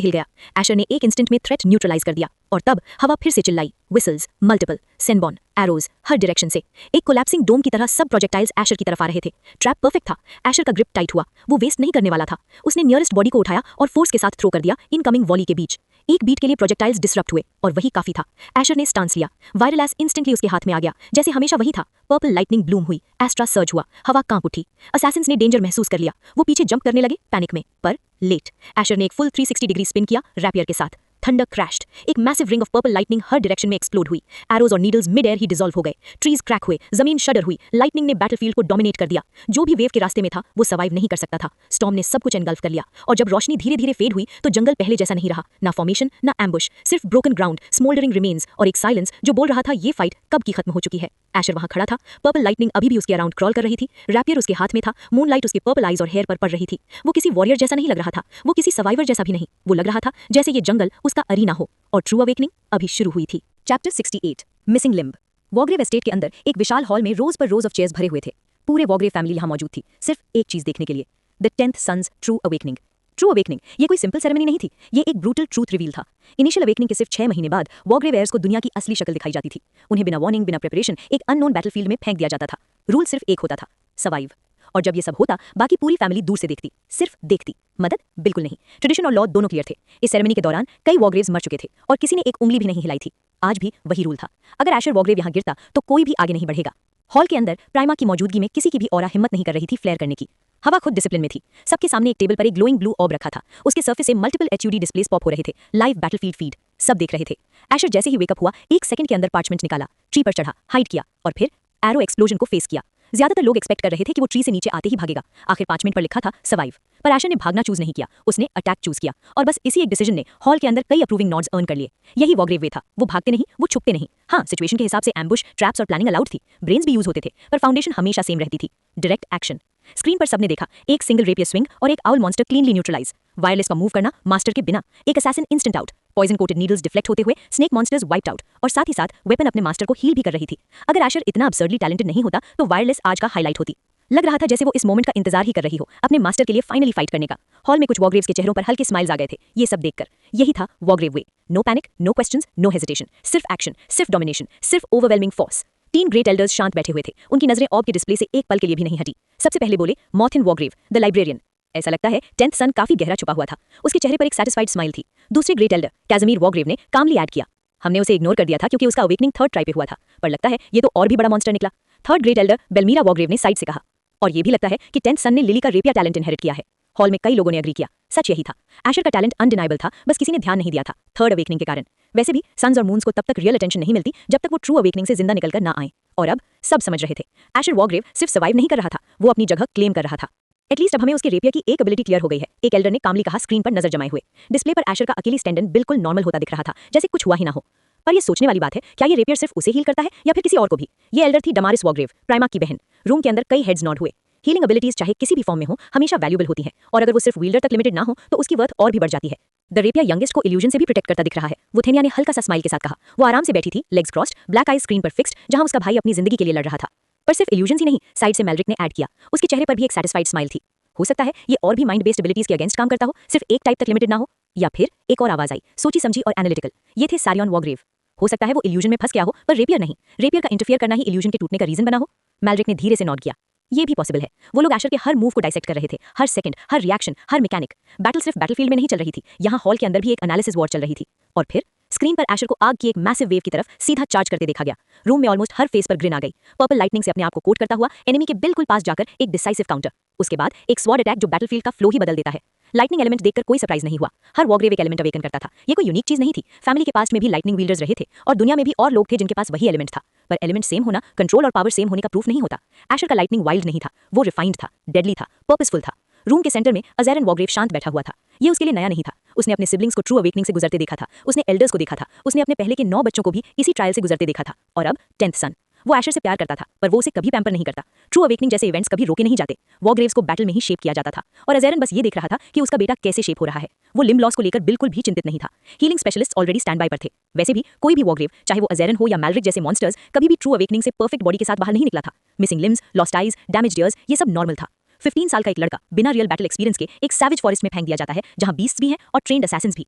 हिल गया। एशर ने एक इंस्टेंट में थ्रेट न्यूट्रलाइज कर दिया और तब हवा फिर से चिल्लाई। विसल्स, मल्टीपल, सेनबॉर्न, एरोज, हर डायरेक्शन से। एक कोलैप्सिंग डोम की तरह सब प्रोजेक्टाइल्स एशर की तरफ आ रहे थे। ट्रैप परफेक्ट था। एशर का ग्रिप टाइट हुआ। वो वेस्ट नहीं करने वाला था। उसने नियरेस्ट बॉडी को उठाया और फोर्स के साथ थ्रो कर दिया इनकमिंग वॉली के बीच। एक बीट के लिए प्रोजेक्टाइल्स डिसरप्ट हुए और वही काफी था। एशर ने स्टांस लिया। वायरलेस इंस्टेंटली उसके हाथ में आ गया, जैसे हमेशा वही था। पर्पल लाइटनिंग ब्लूम हुई। एस्ट्रा सर्ज हुआ। हवा कांप उठी। असैसिन्स ने डेंजर महसूस कर लिया। वो पीछे जंप करने लगे पैनिक में, पर लेट। एशर ने एक फुल 360 डिग्री स्पिन किया रैपियर के साथ। Thunder crashed. एक massive ring of purple lightning हर डायरेक्शन में एक्सप्लोड हुई। एरोज और नीडल्स मिड एयर ही डिसॉल्व हो गए। ट्रीज क्रैक हुए, जमीन शडर हुई। लाइटनिंग ने बैटलफील्ड को डोमिनेट कर दिया। जो भी वेव के रास्ते में था, वो सर्वाइव नहीं कर सकता था। स्टॉर्म ने सब कुछ एनगल्फ कर लिया और जब रोशनी धीरे धीरे फेड हुई, तो जंगल पहले जैसा नहीं रहा। ना फॉर्मेशन, ना एम्बुश, सिर्फ ब्रोकन ग्राउंड, स्मोल्डरिंग रिमेन्स और एक साइलेंस जो बोल रहा था ये फाइट कब की खत्म हो चुकी है। एशर वहां खड़ा था। पर्पल लाइटनिंग अभी भी उसके अराउंड क्रॉल कर रही थी। रैपियर उसके हाथ में था। मूनलाइट उसके पर्पल आइज और हेयर पर पड़ रही थी। वो किसी वॉरियर जैसा नहीं लग रहा था। वो किसी सर्वाइवर जैसा भी नहीं। वो लग रहा था जैसे ये जंगल उसका अरीना हो और ट्रू अवेकनिंग अभी शुरू हुई थी। Chapter 68, missing limb. Wargrave estate के अंदर एक विशाल हॉल में रोज पर रोज ऑफ चेयर्स भरे हुए थे। पूरे वॉग्रेव फैमिली यहाँ मौजूद थी, सिर्फ एक चीज देखने के लिए, the 10th sons true awakening. True awakening ये कोई सिंपल सेरेमनी नहीं थी, ये एक ब्रूटल ट्रूथ रिवील था। इनिशियल अवेकनिंग के सिर्फ 6 महीने बाद वॉग्रेव एयर्स को दुनिया की असली शक्ल दिखाई जाती थी। उन्हें बिना वार्निंग, बिना प्रिपरेशन एक अननोन बैटलफील्ड में फेंक दिया जाता था। रूल सिर्फ एक होता था, सर्वाइव। और जब ये सब होता, बाकी पूरी फैमिली दूर से देखती, सिर्फ देखती, मदद बिल्कुल नहीं। ट्रेडिशन और लॉ दोनों क्लियर थे। इस सेरेमनी के दौरान कई वॉग्रेव्स मर चुके थे और किसी ने एक उंगली भी नहीं हिलाई थी। आज भी वही रूल था, अगर एशर वॉग्रेव यहाँ गिरता तो कोई भी आगे नहीं बढ़ेगा। हॉल के अंदर प्राइमा की मौजूदगी में किसी की भी ऑरा हिम्मत नहीं कर रही थी फ्लेयर करने की। हवा खुद डिसिप्लिन में थी। सबके सामने एक टेबल पर एक ग्लोइंग ब्लू ऑर्ब रखा था। उसके सर्फेस से मल्टीपल एचयूडी डिस्प्लेस पॉप हो रहे थे। लाइव बैटलफील्ड फीड, सब देख रहे थे। एशर जैसे ही वेकअप हुआ, 1 सेकंड के अंदर पार्चमेंट निकाला, ट्री पर चढ़ा, हाइड किया और फिर एरो एक्सप्लोजन को फेस किया। ज्यादातर लोग एक्सपेक्ट कर रहे थे कि वो ट्री से नीचे आते ही भागेगा। आखिर 5 मिनट पर लिखा था सर्वाइव, पर एशर ने भागना चूज नहीं किया। उसने अटैक चूज किया और बस इसी एक डिसीजन ने हॉल के अंदर कई अप्रूविंग नॉड्स अर्न कर लिए। यही वॉग्रेव वे था। वो भागते नहीं, वो छुपते नहीं। हाँ, सिचुएशन के हिसाब से एम्बुश, ट्रैप्स और प्लानिंग अलाउड थी। ब्रेन्स भी यूज होते थे, पर फाउंडेशन हमेशा सेम रहती थी, डायरेक्ट एक्शन। स्क्रीन पर सबने देखा, एक सिंगल रेपियर स्विंग और एक owl monster cleanly neutralise. Wireless का मूव करना मास्टर के बिना, एक assassin instant out, poison coated needles deflect होते हुए स्नेक मॉन्स्टर्स वाइप्ड आउट और साथ ही साथ वेपन अपने मास्टर को हील भी कर रही थी। अगर एशर इतना अब्सर्डली टैलेंटेड नहीं होता तो वायरलेस आज का हाईलाइट होती। लग रहा था जैसे वो इस मोमेंट का इंतजार ही कर रही हो, अपने मास्टर के लिए फाइनली फाइट करने का। हॉल में कुछ वॉग्रेव्स के चेहरों पर हल्के स्माइल्स आ गए थे, ये सब देखकर। यही था Wargrave way. No panic, no questions, no hesitation, सिर्फ एक्शन, सिर्फ डोमिनेशन, सिर्फ ओवरवेलमिंग फोर्स। 3 ग्रेट एल्डर्स शांत बैठे हुए थे। उनकी नजरें ऑर्ब के डिस्प्ले से एक पल के लिए भी नहीं हटी। सबसे पहले बोले मॉथिन वॉग्रेव, द लाइब्रेरियन। ऐसा लगता है 10th सन काफी गहरा छुपा हुआ था। उसके चेहरे पर एक सैटिस्फाइड स्माइल थी। दूसरे ग्रेट एल्डर कैज़मीर वॉग्रेव ने कामली ऐड किया, हमने उसे इग्नोर कर दिया था क्योंकि उसका अवेकनिंग 3rd ट्राई पे हुआ था, पर लगता है ये तो और भी बड़ा मॉन्स्टर निकला। 3rd ग्रेट एल्डर बेलमीरा वॉग्रेव ने साइड से कहा, और ये भी लगता है कि 10th सन ने लिली का रेपियर टैलेंट इनहेरिट किया है। हॉल में कई लोगों ने एग्री किया, सच यही था। एशर का टैलेंट अनडिनाइबल था, बस किसी ने ध्यान नहीं दिया था थर्ड अवेकनिंग के कारण। वैसे भी सन्स और मून्स को तब तक रियल अटेंशन नहीं मिलती जब तक वो ट्रू अवेकनिंग से जिंदा निकलकर ना आए। और अब सब समझ रहे थे, एशर वॉरग्रेव सिर्फ सर्वाइव नहीं कर रहा था, वो अपनी जगह क्लेम कर रहा था। एटलीस्ट अब हमें उसके रेपियर की एक एबिलिटी क्लियर हो गई है, एक एल्डर ने कामली कहा स्क्रीन पर नजर जमाए हुए। डिस्प्ले पर एशर का अकेली स्टैंडन बिल्कुल नॉर्मल होता दिख रहा था, जैसे कुछ हुआ ही ना हो। पर ये सोचने वाली बात है, क्या ये रेपियर सिर्फ उसे हील करता है या फिर किसी और को भी? ये एल्डर थी डमारिस वॉरग्रेव, प्राइमा की बहन। रूम के अंदर कई हेड्स नॉड हुए। हीलिंग एबिलिटीज चाहे किसी भी फॉर्म में हो, हमेशा वैल्यूएबल होती हैं, और अगर वो सिर्फ विल्डर तक लिमिटेड ना हो तो उसकी वर्थ और भी बढ़ जाती है। द रेपियर यंगेस्ट को इल्यूजन से भी प्रोटेक्ट करता दिख रहा है, वुथेनिया ने हल्का सा स्माइल के साथ कहा। वो आराम से बैठी थी, legs crossed, black eyes screen पर फिक्स्ड, जहां उसका भाई अपनी जिंदगी के लिए लड़ रहा था। पर सिर्फ इल्यूजन ही नहीं, साइड से मैल्रिक ने ऐड किया। उसके चेहरे पर भी एक सेटिस्फाइड स्माइल थी। हो सकता है ये और भी माइंड बेस्ड एबिलिटीज के अगेंस्ट काम करता हो, सिर्फ एक टाइप तक लिमिटेड ना हो। या फिर एक और आवाज आई, सोची समझी और एनालिटिकल। ये थे सारियन वॉरग्रेव। हो सकता है वो इल्यूजन में फंस गया हो, पर रेपियर नहीं। रेपियर का इंटरफियर करना ही इल्यूजन के टूटने का रीजन बना हो। मैल्रिक ने धीरे से नॉड किया। ये भी पॉसिबल है। वो लोग एशर के हर मूव को डाइसेक्ट कर रहे थे, हर सेकंड, हर रिएक्शन, हर मैकेनिक। बैटल सिर्फ बैटलफील्ड में नहीं चल रही थी, यहाँ हॉल के अंदर भी एक एनालिसिस वॉर चल रही थी। और फिर स्क्रीन पर एशर को आग की एक मैसिव वेव की तरफ सीधा चार्ज करते देखा गया। रूम में ऑलमोस्ट हर फेस पर ग्रिन आ गई। पर्पल लाइटनिंग से अपने आप को कोट करता हुआ एनिमी के बिल्कुल पास जाकर एक डिसाइसिव काउंटर। उसके बाद एक स्वॉर्ड अटैक जो बैटलफील्ड का फ्लो ही बदल देता है। लाइटनिंग एलिमेंट देखकर कोई सरप्राइज नहीं हुआ। हर वॉरग्रेव एक एलिमेंट अवेकन करता था। ये कोई यूनिक चीज नहीं थी। फैमिली के पास्ट में भी लाइटनिंग वील्डर्स रहे थे, और दुनिया में भी और लोग थे जिनके पास वही एलिमेंट था। पर एलिमेंट सेम होना कंट्रोल और पावर सेम होने का प्रूफ नहीं होता। एशर का लाइटनिंग वाइल्ड नहीं था, वो रिफाइंड था, डेडली था, पर्पसफुल था। रूम के सेंटर में अज़ेरन वॉरग्रेव शांत बैठा हुआ था। ये उसके लिए नया नहीं था। उसने अपने सिबलिंग्स को ट्रू अवेकनिंग से गुजरते देखा था, उसने एल्डर्स को देखा था, उसने अपने पहले के 9 बच्चों को भी इसी ट्रायल से गुजरते देखा था। और अब 10th सन। वो एशर से प्यार करता था, पर वो उसे कभी पैम्पर नहीं करता। ट्रू अवेकनिंग जैसे इवेंट्स कभी रोके नहीं जाते। वॉरग्रेव्स को बैटल में ही शेप किया जाता था, और अज़ेरन बस ये देख रहा था कि उसका बेटा कैसे शेप हो रहा है। वो लिम्ब लॉस को लेकर बिल्कुल भी चिंतित नहीं था। Healing specialist already stand by पर थे। वैसे भी कोई भी वॉरग्रेव, चाहे वो अज़ेरन हो या मैल्रिक जैसे मॉन्स्टर्स, कभी भी ट्रू अवेकनिंग से परफेक्ट बॉडी के साथ बाहर नहीं निकला था। Missing limbs, lost eyes, damaged years, ये सब नॉर्मल था। 15 साल का एक लड़का बिना रियल बैटल एक्सपीरियंस के एक सैवेज फॉरेस्ट में फेंक दिया जाता है, जहां बीस्ट्स भी हैं और ट्रेन्ड असैसिन्स भी।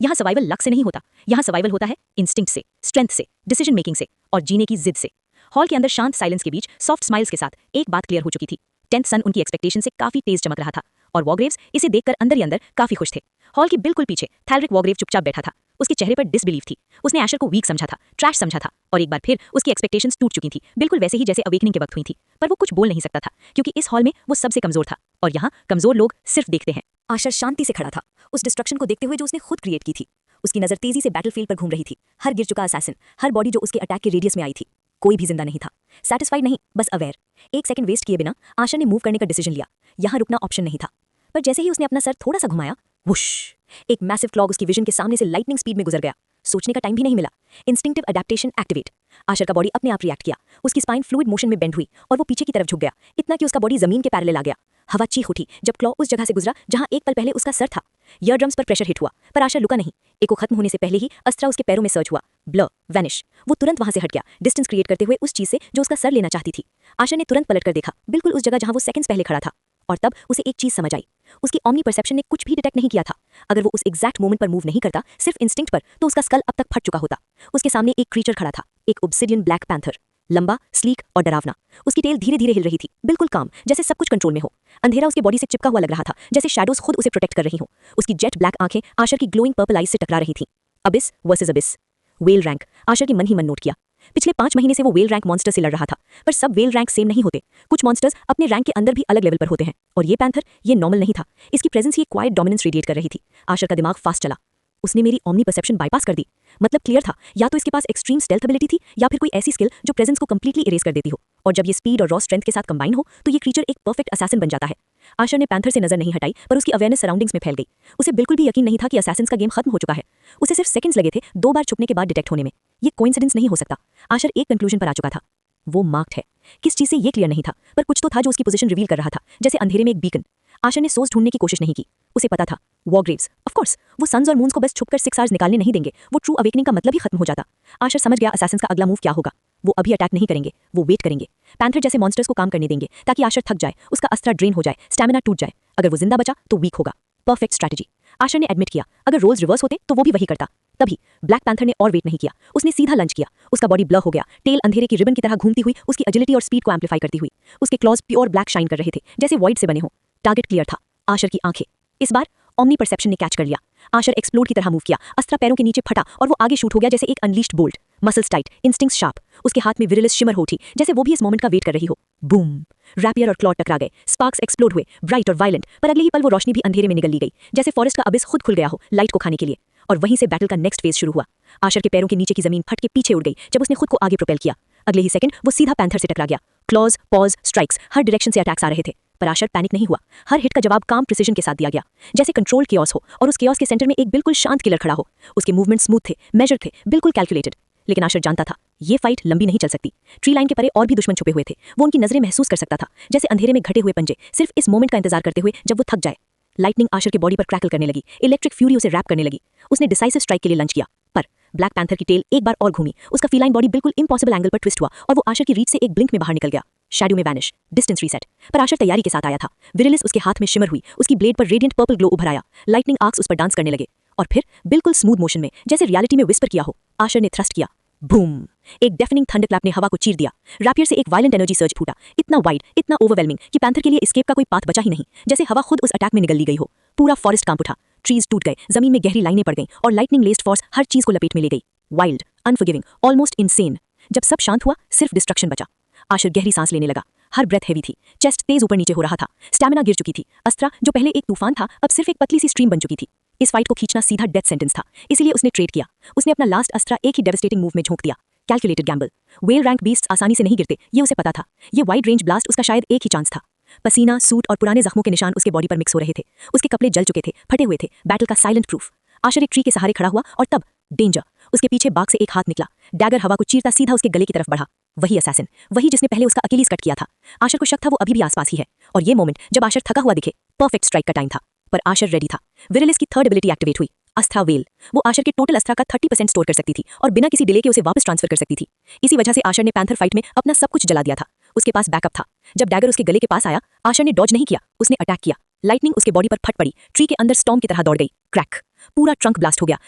यहाँ सर्वाइवल लक से नहीं होता, यहाँ सर्वाइवल होता है इंस्टिंक्ट से, स्ट्रेंथ से, डिसीजन मेकिंग से और जीने की जिद से। हॉल के अंदर शांत साइलेंस के बीच सॉफ्ट स्माइल्स के साथ एक बात क्लियर हो चुकी थी। 10th सन उनकी एक्सपेक्टेशन से काफी तेज चमक रहा था, और वॉरग्रेव्स इसे देखकर अंदर ही अंदर काफी खुश थे। हॉल के बिल्कुल पीछे थैलरिक वॉरग्रेव चुपचाप बैठा था। उसके चेहरे पर डिसबिलीफ थी। उसने एशर को वीक समझा था, ट्रैश समझा था, और एक बार फिर उसकी एक्सपेक्टेशंस टूट चुकी थी, बिल्कुल वैसे ही जैसे अवेकनिंग के वक्त हुई थी। पर वो कुछ बोल नहीं सकता था, क्योंकि इस हॉल में वो सबसे कमजोर था, और यहाँ कमजोर लोग सिर्फ देखते हैं। आशर शांति से खड़ा था, उस डिस्ट्रक्शन को देखते हुए जो उसने खुद क्रिएट की थी। उसकी नजर तेजी से बैटलफील्ड पर घूम रही थी। हर गिर चुका असैसिन, हर बॉडी जो उसके अटैक के रेडियस में आई थी। कोई भी जिंदा नहीं था। सैटिस्फाइड नहीं, बस अवेयर। एक सेकंड वेस्ट किए बिना आशा ने मूव करने का डिसीजन लिया। यहाँ रुकना ऑप्शन नहीं था। पर जैसे ही उसने अपना सर थोड़ा सा घुमाया, वुश, एक मैसिव क्लॉग उसकी विजन के सामने से लाइटनिंग स्पीड में गुजर गया। सोचने का टाइम भी नहीं मिला। Instinctive adaptation activate. आशर का बॉडी अपने आप रिएक्ट किया। उसकी स्पाइन फ्लूइड मोशन में बेंड हुई और वो पीछे की तरफ झुक गया, इतना कि उसका बॉडी जमीन के पैरेलल आ गया। हवा चीख उठी जब क्लॉ उस जगह से गुजरा जहां एक पल पहले उसका सर था। ईयर ड्रम्स पर प्रेशर हिट हुआ, पर आशर रुका नहीं। एको खत्म होने से पहले ही अस्त्रा उसके पैरों में सर्च हुआ। Blur, vanish. वो तुरंत वहां से हट गया, डिस्टेंस क्रिएट करते हुए उस चीज से जो उसका सर लेना चाहती थी। आशर ने तुरंत पलट कर देखा, बिल्कुल उस जगह जहां वो सेकंड्स पहले खड़ा था। और तब उसे एक चीज समझ आई। उसकी ऑमनी परसेप्शन ने कुछ भी डिटेक्ट नहीं किया था। अगर वो उस एग्जैक्ट मोमेंट पर मूव नहीं करता, सिर्फ इंस्टिंक्ट पर, तो उसका स्कल अब तक फट चुका होता। उसके सामने एक क्रीचर खड़ा था, एक ऑब्सिडियन ब्लैक पैंथर, लंबा, स्लीक और डरावना। उसकी टेल धीरे धीरे हिल रही थी, बिल्कुल काम, जैसे सब कुछ कंट्रोल में हो। अंधेरा उसके बॉडी से चिपका हुआ लग रहा था, जैसे शैडोज खुद उसे प्रोटेक्ट कर रही हो। उसकी जेट ब्लैक आंखें आशर की ग्लोइंग पर्पल आइज से टकरा रही थी। Abyss versus abyss. Well rank, Asher की मन ही मन नोट किया। पिछले 5 महीने से वो वेल रैंक मॉन्स्टर से लड़ रहा था, पर सब वेल रैंक सेम नहीं होते। कुछ मॉन्स्टर्स अपने रैंक के अंदर भी अलग लेवल पर होते हैं, और ये पैंथर, ये नॉर्मल नहीं था। इसकी प्रेजेंस ही क्वाइट डोमिनेंस रेडिएट कर रही थी। आशर का दिमाग फास्ट चला। उसने मेरी ऑमनी परसेप्शन बाईपास कर दी। मतलब क्लियर था, या तो इसके पास एक्सट्रीम स्टेल्थ एबिलिटी थी, या फिर कोई ऐसी स्किल जो प्रेजेंस को कंप्लीटली इरेज कर देती हो। और जब ये स्पीड और रॉ स्ट्रेंथ के साथ कंबाइन हो, तो ये क्रीचर एक परफेक्ट असैसिन बन जाता है। आशर ने पैंथर से नजर नहीं हटाई, पर उसकी अवेयरनेस सराउंडिंग्स में फैल गई। उसे बिल्कुल भी यकीन नहीं था कि असैसिन्स का गेम खत्म हो चुका है। उसे सिर्फ सेकंड्स लगे थे 2 बार छुपने के बाद डिटेक्ट होने में। ये कोइंसिडेंस नहीं हो सकता। आशर एक कंक्लूजन पर आ चुका था, वो मार्क्ड है। किस चीज से ये क्लियर नहीं था, पर कुछ तो था जो उसकी पोजीशन रिवील कर रहा था, जैसे अंधेरे में एक बीकन। आशर ने सोर्स ढूंढने की कोशिश नहीं की। उसे पता था, वॉरग्रेव्स, ऑफ कोर्स, वो सन्स और मून्स को बस छुपकर 6 आवर्स निकालने नहीं देंगे। वो ट्रू अवेकनिंग का मतलब ही खत्म हो जाता। आशर समझ गया असैसिन्स का अगला मूव क्या होगा। वो अभी अटैक नहीं करेंगे, वो वेट करेंगे। पैंथर जैसे मॉन्स्टर्स को काम करने देंगे, ताकि आशर थक जाए, उसका अस्त्र ड्रेन हो जाए, स्टैमिना टूट जाए। अगर वो जिंदा बचा तो वीक होगा। Perfect strategy. आशर ने एडमिट किया, अगर रोल्स रिवर्स होते तो वो भी वही करता। तभी ब्लैक पैंथर ने और वेट नहीं किया, उसने सीधा लंच किया। उसका बॉडी ब्लर हो गया, टेल अंधेरे की रिबन की तरह घूमती हुई उसकी एजिलिटी और स्पीड को एम्पलीफाई करती हुई। उसके क्लॉज प्योर ब्लैक शाइन कर रहे थे, जैसे वॉइड से बने हो। टारगेट क्लियर था, आशर की आंखें। इस बार ऑमनी परसेप्शन ने कैच कर लिया। आशर एक्सप्लोड की तरह मूव किया, अस्त्र पैरों के नीचे फटा और वो आगे शूट हो गया जैसे एक unleashed bolt. Muscles tight, instincts sharp, उसके हाथ में विरलेस शिमर हो थी, जैसे वो भी इस मोमेंट का वेट कर रही हो। बूम! रैपियर और क्लॉ टकरा गए, स्पार्क्स एक्सप्लोड हुए, ब्राइट और वायलेंट, पर अगले ही पल वो रोशनी भी अंधेरे में निगल ली गई, जैसे फॉरेस्ट का अबिस खुद खुल गया हो लाइट को खाने के लिए। और वहीं से बैटल का नेक्स्ट फेज शुरू हुआ। आशर के पैरों के नीचे की जमीन फट के पीछे उड़ गई जब उसने खुद को आगे प्रोपेल किया। अगले ही सेकंड वो सीधा पैंथर से टकरा गया। क्लॉज, पॉज, स्ट्राइक्स, हर डायरेक्शन से अटैक्स आ रहे थे, पर आशर पैनिक नहीं हुआ। हर हिट का जवाब काम प्रिसीजन के साथ दिया गया, जैसे कंट्रोल्ड कियोस हो और उस कियोस के सेंटर में एक बिल्कुल शांत किलर खड़ा हो। उसके मूवमेंट स्मूथ थे, मेजर थे, बिल्कुल कैलकुलेटेड। लेकिन आशर जानता था ये फाइट लंबी नहीं चल सकती। ट्री लाइन के परे और भी दुश्मन छुपे हुए थे, वो उनकी नजरें महसूस कर सकता था, जैसे अंधेरे में घटे हुए पंजे, सिर्फ इस मोमेंट का इंतजार करते हुए जब वो थक जाए। लाइटनिंग आशर के बॉडी पर क्रैकल करने लगी, इलेक्ट्रिक फ्यूरी उसे रैप करने लगी। उसने डिसाइसिव स्ट्राइक के लिए लंच किया, पर ब्लैक पैंथर की टेल एक बार और घूमी, उसका फीलाइन बॉडी बिल्कुल इम्पॉसिबल एंगल पर ट्विस्ट हुआ और वो आशर की रीच से एक ब्लिंक में बाहर निकल गया। शैडो में वैनिश, डिस्टेंस रीसेट। पर आशर तैयारी के साथ आया था। विरिलिस उसके हाथ में शिमर हुई, उसकी ब्लेड पर रेडिएंट पर्पल ग्लो उभर आया। लाइटनिंग आर्क्स उस पर डांस करने लगे और फिर बिल्कुल स्मूथ मोशन में, जैसे रियलिटी में विस्पर किया हो, आशर ने थ्रस्ट किया। बूम! एक डेफनिंग थंडरक्लैप ने हवा को चीर दिया। रैपियर से एक वायलेंट एनर्जी सर्ज फूटा, इतना वाइड, इतना ओवरवेलमिंग कि पैंथर के लिए एस्केप का कोई पाथ बचा ही नहीं, जैसे हवा खुद उस अटैक में निगल ली गई हो। पूरा फॉरेस्ट कांप उठा, ट्रीज टूट गए, जमीन में गहरी लाइनें पड़ गईं और लाइटनिंग लेस्ड फोर्स हर चीज को लपेट में ले गई। Wild, unforgiving, almost insane. जब सब शांत हुआ, सिर्फ डिस्ट्रक्शन बचा। आशर गहरी सांस लेने लगा, हर ब्रेथ हैवी थी, चेस्ट तेज ऊपर नीचे हो रहा था, स्टैमिना गिर चुकी थी। अस्त्रा, जो पहले एक तूफान था, अब सिर्फ एक पतली सी स्ट्रीम बन चुकी थी। इस फाइट को खींचना सीधा डेथ सेंटेंस था, इसीलिए उसने ट्रेड किया। उसने अपना लास्ट अस्त्रा एक ही डेवस्टेटिंग मूव में झोंक दिया। Calculated Gamble. Well rank beasts आसानी से नहीं गिरते, ये उसे पता था। ये वाइड रेंज ब्लास्ट उसका शायद एक ही चांस था। पसीना, सूट और पुराने जख्मों के निशान उसके बॉडी पर मिक्स हो रहे थे। उसके कपड़े जल चुके थे, फटे हुए थे, बैटल का साइलेंट प्रूफ। आशर एक ट्री के सहारे खड़ा हुआ और तब डेंजर। उसके पीछे बाग से एक हाथ निकला, डैगर हवा को चीरता सीधा उसके गले की तरफ बढ़ा। वही असैसिन, वही जिसने पहले उसका अकेलीज कट किया था। आशर को शक था वो अभी भी आसपास ही है, और ये मोमेंट जब आशर थका हुआ दिखे, परफेक्ट स्ट्राइक का टाइम था। पर आशर रेडी था। विरिलिस की थर्ड एबिलिटी एक्टिवेट हुई, अस्त्रा वेल। वो आशर के टोटल अस्त्रा का 30% स्टोर कर सकती थी और बिना किसी डिले के उसे वापस ट्रांसफर कर सकती थी। इसी वजह से आशर ने पैंथर फाइट में अपना सब कुछ जला दिया था। उसके पास बैकअप था। जब डैगर उसके गले के पास आया, आशर ने डॉज नहीं किया, उसने अटैक किया। लाइटनिंग उसके बॉडी पर फट पड़ी, ट्री के अंदर स्टॉर्म की तरह दौड़ गई। क्रैक! पूरा ट्रंक ब्लास्ट हो गया,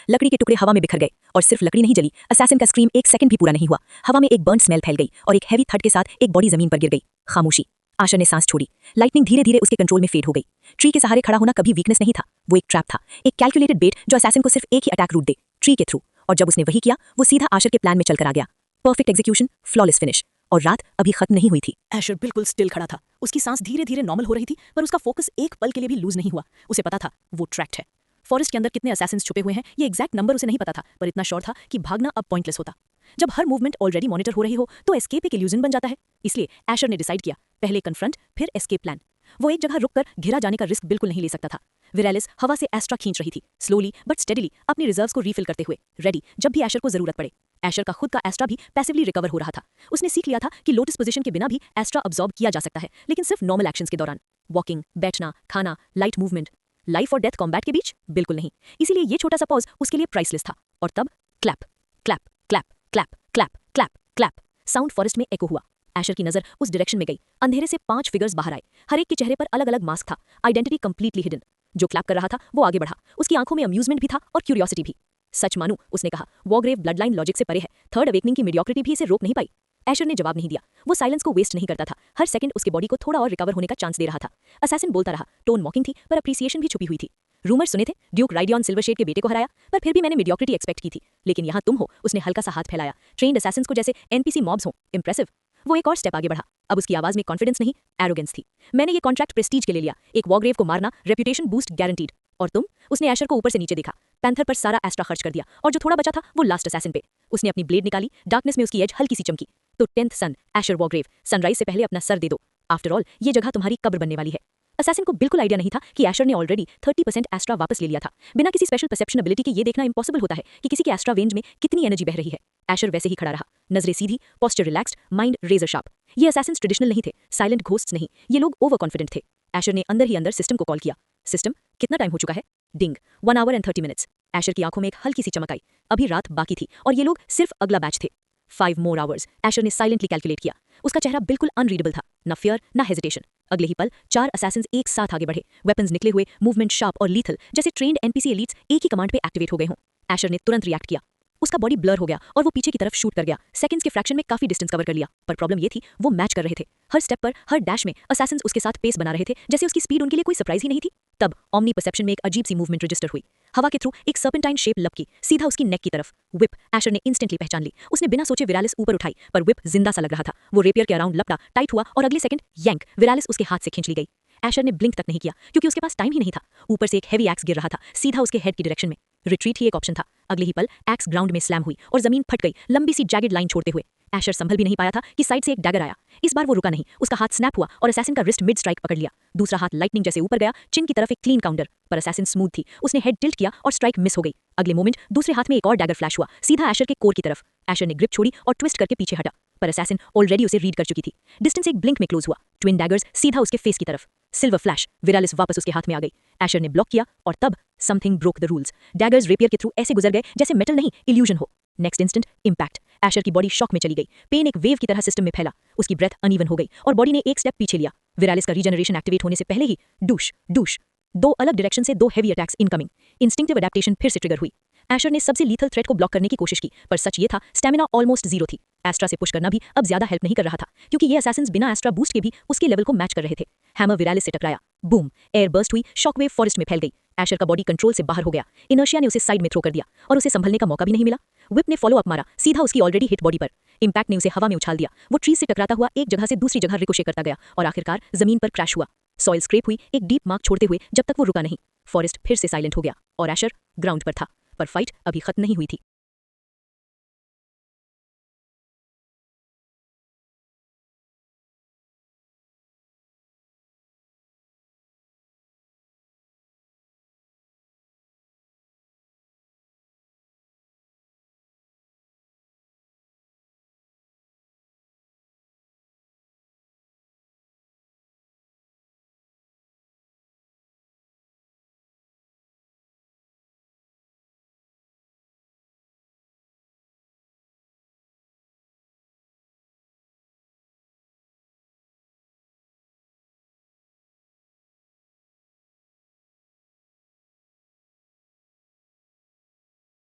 लकड़ी के टुकड़े हवा में बिखर गए। और सिर्फ लकड़ी नहीं जली, असैसिन का स्क्रीम एक सेकंड भी पूरा नहीं हुआ। हवा में एक बर्न स्मेल फैल गई और एक हैवी थड के साथ एक बॉडी जमीन पर गिर गई। खामोशी। आशर ने सांस छोड़ी। लाइटनिंग धीरे धीरे उसके कंट्रोल में फेड हो गई। ट्री के सहारे खड़ा होना कभी वीकनेस नहीं था, वो एक ट्रैप था, एक कैलकुलेटेड बेट जो असैसिन को सिर्फ एक ही अटैक रूट दे, ट्री के थ्रू। और जब उसने वही किया, वो सीधा आशर के प्लान में चलकर आ गया। Perfect execution, flawless finish. और रात अभी खत्म नहीं हुई थी। एशर बिल्कुल स्टिल खड़ा था। उसकी सांस धीरे धीरे नॉर्मल हो रही थी, पर उसका फोकस एक पल के लिए भी लूज नहीं हुआ। उसे पता था वो ट्रैक्ड है। फॉरेस्ट के अंदर कितने असैसिन्स छुपे हुए हैं, ये एग्जैक्ट नंबर उसे नहीं पता था, पर इतना श्योर था कि भागना अब पॉइंटलेस होता। जब हर मूवमेंट ऑलरेडी मॉनिटर हो रही हो, तो एस्केप एक इल्यूजन बन जाता है। इसलिए एशर ने डिसाइड किया, पहले कन्फ्रंट, फिर एस्केप प्लान। वो एक जगह रुककर घिरा जाने का रिस्क बिल्कुल नहीं ले सकता था। विरालिस हवा से एस्ट्रा खींच रही थी, स्लोली बट स्टेडीली, अपने रिजर्व्स को रीफिल करते हुए, रेडी जब भी एशर को जरूरत पड़े। एशर का खुद का एस्ट्रा भी पैसिवली रिकवर हो रहा था। उसने सीख लिया था कि लोटस पोजीशन के बिना भी एस्ट्रा अब्सॉर्ब किया जा सकता है, लेकिन सिर्फ नॉर्मल एक्शंस के दौरान। वॉकिंग, बैठना, खाना, लाइट मूवमेंट। लाइफ और डेथ कॉम्बैट के बीच बिल्कुल नहीं। इसीलिए ये छोटा सा पॉज उसके लिए प्राइसलेस था। और तब clap clap clap clap clap clap clap sound forest में एको हुआ। एशर की नजर उस डायरेक्शन में गई। अंधेरे से 5 फिगर्स बाहर आए। हर एक के चेहरे पर अलग अलग मास्क था, आइडेंटिटी कंप्लीटली हिडन। जो क्लैप कर रहा था वो आगे बढ़ा, उसकी आंखों में अम्यूजमेंट भी था और क्यूरियोसिटी भी। सच मानू, उसने कहा, वॉरग्रेव ब्लडलाइन लॉजिक से परे है, थर्ड अवेकनिंग की मीडियोक्रिटी भी इसे रोक नहीं पाई। एशर ने जवाब नहीं दिया। वो साइलेंस को वेस्ट नहीं करता था, हर सेकंड उसके बॉडी को थोड़ा और रिकवर होने का चांस दे रहा था। असैसिन बोलता रहा, टोन मॉकिंग थी पर अप्रिसिएशन भी छुपी हुई थी। रूमर सुने थे ड्यूक राइडियन सिल्वरशेड के बेटे को हराया, पर फिर भी मैंने मीडियोक्रिटी एक्सपेक्ट की थी। लेकिन यहाँ तुम हो। उसने हल्का सा हाथ फैलाया। ट्रेन्ड असैसिन्स को जैसे एनपीसी मॉब्स हो, इंप्रेसिव। वो एक और स्टेप आगे बढ़ा। अब उसकी आवाज में कॉन्फिडेंस नहीं, एरोगेंस थी। मैंने ये कॉन्ट्रैक्ट प्रेस्टीज के लिए लिया, एक वॉरग्रेव को मारना, रेपुटेशन बूस्ट गारंटीड। और तुम? उसने एशर को ऊपर से नीचे देखा। पैंथर पर सारा एस्ट्रा खर्च कर दिया और जो थोड़ा बचा था वो लास्ट असैसिन पे। उसने अपनी ब्लेड निकाली, डार्कनेस में उसकी एज हल्की सी चमकी। तो 10th सन, एशर वॉरग्रेव, सनराइज से पहले अपना सर दे दो। आफ्टर ऑल, ये जगह तुम्हारी कब्र बनने वाली है। असैसिन को बिल्कुल आइडिया नहीं था कि एशर ने ऑलरेडी 30% एस्ट्रा वापस ले लिया था। बिना किसी स्पेशल परसेप्शन एबिलिटी के ये देखना इंपॉसिबल होता है कि किसी के एस्ट्रा रेंज में कितनी एनर्जी बह रही है। एशर वैसे ही खड़ा रहा, नजरें सीधी, posture relaxed, mind razor sharp. ये असैसिन्स ट्रेडिशनल नहीं थे, साइलेंट घोस्ट्स नहीं, ये लोग ओवर कॉन्फिडेंट थे। एशर ने अंदर ही अंदर सिस्टम को कॉल किया। सिस्टम, कितना टाइम हो चुका है? डिंग, 1 hour and 30 minutes। एशर की आंखों में एक हल्की सी चमक आई। अभी रात बाकी थी और ये लोग सिर्फ अगला बैच थे। 5 more hours। एशर ने साइलेंटली कैलकुलेट किया। उसका चेहरा बिल्कुल अनरीडेबल था, ना फियर ना हेजिटेशन। अगले ही पल 4 असैसिन्स एक साथ आगे बढ़े, वेपन्स निकले हुए, मूवमेंट शार्प और लीथल, जैसे ट्रेन्ड एनपीसी एलीट्स एक ही कमांड पे एक्टिवेट हो गए हों। एशर ने तुरंत रिएक्ट किया। उसका बॉडी ब्लर हो गया और वो पीछे की तरफ शूट कर गया। सेकंड्स के फ्रैक्शन में काफी डिस्टेंस कवर कर लिया, पर प्रॉब्लम ये थी वो मैच कर रहे थे। हर स्टेप पर, हर डैश में असैसिन्स उसके साथ पेस बना रहे थे, जैसे उसकी स्पीड उनके लिए कोई सरप्राइज ही नहीं थी। तब ऑमनी परसेप्शन में एक अजीब सी मूवमेंट रजिस्टर हुई। हवा के थ्रू एक सर्पेंटाइन शेप लपकी सीधा उसकी नेक की तरफ। विप एशर ने इंस्टेंटली पहचान ली। उसने बिना सोचे विरालिस ऊपर उठाई, पर विप जिंदा सा लग रहा था। वो रेपियर के अराउंड लपटा, टाइट हुआ और अगले सेकंड यैंक विरालिस उसके हाथ से खींच ली गई। एशर ने ब्लिंक तक नहीं किया क्योंकि उसके पास टाइम ही नहीं था। ऊपर से एक हैवी एक्स गिर रहा था सीधा उसके हेड की डायरेक्शन में। रिट्रीट ही एक ऑप्शन था। अगले ही पल एक्स ग्राउंड में स्लैम हुई और जमीन फट गई, लंबी सी जैगेड लाइन छोड़ते हुए। एशर संभल भी नहीं पाया था कि साइड से एक डैगर आया। इस बार वो रुका नहीं, उसका हाथ स्नैप हुआ और असैसिन का रिस्ट मिड स्ट्राइक पकड़ लिया। दूसरा हाथ लाइटनिंग जैसे ऊपर गया, चिन की तरफ एक क्लीन काउंटर, पर असैसिन स्मूथ थी। उसने हेड टिल्ट किया और स्ट्राइक मिस हो गई। अगले मोमेंट दूसरे हाथ में एक और डैगर फ्लैश हुआ सीधा एशर के कोर की तरफ। एशर ने ग्रिप छोड़ी और ट्विस्ट करके पीछे हटा, पर असैसिन ऑलरेडी उसे रीड कर चुकी थी। डिस्टेंस एक ब्लिंक में क्लोज हुआ। ट्विन डैगर्स सीधा उसके फेस की तरफ। सिल्वर फ्लैश, विरालिस वापस उसके हाथ में आ गई। एशर ने ब्लॉक किया और तब something broke the rules. Daggers rapier के थ्रू ऐसे गुजर गए जैसे मेटल नहीं, इल्यूजन हो। Next instant impact. एशर की बॉडी शॉक में चली गई। पेन एक वेव की तरह सिस्टम में फैला। उसकी ब्रेथ अनइवन हो गई और बॉडी ने एक स्टेप पीछे लिया। विरालिस का रीजनरेशन एक्टिवेट होने से पहले ही डूश डूश, दो अलग डायरेक्शन से दो heavy attacks incoming. Instinctive adaptation फिर से ट्रिगर हुई। एशर ने सबसे लीथल थ्रेट को ब्लॉक करने की कोशिश की, पर सच ये था स्टैमिना ऑलमोस्ट जीरो थी। एस्ट्रा से पुश करना भी अब ज्यादा हेल्प नहीं कर रहा था क्योंकि ये असैसिन्स बिना एस्ट्रा बूस्ट के भी उसके लेवल को मैच कर रहे थे। हैमर विरालिस से टकराया, बूम, एयर बर्स्ट हुई, शॉकवेव फॉरेस्ट में फैल गई। एशर का बॉडी कंट्रोल से बाहर हो गया। इनर्शिया ने उसे साइड में थ्रो कर दिया और उसे संभलने का मौका भी नहीं मिला। विप ने फॉलो अप मारा सीधा उसकी ऑलरेडी हिट बॉडी पर। इम्पैक्ट ने उसे हवा में उछाल दिया। वो ट्रीज से टकराता हुआ एक जगह से दूसरी जगह रिकोशे करता गया और आखिरकार जमीन पर क्रैश हुआ। सॉइल स्क्रैप हुई, एक डीप मार्क छोड़ते हुए, जब तक वो रुका नहीं। फॉरेस्ट फिर से साइलेंट हो गया और एशर ग्राउंड पर था, पर फाइट अभी खत्म नहीं हुई थी।